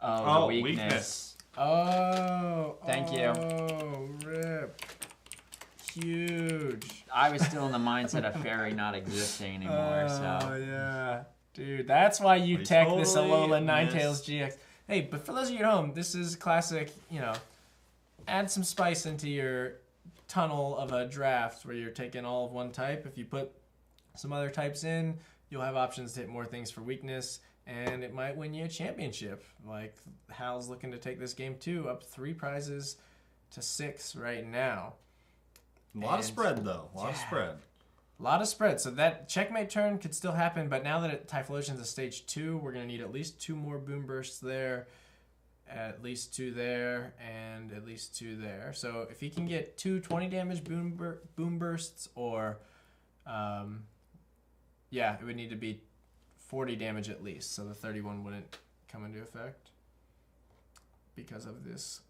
[SPEAKER 2] Oh, the weakness.
[SPEAKER 3] Oh.
[SPEAKER 2] Thank you.
[SPEAKER 3] Oh, rip. Huge.
[SPEAKER 2] I was still in the mindset of Fairy not existing anymore,
[SPEAKER 3] Oh,
[SPEAKER 2] so.
[SPEAKER 3] yeah. Dude, that's why you tech this
[SPEAKER 1] totally
[SPEAKER 3] Alola Ninetales GX. Hey, but for those of you at home, this is classic, add some spice into your tunnel of a draft where you're taking all of one type. If you put some other types in, you'll have options to hit more things for weakness, and it might win you a championship. Like, Hal's looking to take this game too, up 3 prizes to 6 right now.
[SPEAKER 1] A lot of spread, though. A lot of spread.
[SPEAKER 3] A lot of spread. So that checkmate turn could still happen, but now that Typhlosion's a stage 2, we're going to need at least 2 more Boom Bursts there, at least 2 there, and at least 2 there. So if he can get 2 20 damage Boom Bursts, or, it would need to be 40 damage at least, so the 31 wouldn't come into effect because of this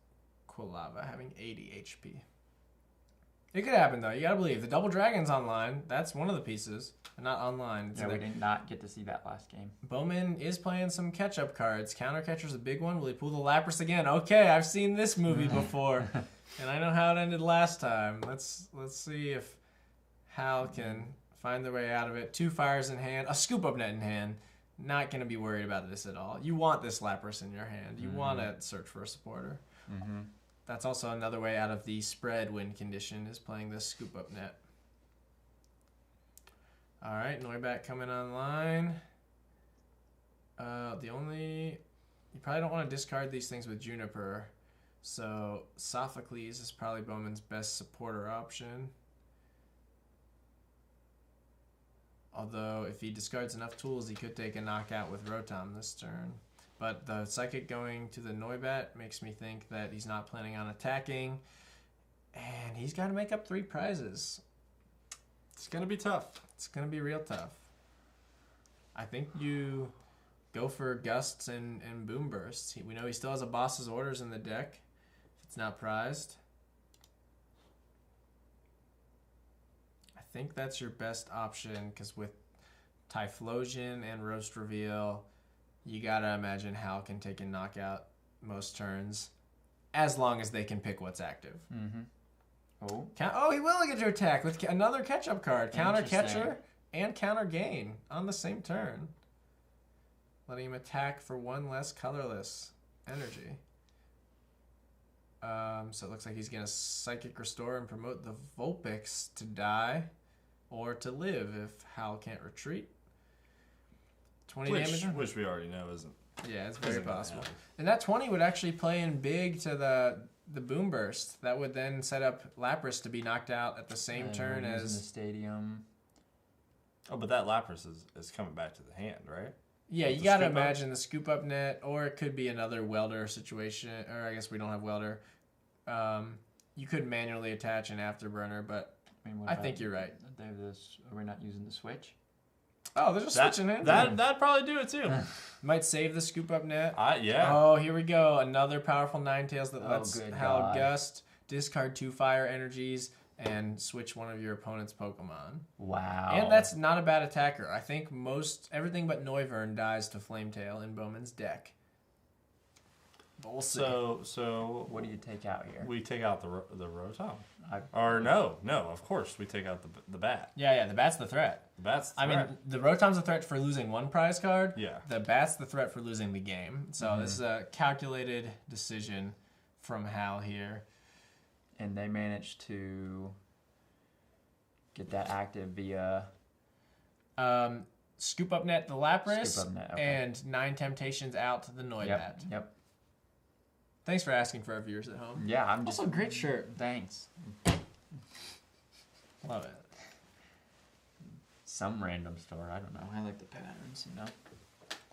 [SPEAKER 3] Quilava having 80 HP. It could happen, though. You gotta believe. The Double Dragon's online. That's one of the pieces. Not online.
[SPEAKER 2] Yeah, we did not get to see that last game.
[SPEAKER 3] Bowman is playing some catch-up cards. Counter Catcher's a big one. Will he pull the Lapras again? Okay, I've seen this movie before. And I know how it ended last time. Let's see if Hal can find their way out of it. 2 fires in hand. A scoop-up net in hand. Not going to be worried about this at all. You want this Lapras in your hand. You want to search for a supporter. That's also another way out of the spread win condition is playing this scoop-up net. All right, Noibat coming online. You probably don't want to discard these things with Juniper. So Sophocles is probably Bowman's best supporter option. Although if he discards enough tools, he could take a knockout with Rotom this turn. But the Psychic going to the Noibat makes me think that he's not planning on attacking. And he's got to make up 3 prizes.
[SPEAKER 1] It's going to be tough.
[SPEAKER 3] It's going to be real tough. I think you go for Gusts and Boom Bursts. We know he still has a Boss's Orders in the deck if it's not prized. I think that's your best option because with Typhlosion and Roast Reveal, you got to imagine Hal can take a knockout most turns as long as they can pick what's active. Oh, he will get your attack with another catch-up card. Counter Catcher and Counter Gain on the same turn. Letting him attack for 1 less colorless energy. So it looks like he's going to Psychic Restore and promote the Vulpix to die or to live if Hal can't retreat. 20 damage.
[SPEAKER 1] Which we already know isn't.
[SPEAKER 3] Yeah, it's very possible. And that 20 would actually play in big to the Boom Burst. That would then set up Lapras to be knocked out at the same turn as
[SPEAKER 2] the stadium.
[SPEAKER 1] Oh, but that Lapras is coming back to the hand, right?
[SPEAKER 3] Yeah, you got to imagine the scoop up net, or it could be another welder situation. Or I guess we don't have welder. You could manually attach an afterburner, but I think you're right.
[SPEAKER 2] Are we not using the switch?
[SPEAKER 3] Oh, there's a switch in it.
[SPEAKER 1] That'd probably do it too.
[SPEAKER 3] Might save the scoop up net.
[SPEAKER 1] Yeah.
[SPEAKER 3] Oh, here we go. Another powerful Ninetales that lets Hal
[SPEAKER 2] God.
[SPEAKER 3] Gust, discard 2 fire energies, and switch one of your opponent's Pokemon.
[SPEAKER 2] Wow.
[SPEAKER 3] And that's not a bad attacker. I think everything but Noivern dies to Flametail in Bowman's deck. But we'll see.
[SPEAKER 1] So
[SPEAKER 2] what do you take out here?
[SPEAKER 1] We take out the Rotom. No, of course we take out the bat.
[SPEAKER 3] Yeah, the bat's the threat.
[SPEAKER 1] The bat's the
[SPEAKER 3] threat. I mean, the Rotom's a threat for losing 1 prize card.
[SPEAKER 1] Yeah.
[SPEAKER 3] The bat's the threat for losing the game. So this is a calculated decision from Hal here.
[SPEAKER 2] And they managed to get that active via
[SPEAKER 3] Scoop Up Net the Lapras
[SPEAKER 2] Scoop Up Net, okay.
[SPEAKER 3] and 9 Temptations out to the Noibat.
[SPEAKER 2] Yep.
[SPEAKER 3] Thanks for asking for our viewers at home.
[SPEAKER 2] Yeah, I'm just...
[SPEAKER 3] Also, great shirt.
[SPEAKER 2] Thanks.
[SPEAKER 3] Love it.
[SPEAKER 2] Some random store. I don't know. I like the patterns, you know.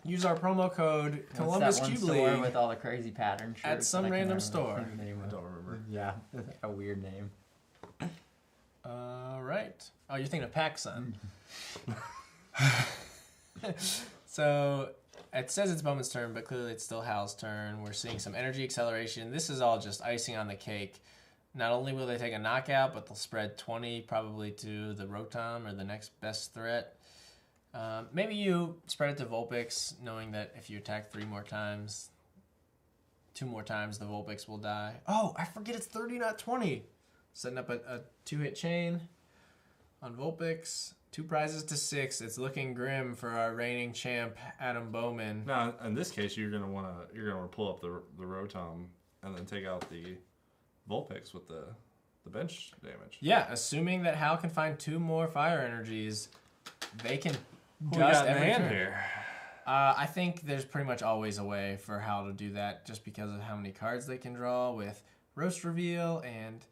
[SPEAKER 3] Use our promo code Columbus Cube League
[SPEAKER 2] with all the crazy pattern shirts
[SPEAKER 3] at some random store.
[SPEAKER 1] I don't remember.
[SPEAKER 2] Yeah, a weird name.
[SPEAKER 3] All right. Oh, you're thinking of PacSun. So it says it's Bowman's turn, but clearly it's still Hal's turn. We're seeing some energy acceleration. This is all just icing on the cake. Not only will they take a knockout, but they'll spread 20 probably to the Rotom or the next best threat. Maybe you spread it to Vulpix, knowing that if you attack 2 more times, the Vulpix will die. Oh, I forget it's 30, not 20. Setting up a 2-hit chain on Vulpix. 2 prizes to 6. It's looking grim for our reigning champ, Adam Bowman.
[SPEAKER 1] Now, in this case, you're gonna wanna pull up the Rotom and then take out the Vulpix with the bench damage.
[SPEAKER 3] Yeah, assuming that Hal can find 2 more fire energies, they can
[SPEAKER 1] Who
[SPEAKER 3] dust
[SPEAKER 1] got in
[SPEAKER 3] every
[SPEAKER 1] hand
[SPEAKER 3] turn.
[SPEAKER 1] here?
[SPEAKER 3] I think there's pretty much always a way for Hal to do that, just because of how many cards they can draw with Roast Reveal and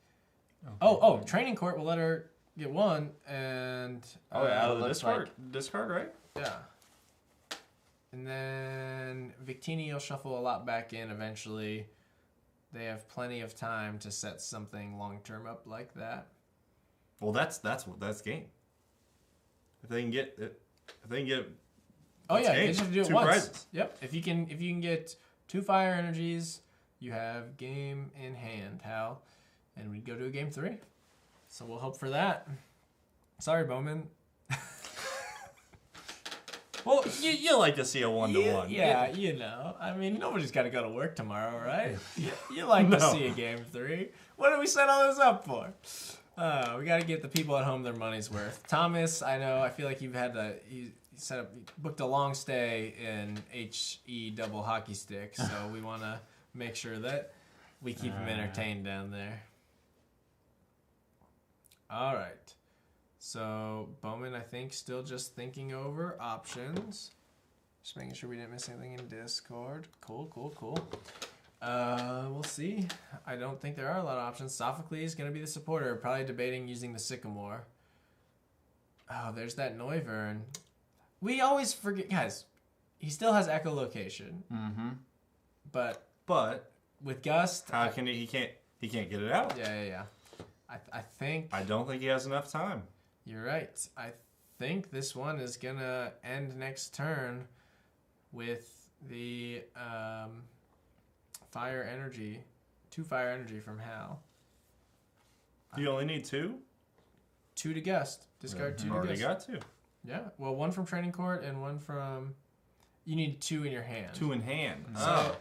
[SPEAKER 3] Training Court will let her get 1 and
[SPEAKER 1] out of the discard, right?
[SPEAKER 3] Yeah. And then Victini will shuffle a lot back in eventually. They have plenty of time to set something long term up like that.
[SPEAKER 1] Well, that's game. If they can get it,
[SPEAKER 3] they just
[SPEAKER 1] game.
[SPEAKER 3] have to do it
[SPEAKER 1] 2
[SPEAKER 3] once.
[SPEAKER 1] prizes.
[SPEAKER 3] Yep. If you can get 2 fire energies, you have game in hand, Hal, and we go to a game 3. So we'll hope for that. Sorry, Bowman.
[SPEAKER 1] Well, you like to see a 1-to-1.
[SPEAKER 3] Yeah, you know. I mean, nobody's got to go to work tomorrow, right? You like to see a game 3. What did we set all this up for? We got to get the people at home their money's worth. Thomas, I know. I feel like you've had to. You booked a long stay in HE double hockey stick, so we want to make sure that we keep him entertained down there. All right. So, Bowman, I think, still just thinking over options. Just making sure we didn't miss anything in Discord. Cool. We'll see. I don't think there are a lot of options. Sophocles is going to be the supporter. Probably debating using the Sycamore. Oh, there's that Noivern. We always forget. Guys, he still has echolocation.
[SPEAKER 2] Mm-hmm.
[SPEAKER 1] But
[SPEAKER 3] with Gust...
[SPEAKER 1] how can he can't get it out?
[SPEAKER 3] Yeah. I think...
[SPEAKER 1] I don't think he has enough time.
[SPEAKER 3] You're right. I think this one is going to end next turn with the fire energy. 2 fire energy from Hal.
[SPEAKER 1] You only need 2?
[SPEAKER 3] 2 to Gust. Discard 2 to
[SPEAKER 1] already
[SPEAKER 3] Gust.
[SPEAKER 1] got 2.
[SPEAKER 3] Yeah. Well, 1 from Training Court and 1 from... You need 2 in your hand.
[SPEAKER 1] 2 in hand.
[SPEAKER 3] So,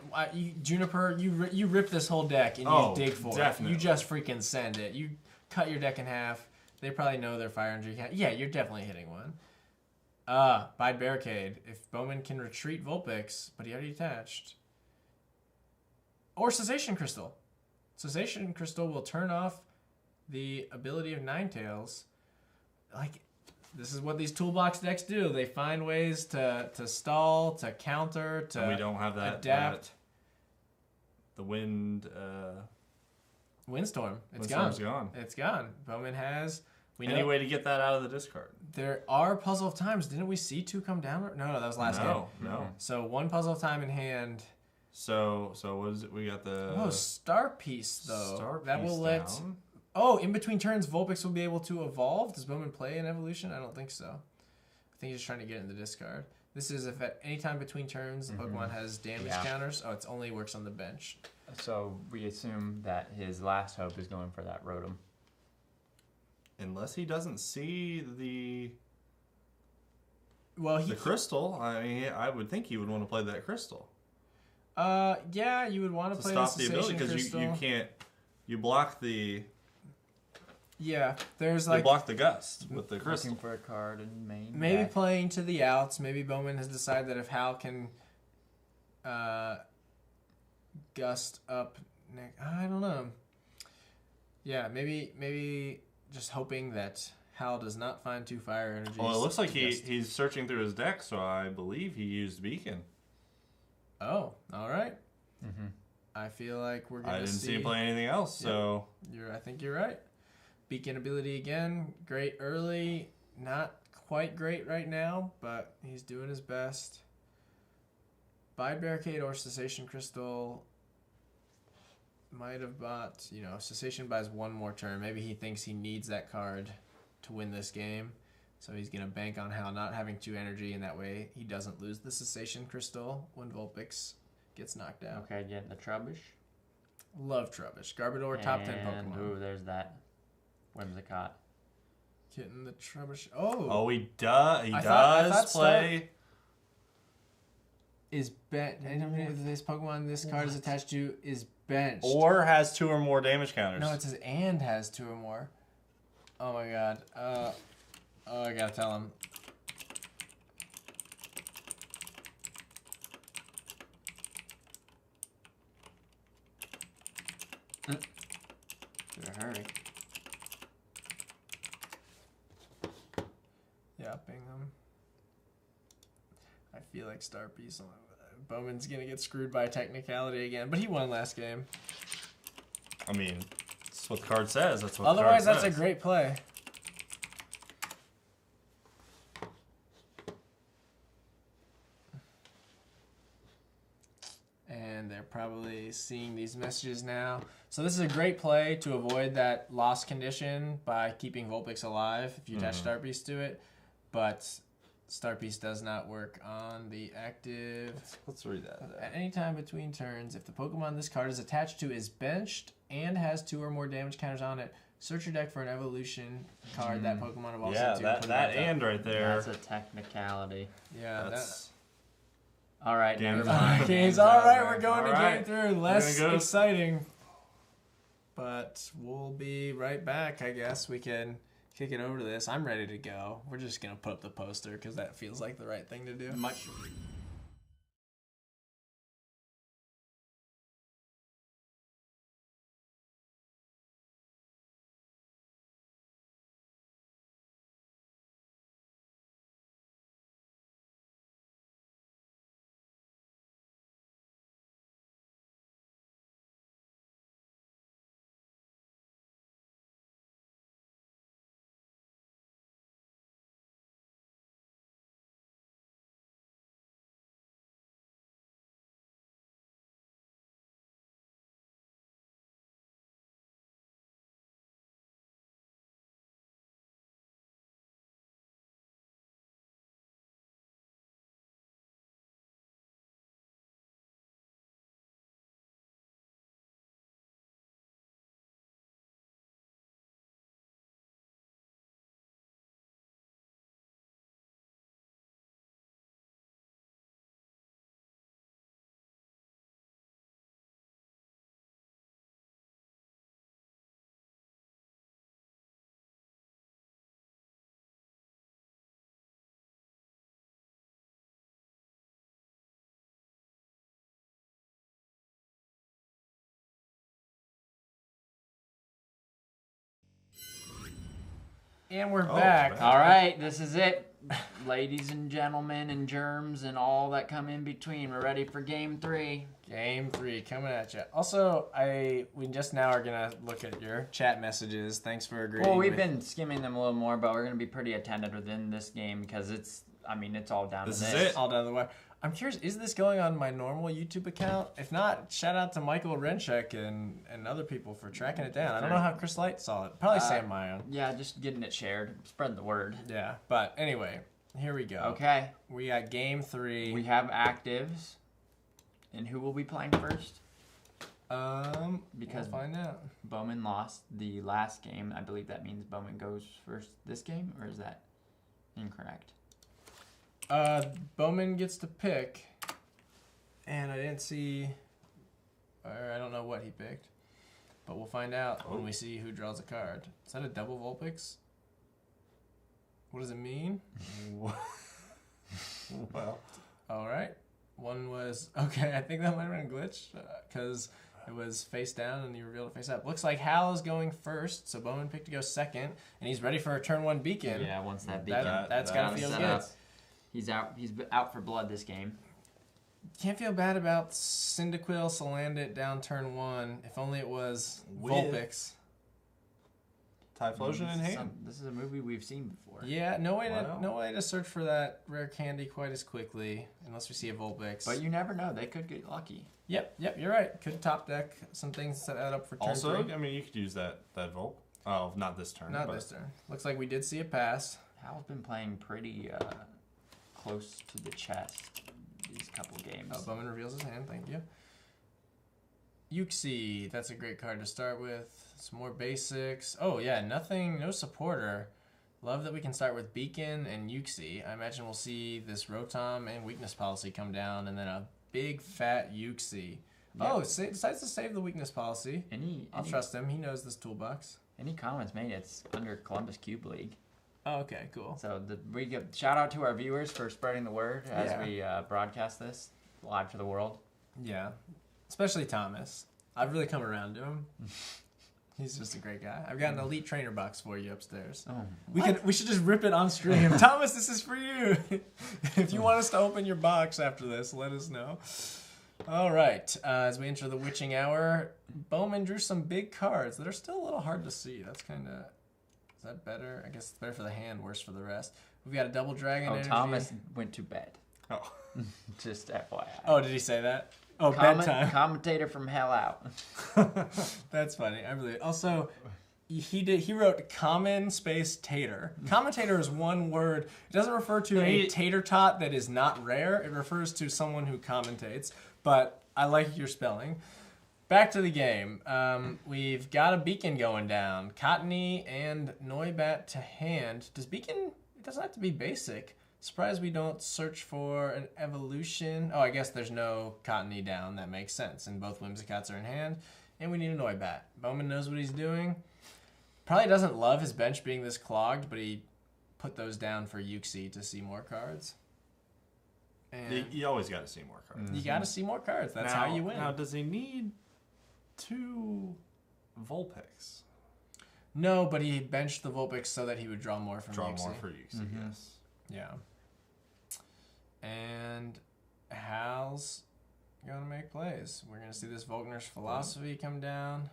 [SPEAKER 3] Juniper, you rip this whole deck and you dig for
[SPEAKER 1] definitely.
[SPEAKER 3] it. You just freaking send it. You cut your deck in half. They probably know their fire energy. Yeah, you're definitely hitting one. Bide Barricade. If Bowman can retreat Vulpix, but he already attached. Or Cessation Crystal. Cessation Crystal will turn off the ability of Ninetales. Like, this is what these toolbox decks do. They find ways to stall, to counter, to
[SPEAKER 1] and we don't have that.
[SPEAKER 3] adapt.
[SPEAKER 1] The wind...
[SPEAKER 3] Windstorm.
[SPEAKER 1] Windstorm's gone.
[SPEAKER 3] It's gone. Bowman has...
[SPEAKER 1] Any way to get that out of the discard?
[SPEAKER 3] There are Puzzle of Times. Didn't we see 2 come down? No, that was last game.
[SPEAKER 1] No.
[SPEAKER 3] So 1 Puzzle of Time in hand.
[SPEAKER 1] So what is it? We got the...
[SPEAKER 3] Star Piece, though.
[SPEAKER 1] Star
[SPEAKER 3] that
[SPEAKER 1] Piece
[SPEAKER 3] will let...
[SPEAKER 1] down.
[SPEAKER 3] Oh, in between turns, Vulpix will be able to evolve. Does Bowman play an evolution? I don't think so. I think he's just trying to get it in the discard. This is if at any time between turns, the Pokemon has damage counters. Oh, it only works on the bench.
[SPEAKER 2] So we assume that his last hope is going for that Rotom.
[SPEAKER 1] Unless he doesn't see the
[SPEAKER 3] Well,
[SPEAKER 1] the crystal. I mean, I would think he would want to play that crystal.
[SPEAKER 3] Yeah, you would want to play
[SPEAKER 1] stop
[SPEAKER 3] the
[SPEAKER 1] the ability
[SPEAKER 3] because
[SPEAKER 1] you can't. You block the.
[SPEAKER 3] Yeah, there's
[SPEAKER 1] You block the gust with the crystal.
[SPEAKER 2] Looking for a card in main.
[SPEAKER 3] Maybe
[SPEAKER 2] deck.
[SPEAKER 3] playing to the outs. Maybe Bowman has decided that if Hal can gust up next, I don't know. Yeah, maybe just hoping that Hal does not find 2 fire energies.
[SPEAKER 1] Well, it looks like he's searching through his deck, so I believe he used Beacon.
[SPEAKER 3] Oh, all right.
[SPEAKER 2] Mm-hmm.
[SPEAKER 3] I feel like we're gonna.
[SPEAKER 1] I didn't see him play anything else, so
[SPEAKER 3] I think you're right. Beacon ability again, great early, not quite great right now, but he's doing his best. Bide Barricade or Cessation Crystal might have bought, Cessation buys 1 more turn. Maybe he thinks he needs that card to win this game, so he's going to bank on Hal not having 2 energy, and that way he doesn't lose the Cessation Crystal when Vulpix gets knocked out.
[SPEAKER 2] Okay, getting the Trubbish.
[SPEAKER 3] Love Trubbish. Garbodor, top 10 Pokemon.
[SPEAKER 2] Ooh, there's that Whimsicott.
[SPEAKER 3] Getting the Trubbish. Oh.
[SPEAKER 1] Oh, he does. He
[SPEAKER 3] I thought
[SPEAKER 1] does play.
[SPEAKER 3] Is bent. This Pokemon this card is attached to is benched.
[SPEAKER 1] Or has 2 or more damage counters.
[SPEAKER 3] No, it says and has 2 or more. Oh my god. I gotta tell him.
[SPEAKER 2] Better hurry.
[SPEAKER 3] Yeah, ping him. I feel like Star Piece. Bowman's gonna get screwed by a technicality again, but he won last game.
[SPEAKER 1] I mean, that's what the card says. That's what
[SPEAKER 3] Otherwise,
[SPEAKER 1] the card
[SPEAKER 3] that's
[SPEAKER 1] says.
[SPEAKER 3] a great play. And they're probably seeing these messages now. So this is a great play to avoid that loss condition by keeping Vulpix alive if you attach Star Piece to it. But Star Piece does not work on the active.
[SPEAKER 1] Let's read that.
[SPEAKER 3] At any time between turns, if the Pokemon this card is attached to is benched and has 2 or more damage counters on it, Search your deck for an evolution card that Pokemon evolves
[SPEAKER 1] Yeah,
[SPEAKER 3] into.
[SPEAKER 1] that and right there.
[SPEAKER 2] That's a technicality.
[SPEAKER 3] Yeah,
[SPEAKER 1] That's
[SPEAKER 2] All right,
[SPEAKER 1] Game's
[SPEAKER 2] never
[SPEAKER 1] over.
[SPEAKER 2] mind.
[SPEAKER 3] game's
[SPEAKER 2] Game's
[SPEAKER 3] all right.
[SPEAKER 2] over.
[SPEAKER 3] We're going to
[SPEAKER 1] Alright.
[SPEAKER 3] game through. Less
[SPEAKER 1] gonna go.
[SPEAKER 3] exciting, but we'll be right back. I guess we can kick it over to this. I'm ready to go. We're just gonna put up the poster because that feels like the right thing to do.
[SPEAKER 2] Much.
[SPEAKER 3] And we're
[SPEAKER 1] Oh,
[SPEAKER 3] back.
[SPEAKER 1] back.
[SPEAKER 2] All right, this is it, ladies and gentlemen, and germs and all that come in between. We're ready for game 3.
[SPEAKER 3] Game 3 coming at you. Also, we just now are gonna look at your chat messages. Thanks for agreeing.
[SPEAKER 2] Well, we've
[SPEAKER 3] with-
[SPEAKER 2] been skimming them a little more, but we're gonna be pretty attentive within this game because it's all down
[SPEAKER 1] This
[SPEAKER 2] to
[SPEAKER 1] is
[SPEAKER 2] this.
[SPEAKER 1] it.
[SPEAKER 3] all down the wire. I'm curious, is this going on my normal YouTube account? If not, shout out to Michael Renchek and other people for tracking it down. I don't know how Chris Light saw it. Probably Sam Mayon.
[SPEAKER 2] Yeah, just getting it shared, spread the word.
[SPEAKER 3] Yeah, but anyway, here we go.
[SPEAKER 2] Okay,
[SPEAKER 3] We got game 3.
[SPEAKER 2] we have actives, and who will be playing first?
[SPEAKER 3] we'll
[SPEAKER 2] Because
[SPEAKER 3] find out.
[SPEAKER 2] Bowman lost the last game. I believe that means Bowman goes first this game, or is that incorrect?
[SPEAKER 3] Bowman gets to pick, and I didn't see, or I don't know what he picked, but we'll find out when we see who draws a card. Is that a double Vulpix? What does it mean?
[SPEAKER 1] Well,
[SPEAKER 3] All right. One was, okay, I think that might have been a glitch, because it was face down and you revealed it face up. Looks like Hal is going first, so Bowman picked to go second, and he's ready for a turn 1 beacon.
[SPEAKER 2] Yeah, once that beacon.
[SPEAKER 3] That's got to feel
[SPEAKER 2] set
[SPEAKER 3] good.
[SPEAKER 2] up. He's out for blood this game.
[SPEAKER 3] Can't feel bad about Cyndaquil, Salandit down turn 1. If only it was
[SPEAKER 1] With-
[SPEAKER 3] Vulpix.
[SPEAKER 1] Typhlosion in hand.
[SPEAKER 2] This is a movie we've seen before.
[SPEAKER 3] Yeah, no way
[SPEAKER 1] Wow.
[SPEAKER 3] to search for that rare candy quite as quickly, unless we see a Vulpix.
[SPEAKER 2] But you never know. They could get lucky.
[SPEAKER 3] Yep, you're right. Could top deck some things, set that up for turn
[SPEAKER 1] Also,
[SPEAKER 3] 3.
[SPEAKER 1] I mean, you could use that Volt. Oh, not this turn.
[SPEAKER 3] Not
[SPEAKER 1] but
[SPEAKER 3] this turn. Looks like we did see a pass.
[SPEAKER 2] Hal's been playing pretty close to the chest these couple games.
[SPEAKER 3] Oh, Bowman reveals his hand, thank you. Yuxi, that's a great card to start with. Some more basics. Oh yeah, no supporter. Love that we can start with Beacon and Yuxi. I imagine we'll see this Rotom and Weakness Policy come down, and then a big fat Yuxi.
[SPEAKER 2] Yep.
[SPEAKER 3] Oh, decides to save the Weakness Policy. I'll
[SPEAKER 2] Any
[SPEAKER 3] trust him. He knows this toolbox.
[SPEAKER 2] Any comments made? It's under Columbus Cube League.
[SPEAKER 3] Oh, okay, cool.
[SPEAKER 2] So we give shout out to our viewers for spreading the word as
[SPEAKER 3] Yeah.
[SPEAKER 2] we broadcast this live to the world.
[SPEAKER 3] Yeah, especially Thomas. I've really come around to him. He's just a great guy. I've got an elite trainer box for you upstairs.
[SPEAKER 2] Oh,
[SPEAKER 3] We should just rip it on stream. Thomas, this is for you. If you want us to open your box after this, let us know. All right. As we enter the witching hour, Bowman drew some big cards that are still a little hard to see. That's kind of... Is that better? I guess it's better for the hand, worse for the rest. We've got a double dragon energy.
[SPEAKER 2] Thomas went to bed.
[SPEAKER 1] Oh.
[SPEAKER 2] Just FYI.
[SPEAKER 3] Oh, did he say that? Oh, bedtime.
[SPEAKER 2] Commentator from hell out.
[SPEAKER 3] That's funny. I really... Also... He wrote common space tater. Commentator is one word. It doesn't refer to a tater tot that is not rare. It refers to someone who commentates. But I like your spelling. back to the game. We've got a beacon going down. Cottony and Noibat to hand. Does beacon? It doesn't have to be basic. Surprised we don't search for an evolution. Oh, I guess there's no Cottony down. That makes sense. And both Whimsicots are in hand. And we need a Noibat. Bowman knows what he's doing. Probably doesn't love his bench being this clogged, but he put those down for Yuxi to see more cards. And
[SPEAKER 1] You always got to see more cards.
[SPEAKER 3] you got to see more cards. That's how you win.
[SPEAKER 1] Now, does he need 2 Vulpix?
[SPEAKER 3] No, but he benched the Vulpix so that he would draw more from
[SPEAKER 1] Draw
[SPEAKER 3] Yuxi.
[SPEAKER 1] more for Yuxi, yes.
[SPEAKER 3] Yeah. And Hal's going to make plays. We're going to see this Volkner's Philosophy come down.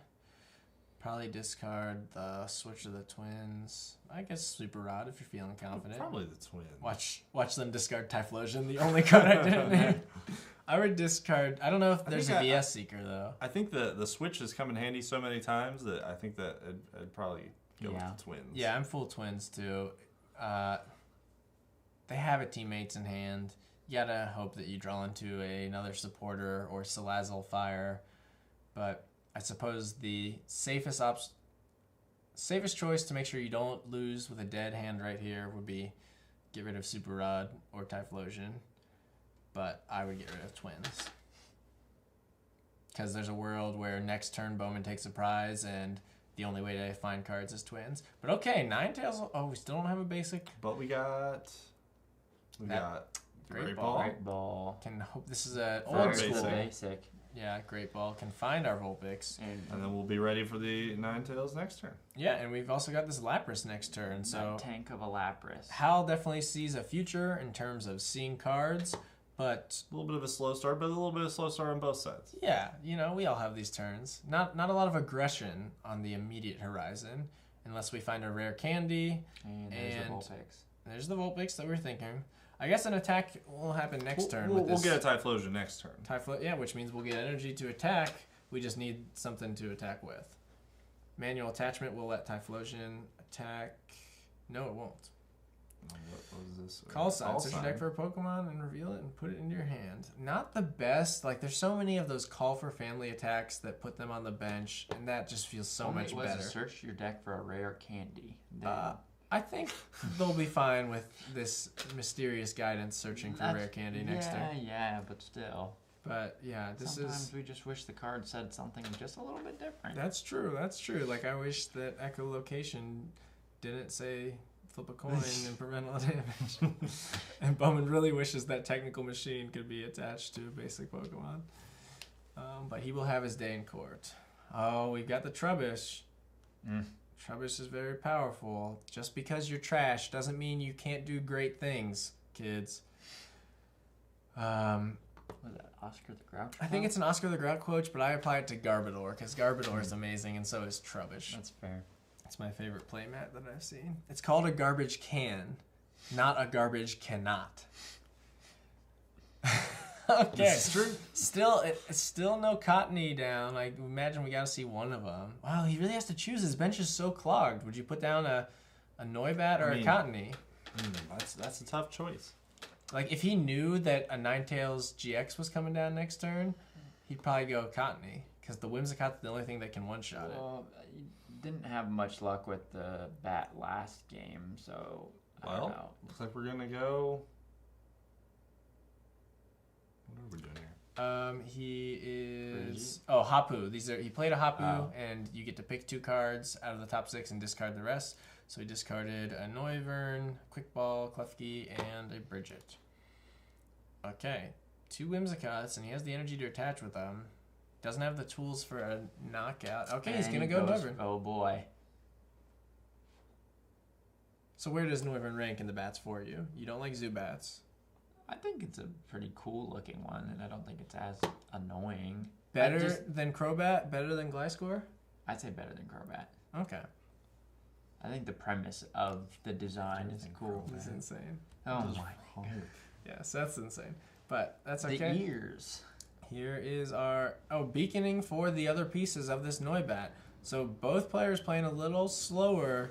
[SPEAKER 3] Probably discard the Switch of the Twins. I guess Super Rod if you're feeling confident.
[SPEAKER 1] Probably the Twins.
[SPEAKER 3] Watch them discard Typhlosion, the only card I didn't name. I would discard... I don't know if there's a VS Seeker, though.
[SPEAKER 1] I think the Switch has come in handy so many times that I think that I'd probably go with the Twins.
[SPEAKER 3] Yeah, I'm full Twins, too. They have a teammates in hand. You gotta hope that you draw into another supporter or Salazzle Fire. But I suppose the safest choice to make sure you don't lose with a dead hand right here would be get rid of Super Rod or Typhlosion. But I would get rid of Twins. Because there's a world where next turn Bowman takes a prize and the only way to find cards is Twins. But okay, Ninetales. Oh, we still don't have a basic.
[SPEAKER 1] But we got Great Ball.
[SPEAKER 2] Great Ball.
[SPEAKER 3] Can hope this is a
[SPEAKER 1] Very
[SPEAKER 3] old school.
[SPEAKER 2] Basic.
[SPEAKER 3] Yeah, Great Ball can find our Vulpix.
[SPEAKER 1] And then we'll be ready for the Ninetales next turn.
[SPEAKER 3] Yeah, and we've also got this Lapras next turn. So
[SPEAKER 2] that tank of a Lapras.
[SPEAKER 3] Hal definitely sees a future in terms of seeing cards, but
[SPEAKER 1] A little bit of a slow start, but a little bit of a slow start on both sides.
[SPEAKER 3] yeah, we all have these turns. Not a lot of aggression on the immediate horizon, unless we find a rare candy.
[SPEAKER 2] And there's the
[SPEAKER 3] And-
[SPEAKER 2] Vulpix.
[SPEAKER 3] There's the Vulpix that we're thinking. I guess an attack will happen next turn.
[SPEAKER 1] We'll
[SPEAKER 3] with this
[SPEAKER 1] get a Typhlosion next turn.
[SPEAKER 3] yeah, which means we'll get energy to attack. We just need something to attack with. Manual attachment will let Typhlosion attack. No, it won't.
[SPEAKER 1] What was this?
[SPEAKER 3] Call sign. Search your deck for a Pokemon and reveal it and put it into your hand. Not the best. Like, there's so many of those call for family attacks that put them on the bench, and that just feels so much
[SPEAKER 2] was
[SPEAKER 3] better.
[SPEAKER 2] Search your deck for a rare candy.
[SPEAKER 3] I think they'll be fine with this mysterious guidance searching for rare candy next turn.
[SPEAKER 2] Yeah, but still.
[SPEAKER 3] But yeah,
[SPEAKER 2] Sometimes we just wish the card said something just a little bit different.
[SPEAKER 3] That's true. That's true. Like, I wish that echolocation didn't say flip a coin and prevent all damage. And Bowman really wishes that technical machine could be attached to a basic Pokemon. But he will have his day in court. Oh, we've got the Trubbish. Trubbish is very powerful. Just because you're trash doesn't mean you can't do great things, kids.
[SPEAKER 2] Was that Oscar the Grouch?
[SPEAKER 3] I think it's an Oscar the Grouch quote, but I apply it to Garbodor because Garbodor is amazing, and so is Trubbish.
[SPEAKER 2] That's fair.
[SPEAKER 3] It's my favorite playmat that I've seen. It's called a garbage can, not a garbage cannot. Okay.
[SPEAKER 1] It's true.
[SPEAKER 3] It's still no Cottony down. I imagine we got to see one of them. Wow, he really has to choose. His bench is so clogged. Would you put down a Noibat or a Cottony?
[SPEAKER 1] That's a tough choice.
[SPEAKER 3] Like, if he knew that a Ninetales GX was coming down next turn, he'd probably go Cottony. Because the Whimsicott's the only thing that can one-shot it.
[SPEAKER 2] Well, you didn't have much luck with the bat last game, so I don't know.
[SPEAKER 1] Looks like we're gonna go. What are we doing here?
[SPEAKER 3] He is Hapu. He played a Hapu, and you get to pick 2 cards out of the top 6 and discard the rest. So he discarded a Noivern, Quick Ball, Klefki, and a Bridget. Okay, 2 Whimsicots, and he has the energy to attach with them. Doesn't have the tools for a knockout. Okay, he's gonna go Noivern.
[SPEAKER 2] Oh boy.
[SPEAKER 3] So where does Noivern rank in the bats for you? You don't like Zubats.
[SPEAKER 2] I think it's a pretty cool looking one, and I don't think it's as annoying.
[SPEAKER 3] Better than Crobat? Better than Gliscor?
[SPEAKER 2] I'd say better than Crobat.
[SPEAKER 3] Okay.
[SPEAKER 2] I think the premise of the design is cool.
[SPEAKER 3] It's insane.
[SPEAKER 2] Oh my god.
[SPEAKER 3] Yeah, so that's insane. But that's okay.
[SPEAKER 2] The ears.
[SPEAKER 3] Here is our beaconing for the other pieces of this Noibat. So both players playing a little slower,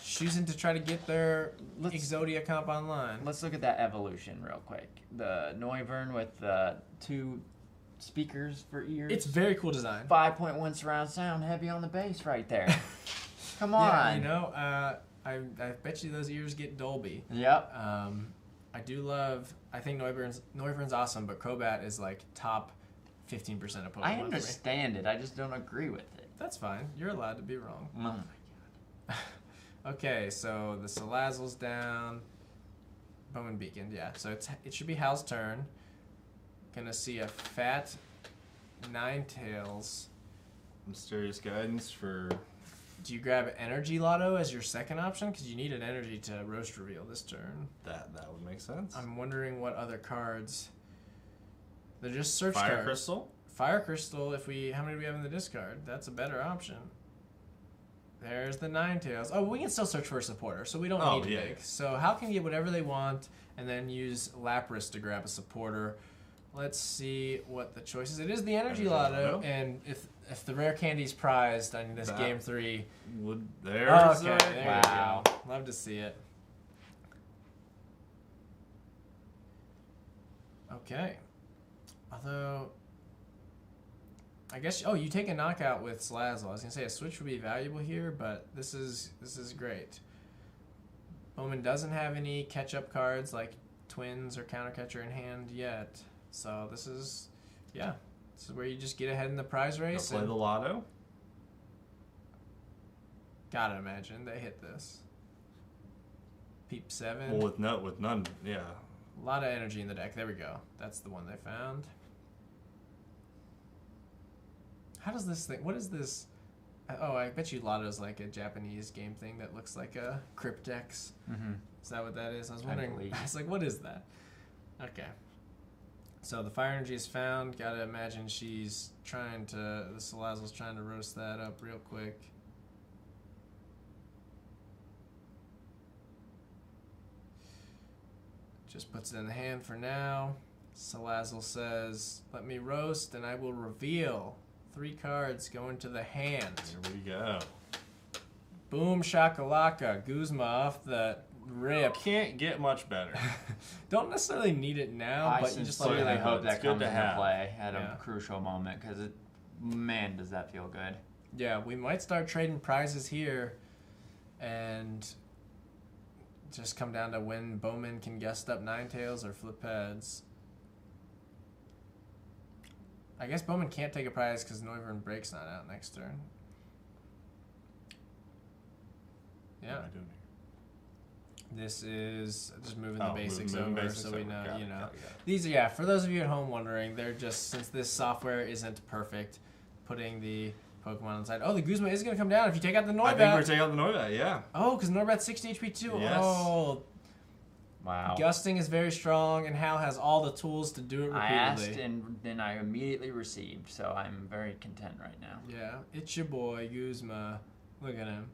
[SPEAKER 3] choosing to try to get their Exodia comp online.
[SPEAKER 2] Let's look at that evolution real quick. The Noivern with the 2 speakers for ears.
[SPEAKER 3] It's very cool design.
[SPEAKER 2] 5.1 surround sound, heavy on the bass right there. Come on.
[SPEAKER 3] Yeah, you know, I bet you those ears get Dolby.
[SPEAKER 2] Yep.
[SPEAKER 3] I do love. I think Noivern's awesome, but Crobat is like top 15% of Pokemon.
[SPEAKER 2] I
[SPEAKER 3] for me.
[SPEAKER 2] understand it. I just don't agree with it.
[SPEAKER 3] That's fine. You're allowed to be wrong.
[SPEAKER 2] Oh my god.
[SPEAKER 3] Okay, so the Salazzle's down. Bowman Beacon, yeah. So it should be Hal's turn. Gonna see a fat Ninetales.
[SPEAKER 1] Mysterious guidance for.
[SPEAKER 3] Do you grab Energy Lotto as your second option? Because you need an energy to Roast Reveal this turn.
[SPEAKER 1] That would make sense.
[SPEAKER 3] I'm wondering what other cards. They're just search
[SPEAKER 1] Fire
[SPEAKER 3] cards.
[SPEAKER 1] Crystal?
[SPEAKER 3] Fire Crystal, how many do we have in the discard? That's a better option. There's the Ninetales. Oh, we can still search for a supporter, so we don't need to big. So Hal can get whatever they want and then use Lapras to grab a supporter. Let's see what the choice is. It is the Energy Lotto, and if the rare candy's prized on this game 3.
[SPEAKER 1] There
[SPEAKER 3] wow. Love to see it. Okay. Although, I guess, you take a knockout with Salazzle. I was going to say a switch would be valuable here, but this is great. Bowman doesn't have any catch-up cards like Twins or Counter Catcher in hand yet. So this is where you just get ahead in the prize race.
[SPEAKER 1] Play the lotto.
[SPEAKER 3] Gotta imagine they hit this. Peep 7.
[SPEAKER 1] Well, with none, yeah.
[SPEAKER 3] A lot of energy in the deck. There we go. That's the one they found. How does this thing? What is this? Oh, I bet you Lotto's like a Japanese game thing that looks like a Cryptex.
[SPEAKER 2] Mm-hmm.
[SPEAKER 3] Is that what that is? I was wondering. I was like, what is that? Okay. So the fire energy is found. Gotta imagine the Salazzle's trying to roast that up real quick. Just puts it in the hand for now. Salazzle says, let me roast and I will reveal. 3 cards go into the hand.
[SPEAKER 1] Here we go.
[SPEAKER 3] Boom shakalaka. Guzma off the rip.
[SPEAKER 1] Can't get much better.
[SPEAKER 3] Don't necessarily need it now, but you just
[SPEAKER 2] sincerely
[SPEAKER 3] like
[SPEAKER 2] hope that comes into
[SPEAKER 1] have.
[SPEAKER 2] play at a crucial moment, because man, does that feel good.
[SPEAKER 3] Yeah, we might start trading prizes here and just come down to when Bowman can gust up Ninetales or flip heads. I guess Bowman can't take a prize because Noivern Break's not out next turn. Yeah.
[SPEAKER 1] What am I doing here?
[SPEAKER 3] This is just moving the basics
[SPEAKER 1] moving
[SPEAKER 3] over
[SPEAKER 1] basics
[SPEAKER 3] so we
[SPEAKER 1] over.
[SPEAKER 3] know,
[SPEAKER 1] Got it.
[SPEAKER 3] These are, for those of you at home wondering, they're just, since this software isn't perfect, putting the Pokemon on the side. Oh, the Guzma is going to come down if you take out the Noibat.
[SPEAKER 1] I think we're taking out the Noibat, yeah.
[SPEAKER 3] Oh, because Noibat's 60 HP too.
[SPEAKER 1] Yes.
[SPEAKER 3] Oh.
[SPEAKER 2] Wow.
[SPEAKER 3] Gusting is very strong, and Hal has all the tools to do it repeatedly.
[SPEAKER 2] I asked, and then I immediately received, so I'm very content right now.
[SPEAKER 3] Yeah, it's your boy, Guzma. Look at him.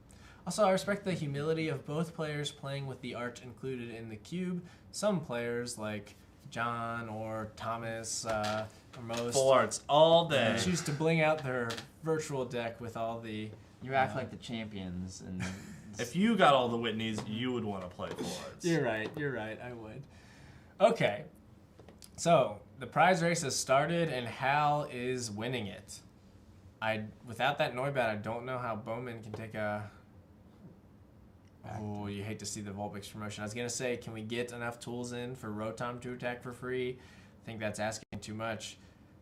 [SPEAKER 3] Also, I respect the humility of both players playing with the art included in the cube. Some players, like John or Thomas or most,
[SPEAKER 1] Full arts all day.
[SPEAKER 3] choose to bling out their virtual deck with all the...
[SPEAKER 2] You act like the champions, and
[SPEAKER 1] If you got all the Whitneys, you would want to play full arts.
[SPEAKER 3] You're right, I would. Okay, so the prize race has started, and Hal is winning it. Without that Noibat, I don't know how Bowman can take a... Oh, you hate to see the Vulpix promotion. I was going to say, can we get enough tools in for Rotom to attack for free? I think that's asking too much.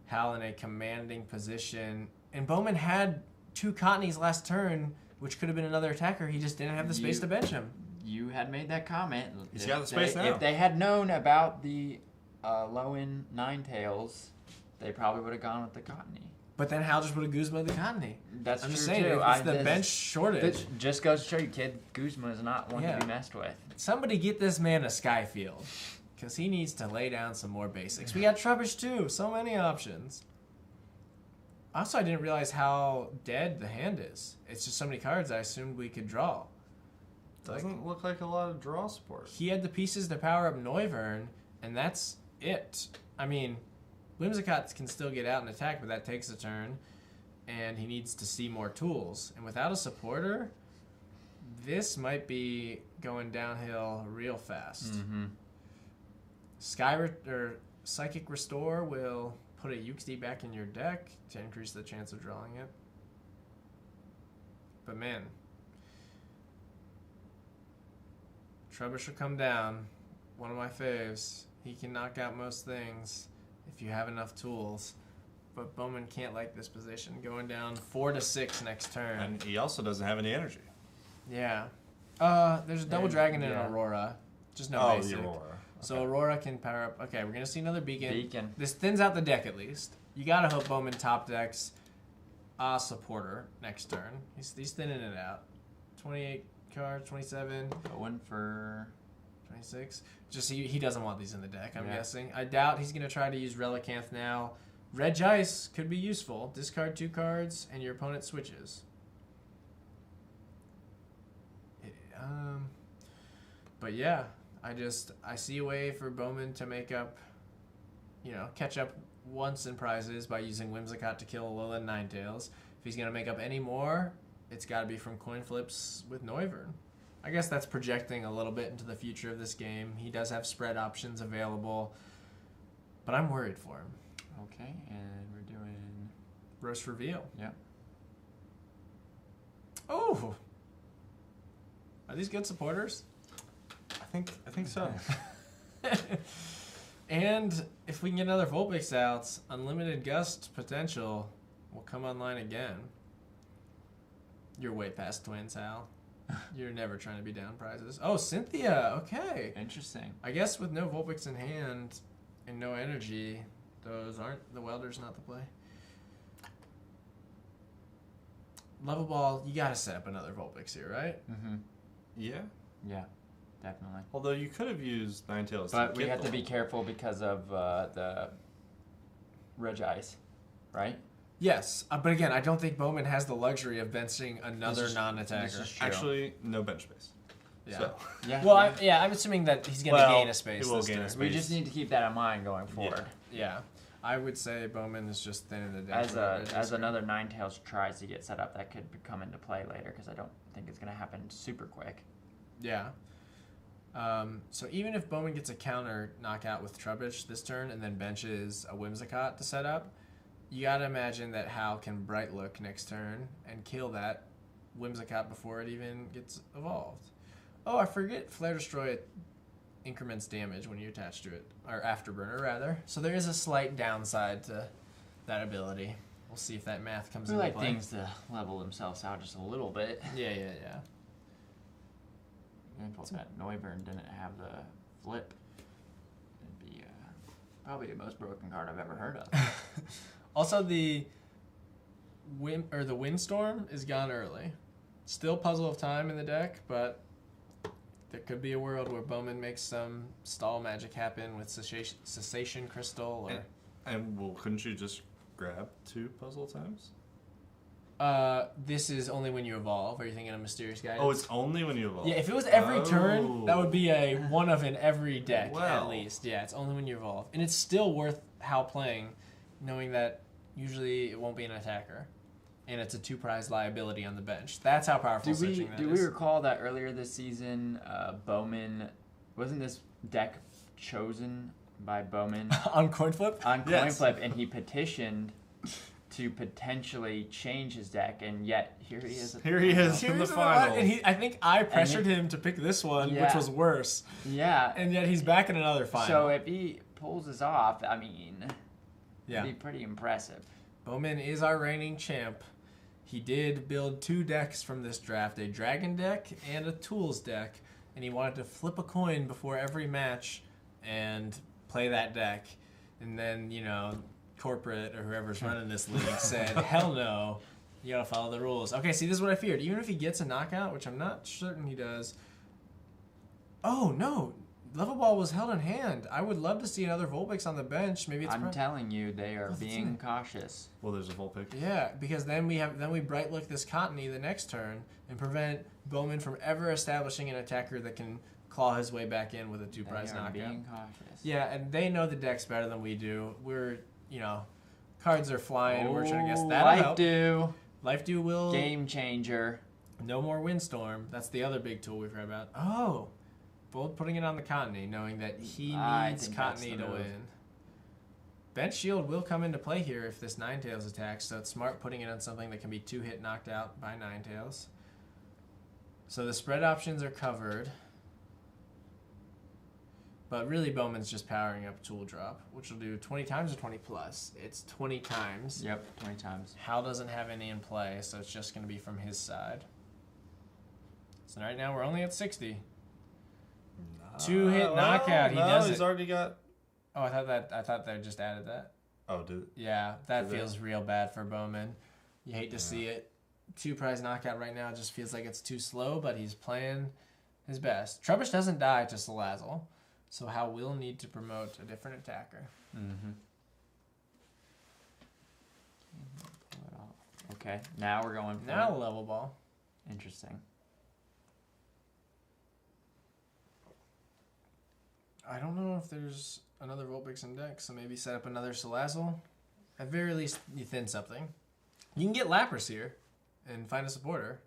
[SPEAKER 3] Hal in a commanding position. And Bowman had 2 Cottonies last turn, which could have been another attacker. He just didn't have the space to bench him.
[SPEAKER 2] You had made that comment.
[SPEAKER 1] He's got the space now.
[SPEAKER 2] If they had known about the low-end Ninetales, they probably would have gone with the Cottony.
[SPEAKER 3] But then Hal just would have Guzma the Cottony.
[SPEAKER 2] That's
[SPEAKER 3] I'm
[SPEAKER 2] true,
[SPEAKER 3] just saying,
[SPEAKER 2] too.
[SPEAKER 3] it's the bench shortage.
[SPEAKER 2] This just goes to show you, kid, Guzma is not one to be messed with.
[SPEAKER 3] Somebody get this man a Skyfield, because he needs to lay down some more basics. We got Trubbish, too. So many options. Also, I didn't realize how dead the hand is. It's just so many cards I assumed we could draw.
[SPEAKER 1] Doesn't look like a lot of draw support.
[SPEAKER 3] He had the pieces to power up Noivern, and that's it. I mean, Whimsicott can still get out and attack, but that takes a turn, and he needs to see more tools. And without a supporter, this might be going downhill real fast.
[SPEAKER 2] Mm-hmm.
[SPEAKER 3] Psychic Restore will put a Yuxi back in your deck to increase the chance of drawing it. But man, Trubbish will come down. One of my faves. He can knock out most things if you have enough tools. But Bowman can't like this position. Going down 4 to 6 next turn.
[SPEAKER 1] And he also doesn't have any energy.
[SPEAKER 3] Yeah. There's a double dragon and an Aurora. Just no basic.
[SPEAKER 1] The Aurora.
[SPEAKER 3] So Aurora can power up. Okay, we're going to see another beacon.
[SPEAKER 2] Beacon.
[SPEAKER 3] This thins out the deck at least. You got to hope Bowman top decks a supporter next turn. He's thinning it out. 28 cards, 27.
[SPEAKER 2] Going for
[SPEAKER 3] 26. Just he doesn't want these in the deck, I'm guessing. I doubt he's going to try to use Relicanth now. Red Ice could be useful. Discard 2 cards and your opponent switches. But yeah, I see a way for Bowman to make up, catch up once in prizes by using Whimsicott to kill Alolan Ninetales. If he's going to make up any more, it's got to be from coin flips with Noivern. I guess that's projecting a little bit into the future of this game. He does have spread options available, but I'm worried for him.
[SPEAKER 2] okay, and we're doing
[SPEAKER 3] Roast Reveal.
[SPEAKER 2] Yep.
[SPEAKER 3] Oh! Are these good supporters?
[SPEAKER 1] I think so.
[SPEAKER 3] And if we can get another Vulpix out, Unlimited Gust potential will come online again. You're way past Twins, Hal. You're never trying to be down prizes. Oh, Cynthia. Okay.
[SPEAKER 2] Interesting.
[SPEAKER 3] I guess with no Vulpix in hand and no energy, those aren't the Welders, not the play. Level Ball, you gotta set up another Vulpix here, right?
[SPEAKER 2] Mm-hmm.
[SPEAKER 1] Yeah.
[SPEAKER 2] Yeah, definitely.
[SPEAKER 1] Although you could have used Ninetales.
[SPEAKER 2] But we have to be careful because of the Regice, right?
[SPEAKER 3] Yes, but again, I don't think Bowman has the luxury of benching another non-attacker.
[SPEAKER 2] This is true.
[SPEAKER 1] Actually, no bench space.
[SPEAKER 3] Yeah.
[SPEAKER 1] So.
[SPEAKER 2] Yeah.
[SPEAKER 3] Well,
[SPEAKER 2] yeah.
[SPEAKER 3] I'm assuming that he's going to gain a space.
[SPEAKER 1] He will
[SPEAKER 3] this
[SPEAKER 1] gain a
[SPEAKER 3] turn.
[SPEAKER 1] space.
[SPEAKER 2] We just need to keep that in mind going forward.
[SPEAKER 3] Yeah, I would say Bowman is just thinning the deck.
[SPEAKER 2] As another Ninetales tries to get set up, that could come into play later because I don't think it's going to happen super quick.
[SPEAKER 3] Yeah. So even if Bowman gets a counter knockout with Trubbish this turn and then benches a Whimsicott to set up, you gotta imagine that Hal can Bright Look next turn and kill that Whimsicott before it even gets evolved. Oh, I forget Flare Destroy increments damage when you attach to it, or Afterburner rather. So there is a slight downside to that ability. We'll see if that math comes
[SPEAKER 2] We
[SPEAKER 3] into
[SPEAKER 2] like
[SPEAKER 3] play.
[SPEAKER 2] things to level themselves out just a little bit.
[SPEAKER 3] Yeah.
[SPEAKER 2] And if that Noivern didn't have the flip, it'd be probably the most broken card I've ever heard of.
[SPEAKER 3] Also, the Windstorm is gone early. Still Puzzle of Time in the deck, but there could be a world where Bowman makes some stall magic happen with Cessation Crystal. Or
[SPEAKER 1] And couldn't you just grab 2 puzzle times?
[SPEAKER 3] This is only when you evolve. Are you thinking of Mysterious Guidance?
[SPEAKER 1] Oh, it's only when you evolve.
[SPEAKER 3] Yeah, if it was every turn, that would be a one of in every deck
[SPEAKER 1] Wow.
[SPEAKER 3] at least. Yeah, it's only when you evolve. And it's still worth Hal playing, knowing that usually it won't be an attacker. And it's a 2-prize liability on the bench. That's how powerful switching that is.
[SPEAKER 2] Do we recall that earlier this season, Bowman, wasn't this deck chosen by Bowman
[SPEAKER 3] On coin flip?
[SPEAKER 2] on
[SPEAKER 1] Yes.
[SPEAKER 2] CoinFlip, and he petitioned to potentially change his deck, and yet here he is.
[SPEAKER 1] Here he is in the final.
[SPEAKER 3] And I think I pressured him to pick this one, which
[SPEAKER 2] Yeah.
[SPEAKER 3] was worse.
[SPEAKER 2] Yeah.
[SPEAKER 3] And yet he's back in another final.
[SPEAKER 2] So if he pulls this off, I mean,
[SPEAKER 3] yeah.
[SPEAKER 2] it'd be pretty impressive.
[SPEAKER 3] Bowman is our reigning champ. He did build 2 decks from this draft, a Dragon deck and a Tools deck, and he wanted to flip a coin before every match and play that deck. And then, corporate or whoever's running this league said, hell no, you gotta follow the rules. Okay, see, this is what I feared. Even if he gets a knockout, which I'm not certain he does. Oh, no. Level Ball was held in hand. I would love to see another Vulpix on the bench. Maybe it's...
[SPEAKER 2] I'm telling you, they are
[SPEAKER 3] Oh, that's
[SPEAKER 2] being
[SPEAKER 3] it.
[SPEAKER 2] cautious.
[SPEAKER 1] Well, there's a Vulpix.
[SPEAKER 3] Yeah, because then we Bright Look this Cottony the next turn and prevent Bowman from ever establishing an attacker that can claw his way back in with a 2-prize
[SPEAKER 2] They are
[SPEAKER 3] knockout.
[SPEAKER 2] being cautious.
[SPEAKER 3] Yeah, and they know the decks better than we do. We're, cards are flying. We're trying to guess that.
[SPEAKER 2] Life do.
[SPEAKER 3] Life do will.
[SPEAKER 2] Game changer.
[SPEAKER 3] No more Windstorm. That's the other big tool we've heard about. Oh, Bold putting it on the Cottony, knowing that he
[SPEAKER 2] I
[SPEAKER 3] needs
[SPEAKER 2] think that's
[SPEAKER 3] Cottony
[SPEAKER 2] the
[SPEAKER 3] to
[SPEAKER 2] move.
[SPEAKER 3] win. Bench Shield will come into play here if this Ninetales attacks, so it's smart putting it on something that can be 2-hit knocked out by Ninetales. So the spread options are covered. But really, Bowman's just powering up Tool Drop, which will do 20 times or 20 plus. It's 20 times.
[SPEAKER 2] Yep, 20 times.
[SPEAKER 3] Hal doesn't have any in play, so it's just going to be from his side. So right now we're only at 60. 2-hit knockout. He does
[SPEAKER 1] he's
[SPEAKER 3] it.
[SPEAKER 1] already got.
[SPEAKER 3] Oh, I thought they just added that.
[SPEAKER 1] Oh, did it?
[SPEAKER 3] Yeah, that
[SPEAKER 1] Did
[SPEAKER 3] feels real bad for Bowman. You hate to see it. 2-prize knockout right now just feels like it's too slow, but he's playing his best. Trubbish doesn't die to Salazzle, so Hal will need to promote a different attacker.
[SPEAKER 2] Mm-hmm. Okay, now we're going for
[SPEAKER 3] Now level ball.
[SPEAKER 2] Interesting.
[SPEAKER 3] I don't know if there's another Vulpix in deck, so maybe set up another Salazzle. At very least, you thin something. You can get Lapras here and find a supporter.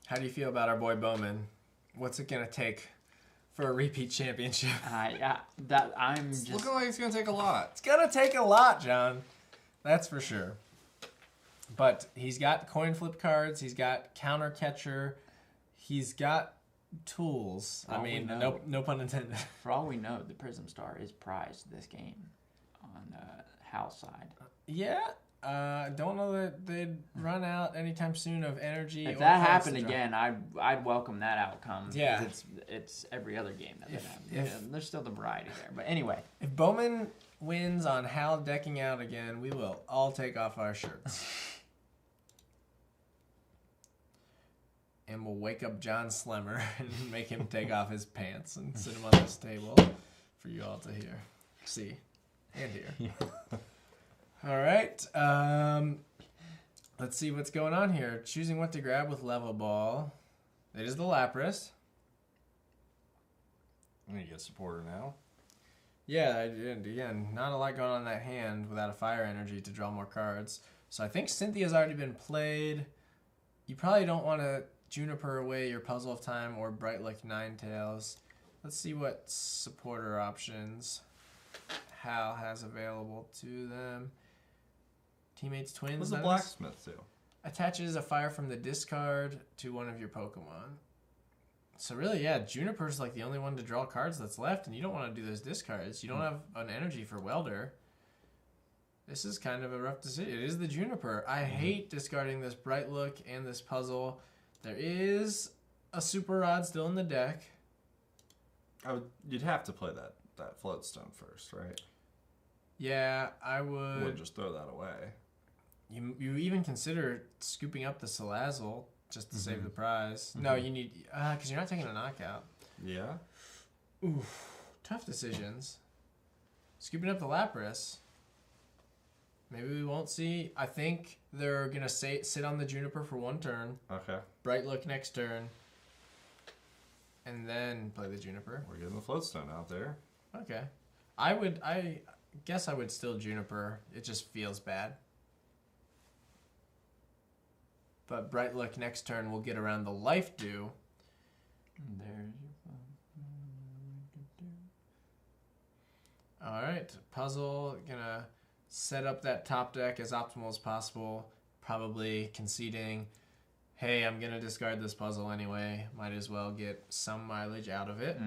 [SPEAKER 3] How do you feel about our boy Bowman? What's it gonna take for a repeat championship?
[SPEAKER 2] I'm
[SPEAKER 1] It's
[SPEAKER 2] just
[SPEAKER 1] looking like it's gonna take a lot.
[SPEAKER 3] It's gonna take a lot, John. That's for sure. But he's got coin flip cards. He's got counter catcher. He's got tools.
[SPEAKER 2] Well,
[SPEAKER 3] I mean,
[SPEAKER 2] we know.
[SPEAKER 3] no pun intended.
[SPEAKER 2] for all we know, the Prism Star is prized this game on Hal's side.
[SPEAKER 3] Yeah. Don't know that they'd run out anytime soon of energy.
[SPEAKER 2] If
[SPEAKER 3] or
[SPEAKER 2] that
[SPEAKER 3] cards
[SPEAKER 2] happened
[SPEAKER 3] to draw.
[SPEAKER 2] again, I'd welcome that outcome.
[SPEAKER 3] Yeah.
[SPEAKER 2] because it's every other game that they have.
[SPEAKER 3] if-
[SPEAKER 2] There's still the variety there, but anyway.
[SPEAKER 3] If Bowman wins on Hal decking out again, we will all take off our shirts. And we'll wake up John Slemmer and make him take off his pants and sit him on this table for you all to hear, see, and hear. All right. Let's see what's going on here. Choosing what to grab with level ball. It is the Lapras.
[SPEAKER 1] I'm gonna get supporter now.
[SPEAKER 3] Yeah, again, not a lot going on in that hand without a fire energy to draw more cards. So I think Cynthia's already been played. You probably don't want to Juniper away your Puzzle of Time or Bright Like Ninetales. Let's see what supporter options Hal has available to them. Teammates Twins.
[SPEAKER 1] What does the
[SPEAKER 3] that is-
[SPEAKER 1] blacksmith do?
[SPEAKER 3] Attaches a fire from the discard to one of your Pokemon. So really, yeah, Juniper's like the only one to draw cards that's left, and you don't want to do those discards. You don't have an energy for Welder. This is kind of a rough decision. It is the Juniper. I hate discarding this Bright Look and this puzzle. There is a Super Rod still in the deck.
[SPEAKER 1] You'd have to play that Floatstone first, right?
[SPEAKER 3] Yeah, I
[SPEAKER 1] You wouldn't
[SPEAKER 3] would.
[SPEAKER 1] just throw that away.
[SPEAKER 3] You even consider scooping up the Salazzle just to save the prize. No, you need because you're not taking a knockout.
[SPEAKER 1] Yeah.
[SPEAKER 3] Oof, tough decisions. Scooping up the Lapras. Maybe we won't see. I think they're gonna sit on the Juniper for one turn.
[SPEAKER 1] Okay.
[SPEAKER 3] Bright Look next turn. And then play the Juniper.
[SPEAKER 1] We're getting the Floatstone out there.
[SPEAKER 3] Okay. I guess I would still Juniper. It just feels bad. But Bright Look next turn will get around the Life Dew.
[SPEAKER 2] There's your
[SPEAKER 3] Alright. Puzzle. Gonna set up that top deck as optimal as possible. Probably conceding, hey, I'm gonna discard this puzzle anyway. Might as well get some mileage out of it.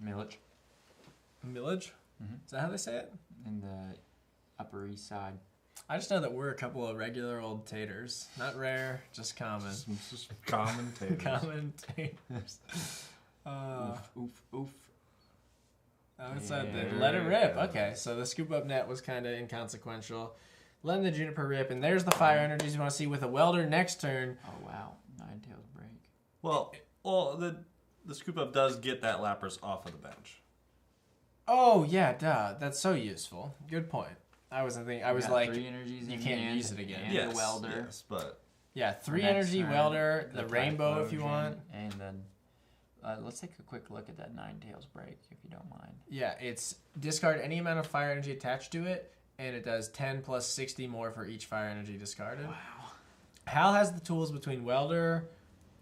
[SPEAKER 2] Millage
[SPEAKER 3] Millage? Is that how they say it?
[SPEAKER 2] in the Upper East Side.
[SPEAKER 3] I just know that we're a couple of regular old taters. Not rare, just common.
[SPEAKER 1] Just commentators.
[SPEAKER 3] Commentators.
[SPEAKER 2] Oof.
[SPEAKER 3] I said
[SPEAKER 2] Yeah.
[SPEAKER 3] that. Let it rip. Okay, so the scoop up net was kind of inconsequential. Letting the Juniper rip, and there's the fire energies you want to see with a Welder next turn.
[SPEAKER 2] Oh wow, Ninetales break.
[SPEAKER 1] Well, the scoop up does get that Lapras off of the bench.
[SPEAKER 3] Oh yeah, duh. That's so useful. Good point. I wasn't thinking. I was
[SPEAKER 2] got
[SPEAKER 3] like,
[SPEAKER 2] 3 energies
[SPEAKER 3] you
[SPEAKER 2] in
[SPEAKER 3] can't
[SPEAKER 2] hand
[SPEAKER 3] use it again.
[SPEAKER 2] And
[SPEAKER 1] Yes,
[SPEAKER 2] the Welder.
[SPEAKER 1] yes, but
[SPEAKER 3] yeah, 3
[SPEAKER 2] Next
[SPEAKER 3] energy
[SPEAKER 2] turn,
[SPEAKER 3] Welder, the
[SPEAKER 2] the
[SPEAKER 3] rainbow if you
[SPEAKER 2] Typhlosion,
[SPEAKER 3] want.
[SPEAKER 2] And then let's take a quick look at that Ninetales break if you don't mind.
[SPEAKER 3] Yeah, it's discard any amount of fire energy attached to it, and it does 10 plus 60 more for each fire energy discarded.
[SPEAKER 2] Wow.
[SPEAKER 3] Hal has the tools between Welder,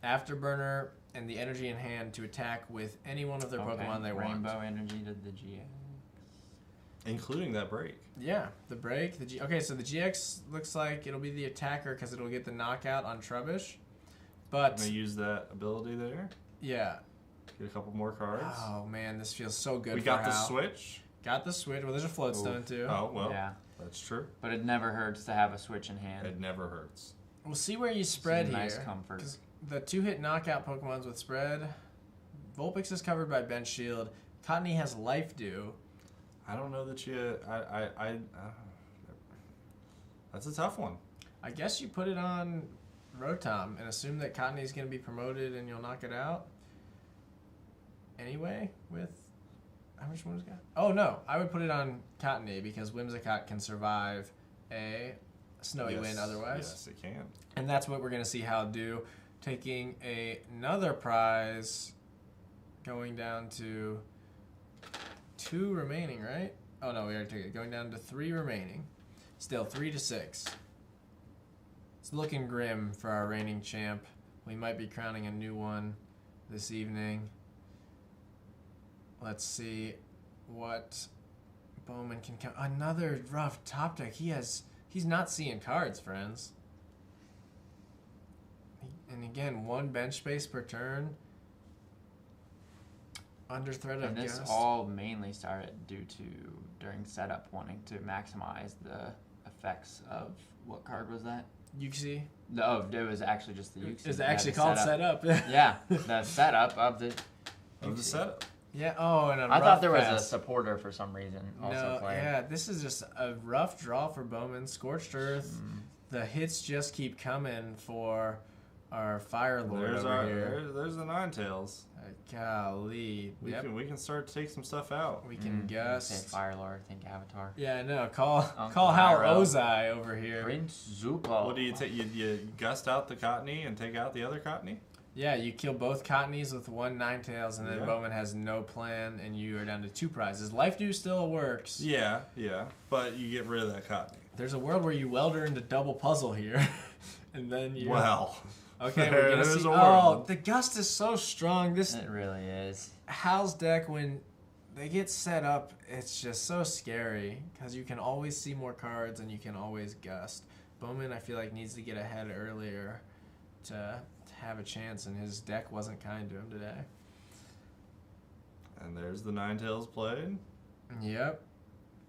[SPEAKER 3] Afterburner, and the energy in hand to attack with any one of their Pokemon they want.
[SPEAKER 2] Rainbow energy to the GX.
[SPEAKER 1] Including that break.
[SPEAKER 3] Yeah, the break. Okay, so the GX looks like it'll be the attacker because it'll get the knockout on Trubbish. But
[SPEAKER 1] I'm gonna use that ability there.
[SPEAKER 3] Yeah.
[SPEAKER 1] Get a couple more cards.
[SPEAKER 3] Oh man, this feels so good.
[SPEAKER 1] We
[SPEAKER 3] for
[SPEAKER 1] got the
[SPEAKER 3] Hal.
[SPEAKER 1] switch.
[SPEAKER 3] Got the switch. Well, there's a float stone too.
[SPEAKER 1] Oh well.
[SPEAKER 2] Yeah.
[SPEAKER 1] That's true.
[SPEAKER 2] But it never hurts to have a switch in hand.
[SPEAKER 1] It never hurts.
[SPEAKER 3] We'll see where you spread
[SPEAKER 2] It's a
[SPEAKER 3] here.
[SPEAKER 2] nice comfort.
[SPEAKER 3] 'Cause the 2-hit knockout Pokemons with spread. Vulpix is covered by Bench Shield. Cottonee has Life Dew.
[SPEAKER 1] I don't know that you. That's a tough one.
[SPEAKER 3] I guess you put it on Rotom and assume that Cottonee's going to be promoted and you'll knock it out. Anyway, with how much one is got? Oh no, I would put it on Cottonee because Whimsicott can survive a snowy wind otherwise.
[SPEAKER 1] Yes, it can.
[SPEAKER 3] And that's what we're going to see Hal do. Taking another prize, going down to 2 remaining, right? Oh no, we already took it. Going down to 3 remaining. Still 3-6. It's looking grim for our reigning champ. We might be crowning a new one this evening. Let's see what Bowman can count. Another rough top deck. He's not seeing cards, friends. And again, 1 bench space per turn. Under threat of
[SPEAKER 2] And this
[SPEAKER 3] gust.
[SPEAKER 2] all mainly started due to during setup wanting to maximize the effects of what card was that?
[SPEAKER 3] Yuxi.
[SPEAKER 2] No, it was actually just the Yuxi.
[SPEAKER 3] It's
[SPEAKER 2] Yeah,
[SPEAKER 3] actually
[SPEAKER 2] the
[SPEAKER 3] called setup.
[SPEAKER 2] Yeah, the setup of the
[SPEAKER 1] Of the setup.
[SPEAKER 3] Yeah. Oh, and
[SPEAKER 2] I thought there was a supporter for some reason also
[SPEAKER 3] no.
[SPEAKER 2] playing.
[SPEAKER 3] Yeah, this is just a rough draw for Bowman. Scorched Earth. The hits just keep coming for our Fire Lord over here.
[SPEAKER 1] There's the Ninetales.
[SPEAKER 3] Golly.
[SPEAKER 1] We can start to take some stuff out.
[SPEAKER 3] We can
[SPEAKER 2] Say
[SPEAKER 3] gust.
[SPEAKER 2] Fire Lord, think Avatar.
[SPEAKER 3] Yeah, no. Call
[SPEAKER 2] Uncle
[SPEAKER 3] Hal
[SPEAKER 2] Hyro.
[SPEAKER 3] Ozai over here.
[SPEAKER 2] Prince Zuko.
[SPEAKER 1] What do you take? You gust out the Cottonee and take out the other Cottonee?
[SPEAKER 3] Yeah, you kill both Cottonees with 1 Ninetales, and then
[SPEAKER 1] Yeah.
[SPEAKER 3] Bowman has no plan, and you are down to 2 prizes. Life Dew still works.
[SPEAKER 1] Yeah, but you get rid of that Cottonee.
[SPEAKER 3] There's a world where you welder into double puzzle here, and then you.
[SPEAKER 1] Well,
[SPEAKER 3] Okay, we're gonna
[SPEAKER 1] there's
[SPEAKER 3] see.
[SPEAKER 1] a
[SPEAKER 3] Oh,
[SPEAKER 1] world.
[SPEAKER 3] the gust is so strong. This
[SPEAKER 2] It really is.
[SPEAKER 3] Hal's deck, when they get set up, it's just so scary because you can always see more cards and you can always gust. Bowman, I feel like, needs to get ahead earlier to have a chance, and his deck wasn't kind to him today.
[SPEAKER 1] And there's the Ninetales played.
[SPEAKER 3] Yep.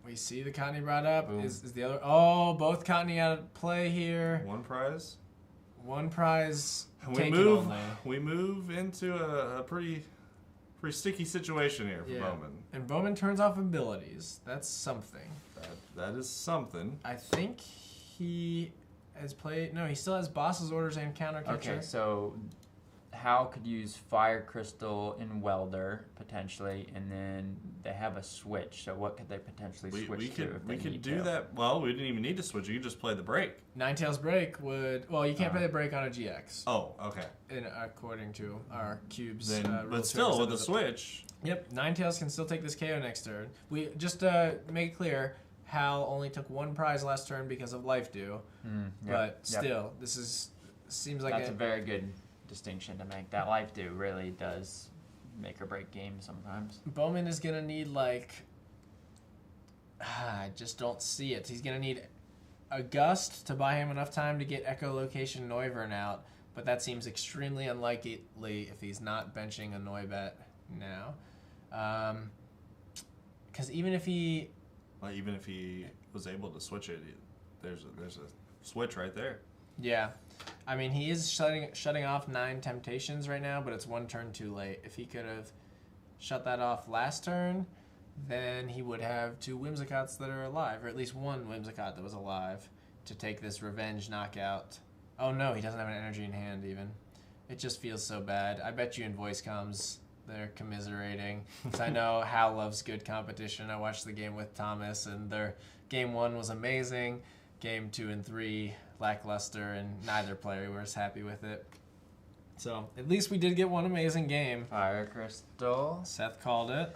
[SPEAKER 3] We see the Cottonee brought up.
[SPEAKER 2] Boom.
[SPEAKER 3] Is the other? Oh, both Cottonee out of play here.
[SPEAKER 1] 1 prize.
[SPEAKER 3] 1 prize.
[SPEAKER 1] And
[SPEAKER 3] taken only.
[SPEAKER 1] we move into a pretty sticky situation here for
[SPEAKER 3] Yeah.
[SPEAKER 1] Bowman.
[SPEAKER 3] And Bowman turns off abilities. That's something.
[SPEAKER 1] That is something.
[SPEAKER 3] I think he has played. No, he still has Boss's Orders and Counter Catcher.
[SPEAKER 2] Okay, so Hal could use Fire Crystal in Welder potentially, and then they have a switch. So what could they potentially switch
[SPEAKER 1] We
[SPEAKER 2] to? If
[SPEAKER 1] we
[SPEAKER 2] they
[SPEAKER 1] could
[SPEAKER 2] need
[SPEAKER 1] do
[SPEAKER 2] to?
[SPEAKER 1] that. Well, we didn't even need to switch. You could just play the break.
[SPEAKER 3] Ninetales Break would. Well, you can't play the break on a GX,
[SPEAKER 1] Oh, okay.
[SPEAKER 3] according to our cubes.
[SPEAKER 1] Then,
[SPEAKER 3] rules
[SPEAKER 1] but still,
[SPEAKER 3] here.
[SPEAKER 1] with the switch,
[SPEAKER 3] Yep, Ninetales can still take this KO next turn. We just make it clear. Hal only took 1 prize last turn because of Life Dew, but still, this seems like
[SPEAKER 2] That's a very good distinction to make. That Life Dew really does make or break games sometimes.
[SPEAKER 3] Bowman is gonna need I just don't see it. He's gonna need a gust to buy him enough time to get Echolocation Noivern out, but that seems extremely unlikely if he's not benching a Noibet now. Because even if he
[SPEAKER 1] was able to switch it, there's a switch right there.
[SPEAKER 3] Yeah. I mean, he is shutting off 9 Temptations right now, but it's 1 turn too late. If he could have shut that off last turn, then he would have 2 Whimsicots that are alive, or at least 1 Whimsicott that was alive to take this revenge knockout. Oh no, he doesn't have an energy in hand even. It just feels so bad. I bet you in voice comms they're commiserating. Because I know Hal loves good competition. I watched the game with Thomas, and their game 1 was amazing. Game 2 and 3 lackluster, and neither player was happy with it. So at least we did get 1 amazing game.
[SPEAKER 2] Fire Crystal.
[SPEAKER 3] Seth called it.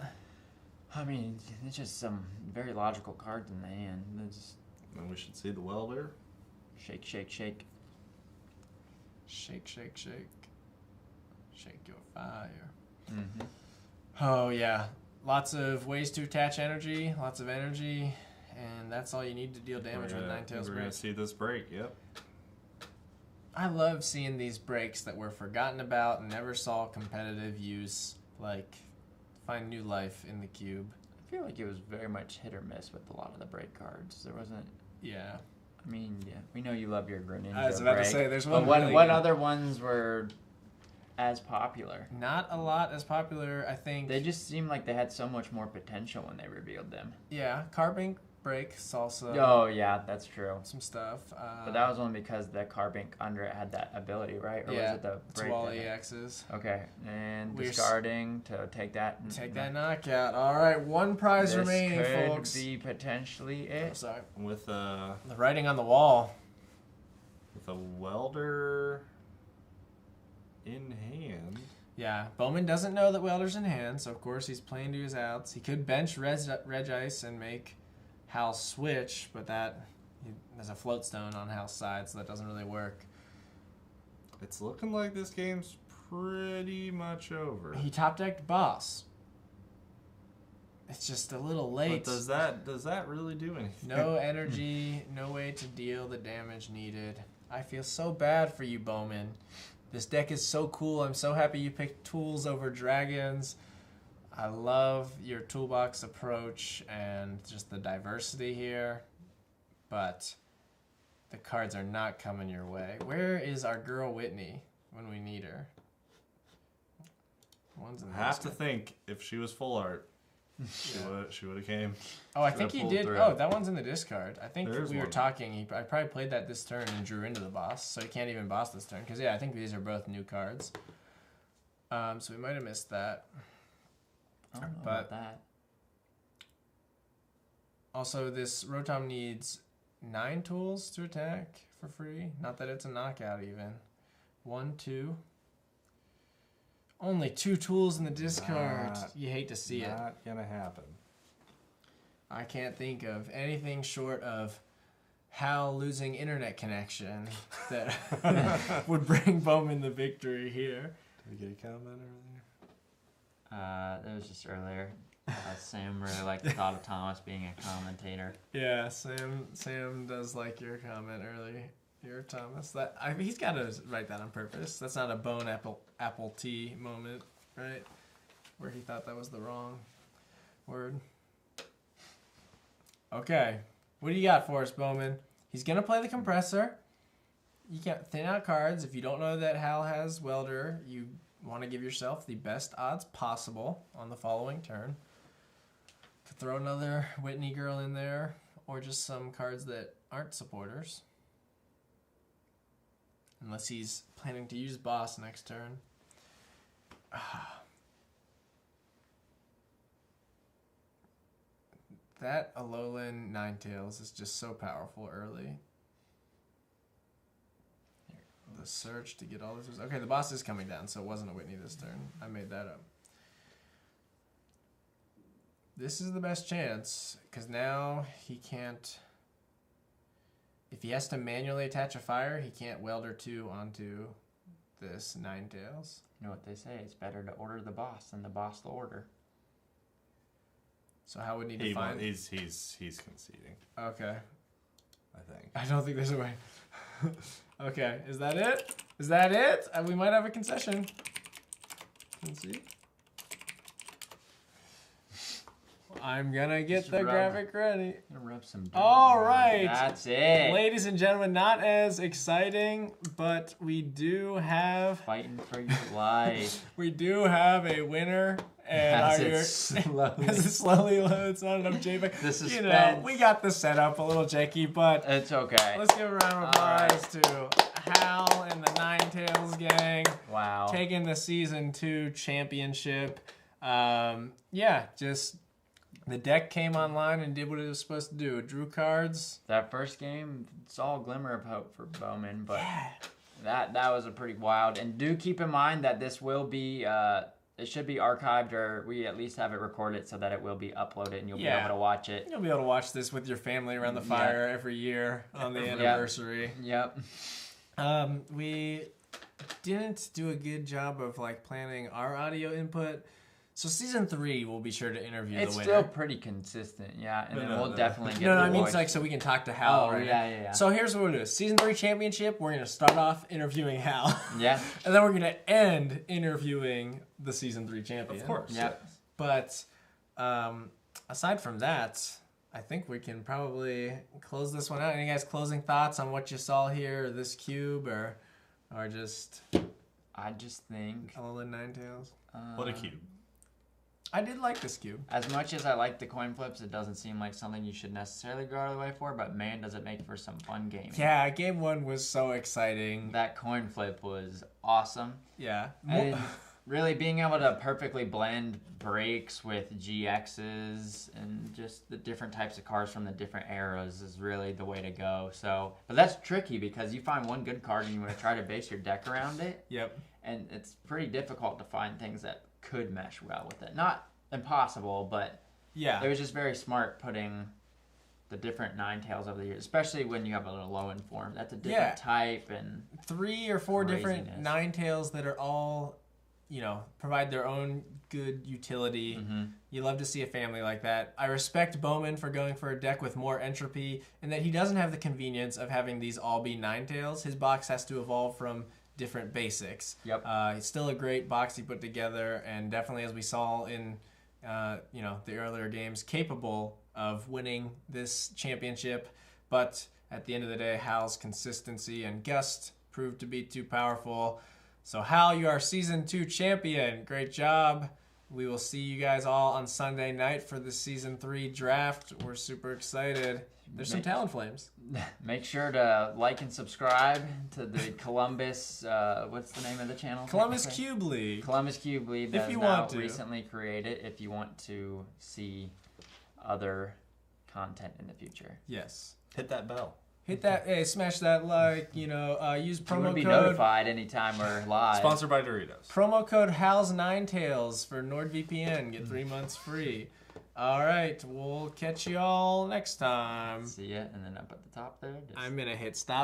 [SPEAKER 2] I mean, it's just some very logical cards in the hand. It's
[SPEAKER 1] And we should see the welder.
[SPEAKER 2] shake, shake, shake.
[SPEAKER 3] Shake, shake, shake. Shake your fire.
[SPEAKER 2] Mm-hmm.
[SPEAKER 3] Oh, yeah. Lots of ways to attach energy, lots of energy, and that's all you need to deal damage with Ninetales
[SPEAKER 1] We're going
[SPEAKER 3] break.
[SPEAKER 1] to see this break, yep.
[SPEAKER 3] I love seeing these breaks that were forgotten about and never saw competitive use, like, find new life in the cube.
[SPEAKER 2] I feel like it was very much hit or miss with a lot of the break cards. There wasn't...
[SPEAKER 3] Yeah.
[SPEAKER 2] I mean, yeah, we know you love your Greninja
[SPEAKER 3] I was about
[SPEAKER 2] break,
[SPEAKER 3] to say, there's
[SPEAKER 2] but
[SPEAKER 3] one really
[SPEAKER 2] what
[SPEAKER 3] good.
[SPEAKER 2] other ones were as popular?
[SPEAKER 3] Not a lot as popular, I think.
[SPEAKER 2] They just seemed like they had so much more potential when they revealed them.
[SPEAKER 3] Yeah, Carbink break, Salsa,
[SPEAKER 2] Oh, yeah, that's true.
[SPEAKER 3] some stuff.
[SPEAKER 2] But that was only because the Carbink under it had that ability, right? Or
[SPEAKER 3] yeah,
[SPEAKER 2] was it the
[SPEAKER 3] it's
[SPEAKER 2] break?
[SPEAKER 3] all
[SPEAKER 2] that had-
[SPEAKER 3] EXs.
[SPEAKER 2] Okay, and
[SPEAKER 3] We're
[SPEAKER 2] discarding to take that.
[SPEAKER 3] Take that knockout. All right, one prize
[SPEAKER 2] This
[SPEAKER 3] remaining,
[SPEAKER 2] could
[SPEAKER 3] folks.
[SPEAKER 2] be potentially
[SPEAKER 3] Oh,
[SPEAKER 2] it.
[SPEAKER 3] sorry.
[SPEAKER 1] With
[SPEAKER 3] The writing on the wall.
[SPEAKER 1] a welder in hand.
[SPEAKER 3] Yeah, Bowman doesn't know that Welder's in hand, so of course he's playing to his outs. He could bench Reg Ice and make Hal switch, but there's a float stone on Hal's side, so that doesn't really work.
[SPEAKER 1] It's looking like this game's pretty much over.
[SPEAKER 3] He top decked Boss. It's just a little late.
[SPEAKER 1] But does that really do anything?
[SPEAKER 3] No energy, no way to deal the damage needed. I feel so bad for you, Bowman. This deck is so cool. I'm so happy you picked tools over dragons. I love your toolbox approach and just the diversity here. But the cards are not coming your way. Where is our girl Whitney when we need her? One's in the
[SPEAKER 1] I have to
[SPEAKER 3] basket.
[SPEAKER 1] think if she was full art, she would have came.
[SPEAKER 3] Oh, I
[SPEAKER 1] Should
[SPEAKER 3] think
[SPEAKER 1] have
[SPEAKER 3] he
[SPEAKER 1] pulled
[SPEAKER 3] did.
[SPEAKER 1] through.
[SPEAKER 3] Oh, that one's in the discard. I think
[SPEAKER 1] There is
[SPEAKER 3] we were
[SPEAKER 1] one.
[SPEAKER 3] talking. I probably played that this turn and drew into the boss, so he can't even boss this turn. Because, yeah, I think these are both new cards. So we might have missed that.
[SPEAKER 2] I don't know
[SPEAKER 3] But-
[SPEAKER 2] about that.
[SPEAKER 3] Also, this Rotom needs 9 tools to attack for free. Not that it's a knockout, even. 1, 2. Only 2 tools in the discard. You hate to see it.
[SPEAKER 1] Not gonna happen.
[SPEAKER 3] I can't think of anything short of Hal losing internet connection that would bring Bowman the victory here.
[SPEAKER 1] Did we get a comment earlier?
[SPEAKER 2] That was just earlier. Sam really liked the thought of Thomas being a commentator.
[SPEAKER 3] Yeah, Sam does like your comment early. Here, Thomas. He's got to write that on purpose. That's not a bone apple tea moment, right? Where he thought that was the wrong word. Okay, what do you got for us, Bowman? He's gonna play the compressor. You can't thin out cards. If you don't know that Hal has Welder, you want to give yourself the best odds possible on the following turn. Could throw another Whitney girl in there, or just some cards that aren't supporters. Unless he's planning to use Boss next turn. That Alolan Ninetales is just so powerful early. The search to get all this. Okay, the boss is coming down, so it wasn't a Whitney this turn. I made that up. This is the best chance, because now he can't... If he has to manually attach a fire, he can't Welder 2 onto this Ninetales.
[SPEAKER 2] You know what they say? It's better to order the boss than the boss the order.
[SPEAKER 3] So how would he define...
[SPEAKER 1] He's conceding,
[SPEAKER 3] Okay.
[SPEAKER 1] I think.
[SPEAKER 3] I don't think there's a way. Okay, is that it? Is that it? We might have a concession. Let's see. I'm gonna get
[SPEAKER 2] Just
[SPEAKER 3] the
[SPEAKER 2] rub.
[SPEAKER 3] graphic ready.
[SPEAKER 2] Gonna rub some dirt.
[SPEAKER 3] All right.
[SPEAKER 2] That's it.
[SPEAKER 3] Ladies and gentlemen, not as exciting, but we do have
[SPEAKER 2] Fighting for your life.
[SPEAKER 3] a winner. And
[SPEAKER 2] As
[SPEAKER 3] are
[SPEAKER 2] it
[SPEAKER 3] your
[SPEAKER 2] slowly-
[SPEAKER 3] as it slowly loads, not enough JPEG.
[SPEAKER 2] The suspense.
[SPEAKER 3] You know, we got the setup a little janky, but
[SPEAKER 2] It's okay.
[SPEAKER 3] let's give a round of applause to Hal and the Ninetales gang
[SPEAKER 2] Wow.
[SPEAKER 3] taking the season 2 championship. Yeah, just the deck came online and did what it was supposed to do. It drew cards.
[SPEAKER 2] That first game, it's all glimmer of hope for Bowman, but that was a pretty wild. And do keep in mind that this will be it should be archived, or we at least have it recorded so that it will be uploaded and you'll be
[SPEAKER 3] Yeah.
[SPEAKER 2] able to watch it.
[SPEAKER 3] You'll be able to watch this with your family around the fire every year on the anniversary.
[SPEAKER 2] Yep.
[SPEAKER 3] We didn't do a good job of like planning our audio input. So season 3, we'll be sure to interview the winner.
[SPEAKER 2] It's still pretty consistent, yeah. And then we'll definitely get
[SPEAKER 3] No,
[SPEAKER 2] the
[SPEAKER 3] I mean
[SPEAKER 2] voice.
[SPEAKER 3] it's like so we can talk to Howell.
[SPEAKER 2] Oh,
[SPEAKER 3] right?
[SPEAKER 2] yeah.
[SPEAKER 3] So here's what we'll do. Season 3 championship, we're going to start off interviewing Hal.
[SPEAKER 2] Yeah.
[SPEAKER 3] And then we're going to end interviewing the season 3 champion.
[SPEAKER 1] Of course.
[SPEAKER 2] Yep.
[SPEAKER 3] But aside from that, I think we can probably close this one out. Any guys closing thoughts on what you saw here, or this cube, or just
[SPEAKER 2] I just think...
[SPEAKER 3] Alolan Ninetales?
[SPEAKER 1] What a cube.
[SPEAKER 3] I did like this cube.
[SPEAKER 2] As much as I like the coin flips, it doesn't seem like something you should necessarily go out of the way for, but man, does it make for some fun gaming.
[SPEAKER 3] Yeah, game 1 was so exciting.
[SPEAKER 2] That coin flip was awesome.
[SPEAKER 3] Yeah.
[SPEAKER 2] And really being able to perfectly blend breaks with GXs and just the different types of cards from the different eras is really the way to go. So, but that's tricky because you find one good card and you want to try to base your deck around it.
[SPEAKER 3] Yep.
[SPEAKER 2] And it's pretty difficult to find things that could mesh well with it. Not impossible, but
[SPEAKER 3] yeah,
[SPEAKER 2] it was just very smart putting the different Ninetales over the years, especially when you have a little low in form. That's a different type and
[SPEAKER 3] 3 or 4 different
[SPEAKER 2] craziness.
[SPEAKER 3] Ninetales that are all, provide their own good utility.
[SPEAKER 2] Mm-hmm.
[SPEAKER 3] You love to see a family like that. I respect Bowman for going for a deck with more entropy, and that he doesn't have the convenience of having these all be Ninetales. His box has to evolve from different basics.
[SPEAKER 2] Yep.
[SPEAKER 3] It's still a great box he put together, and definitely, as we saw in the earlier games, capable of winning this championship. But at the end of the day, Hal's consistency and gust proved to be too powerful. So Hal, you are Season 2 champion. Great job. We will see you guys all on Sunday night for the Season 3 draft. We're super excited. There's some Talonflames.
[SPEAKER 2] Make sure to like and subscribe to the Columbus, what's the name of the channel?
[SPEAKER 3] Columbus Cube League.
[SPEAKER 2] Columbus Cube League that
[SPEAKER 3] If you
[SPEAKER 2] is now
[SPEAKER 3] want to.
[SPEAKER 2] recently created if you want to see other content in the future.
[SPEAKER 3] Yes.
[SPEAKER 1] Hit that bell.
[SPEAKER 3] Hit that, hey, smash that like, use
[SPEAKER 2] You
[SPEAKER 3] promo
[SPEAKER 2] want to be
[SPEAKER 3] code.
[SPEAKER 2] notified anytime we're live.
[SPEAKER 1] Sponsored by Doritos.
[SPEAKER 3] Promo code Hal's Ninetales for NordVPN. Get 3 months free. All right, we'll catch you all next time.
[SPEAKER 2] See ya, and then up at the top there.
[SPEAKER 3] I'm going to hit stop.